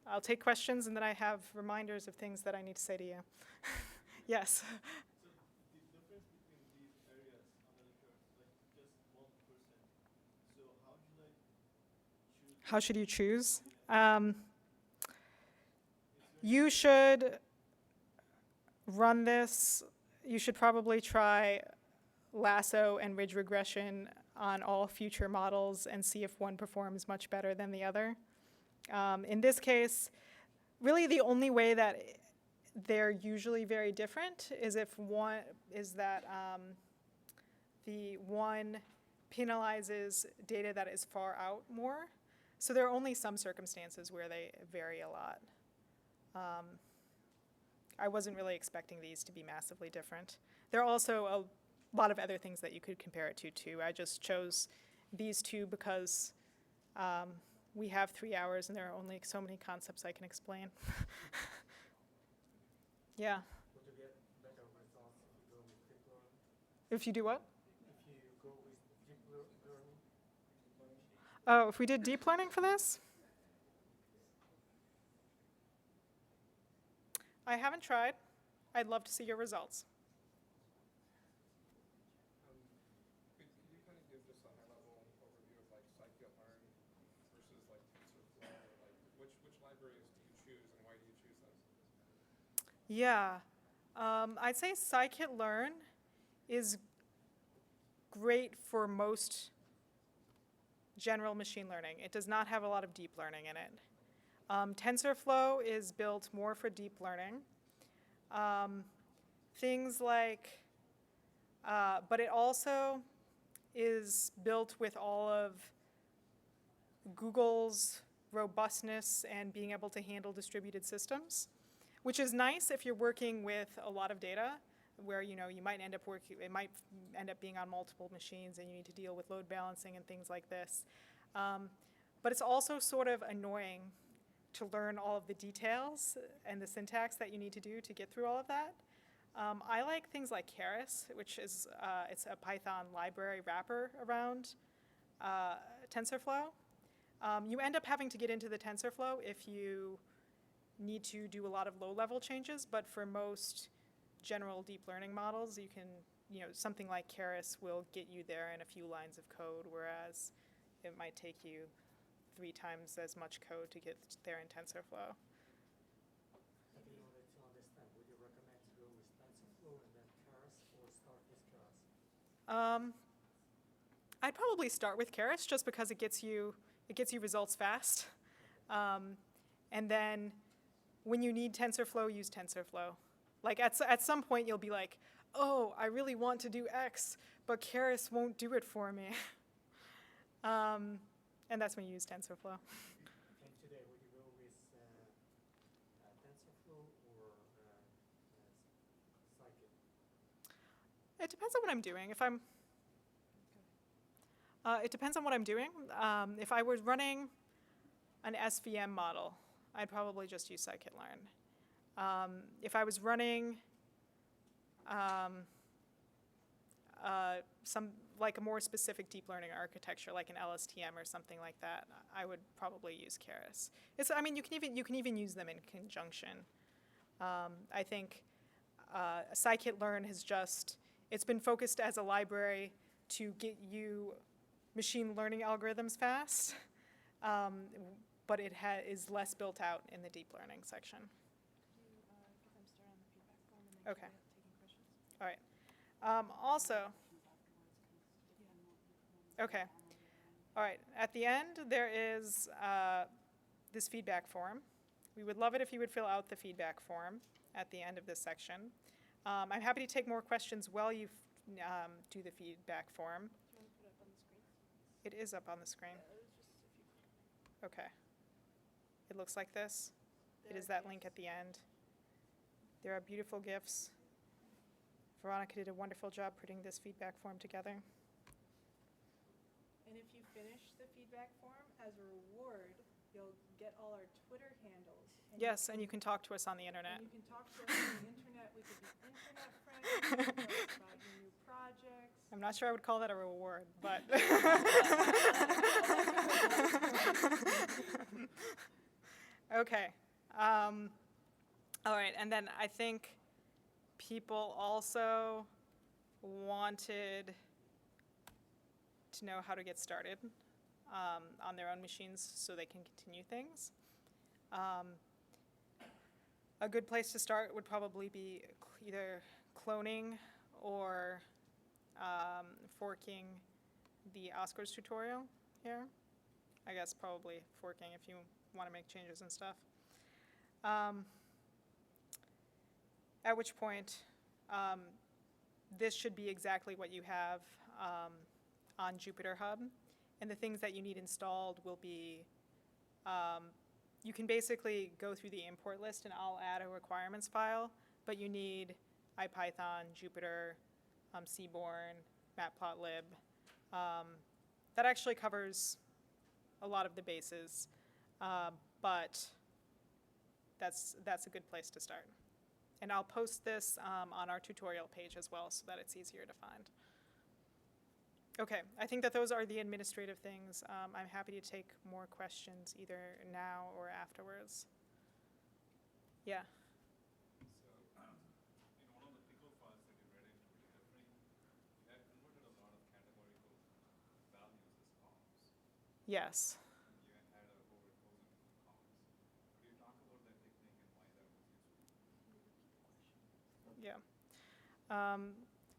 I'll take questions, and then I have reminders of things that I need to say to you. Yes. So the difference between these areas on the curve, like just 1%. So how should I choose? How should you choose? You should run this. You should probably try lasso and ridge regression on all future models and see if one performs much better than the other. In this case, really the only way that they're usually very different is if one is that the one penalizes data that is far out more. So there are only some circumstances where they vary a lot. I wasn't really expecting these to be massively different. There are also a lot of other things that you could compare it to too. I just chose these two because we have 3 hours and there are only so many concepts I can explain. Yeah. Would you get better results if you go with deep learning? If you do what? If you go with deep learning? Oh, if we did deep learning for this? I haven't tried. I'd love to see your results. Could you kind of give just a high-level overview of like scikit-learn versus like TensorFlow? Like which libraries do you choose and why do you choose them? Yeah. I'd say scikit-learn is great for most general machine learning. It does not have a lot of deep learning in it. TensorFlow is built more for deep learning. Things like, but it also is built with all of Google's robustness and being able to handle distributed systems, which is nice if you're working with a lot of data where you might end up it might end up being on multiple machines and you need to deal with load balancing and things like this. But it's also sort of annoying to learn all of the details and the syntax that you need to do to get through all of that. I like things like Keras, which is it's a Python library wrapper around TensorFlow. You end up having to get into the TensorFlow if you need to do a lot of low-level changes, but for most general deep learning models, you can, something like Keras will get you there in a few lines of code, whereas it might take you 3 times as much code to get there in TensorFlow. In order to understand, would you recommend to go with TensorFlow and then Keras or start with Keras? I'd probably start with Keras just because it gets you results fast. And then when you need TensorFlow, use TensorFlow. Like at some point you'll be like, oh, I really want to do X, but Keras won't do it for me. And that's when you use TensorFlow. And today, would you go with TensorFlow or Scikit? It depends on what I'm doing. It depends on what I'm doing. If I was running an SVM model, I'd probably just use scikit-learn. If I was running some like a more specific deep learning architecture, like an LSTM or something like that, I would probably use Keras. You can even use them in conjunction. I think scikit-learn it's been focused as a library to get you machine learning algorithms fast, but it is less built out in the deep learning section. Could you get them started on the feedback form and then Okay. taking questions? All right. Also, okay. All right, at the end, there is this feedback form. We would love it if you would fill out the feedback form at the end of this section. I'm happy to take more questions while you do the feedback form. Do you want to put it up on the screen? It is up on the screen. It was just if you click on it. Okay. It looks like this. It There is that it link is. at the end. There are beautiful GIFs. Veronica did a wonderful job putting this feedback form together. And if you finish the feedback form, as a reward, you'll get all our Twitter handles. Yes, and you can talk to us on the internet. And you can talk to us on the internet. We could be internet friends. You can tell us about your new projects. I'm not sure I would call that a reward, but. Okay. All right, and then I think people also wanted to know how to get started on their own machines so they can continue things. A good place to start would probably be either cloning or forking the Oscars tutorial here. I guess probably forking if you want to make changes and stuff. At which point, this should be exactly what you have on Jupyter Hub. And the things that you need installed will be, you can basically go through the import list and I'll add a requirements file, but you need IPython, Jupyter, Seaborn, Matplotlib. That actually covers a lot of the bases, but that's a good place to start. And I'll post this on our tutorial page as well so that it's easier to find. Okay, I think that those are the administrative things. I'm happy to take more questions either now or afterwards. Yeah. So, in one of the pickle files that you read into data frame, you had converted a lot of categorical values as columns. Yes. And you had over 1,000 columns. Could you talk about that technique and why that was useful? Yeah.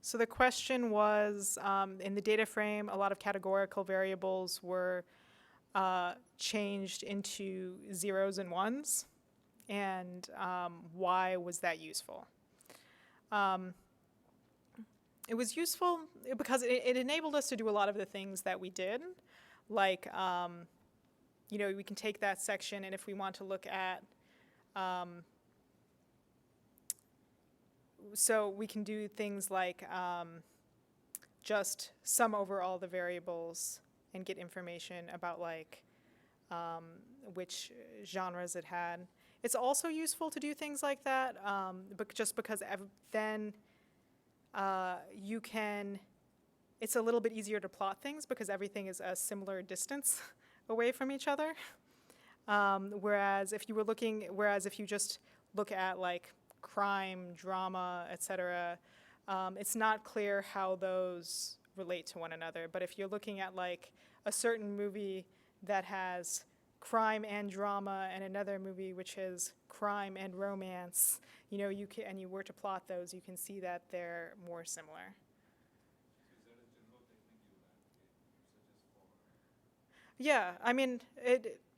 So the question was, in the data frame, a lot of categorical variables were changed into zeros and ones, and why was that useful? It was useful because it enabled us to do a lot of the things that we did, like, you know, we can take that section, and if we want to look at so we can do things like just sum over all the variables and get information about like which genres it had. It's also useful to do things like that, but just because then you can, it's a little bit easier to plot things because everything is a similar distance away from each other. Whereas if you just look at like crime, drama, etc., it's not clear how those relate to one another. But if you're looking at like a certain movie that has crime and drama and another movie which has crime and romance, you know, and you were to plot those, you can see that they're more similar. So is that a general technique you would advocate, such as for? Yeah, I mean,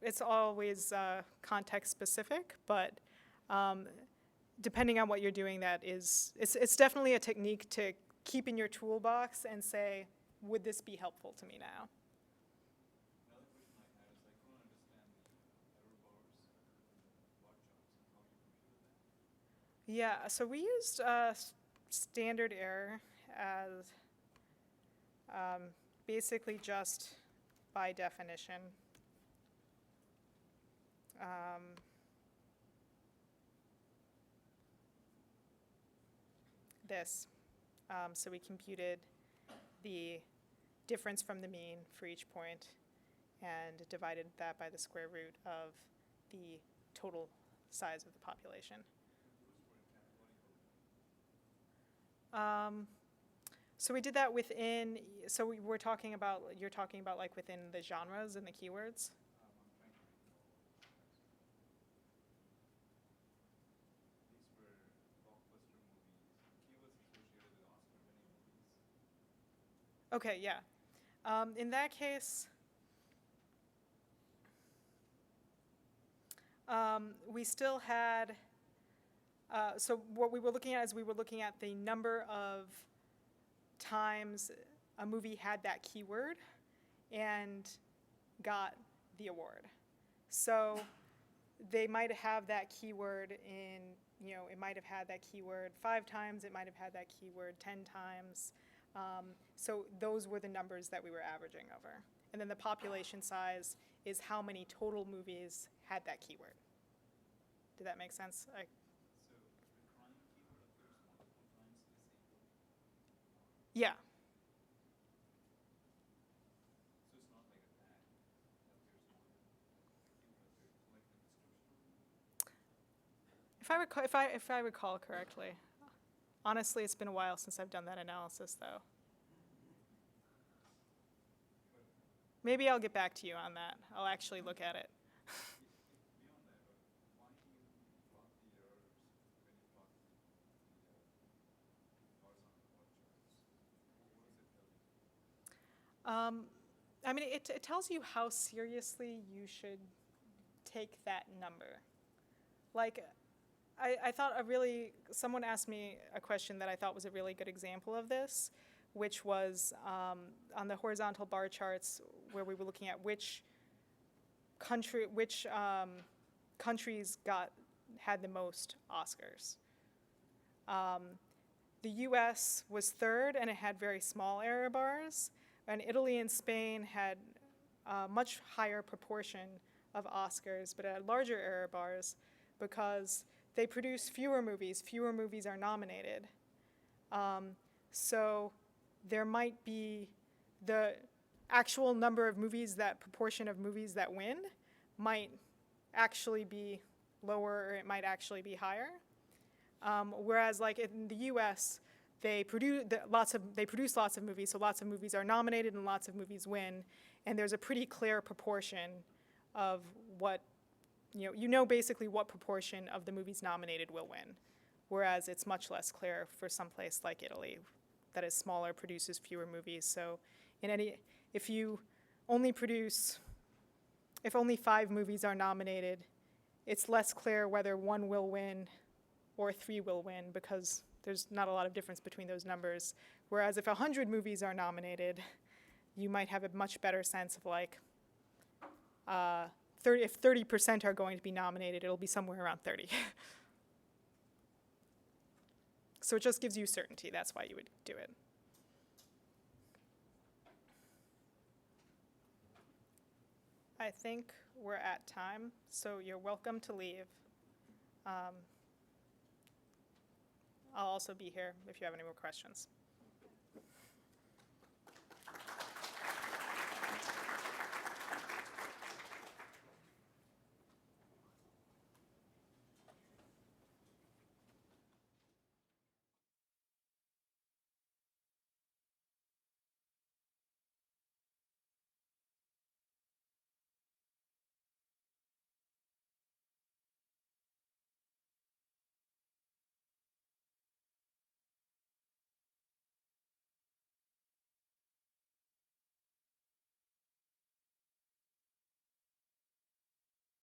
it's always context specific, but depending on what you're doing, it's definitely a technique to keep in your toolbox and say, would this be helpful to me now? Another question I had is I couldn't understand the error bars and bar charts and how you computed that. Yeah, so we used standard error as basically just by definition. This. So we computed the difference from the mean for each point and divided that by the square root of the total size of the population. So we did that within, so you're talking about like within the genres and the keywords? I'm trying to recall. These were blockbuster movies, keywords associated with Oscar-winning movies. Okay, yeah. In that case, We still had, so what we were looking at is we were looking at the number of times a movie had that keyword and got the award. So they might have that keyword in, it might have had that keyword 5 times, it might have had that keyword 10 times. So those were the numbers that we were averaging over. And then the population size is how many total movies had that keyword. Did that make sense? So the crime keyword appears multiple times in the same book. Yeah. So it's not like a tag that appears more than keyword appears like the description. If I recall correctly. Honestly, it's been a while since I've done that analysis, though. Maybe I'll get back to you on that. I'll actually look at it. Beyond that, why do you plot the errors when you plot the horizontal bar charts? What does it tell you? I mean, it tells you how seriously you should take that number. Like, I thought someone asked me a question that I thought was a really good example of this, which was on the horizontal bar charts where we were looking at which countries had the most Oscars. The US was third, and it had very small error bars, and Italy and Spain had a much higher proportion of Oscars, but it had larger error bars because they produce fewer movies are nominated. So there might be the actual number of movies, that proportion of movies that win might actually be lower, or it might actually be higher. Whereas like in the US, they produce lots of movies, so lots of movies are nominated and lots of movies win, and there's a pretty clear proportion of what, basically what proportion of the movies nominated will win. Whereas it's much less clear for some place like Italy that is smaller, produces fewer movies. So if only 5 movies are nominated, it's less clear whether 1 will win or 3 will win because there's not a lot of difference between those numbers. Whereas if 100 movies are nominated, you might have a much better sense of like, if 30% are going to be nominated, it'll be somewhere around 30. So it just gives you certainty. That's why you would do it. I think we're at time, so you're welcome to leave. I'll also be here if you have any more questions.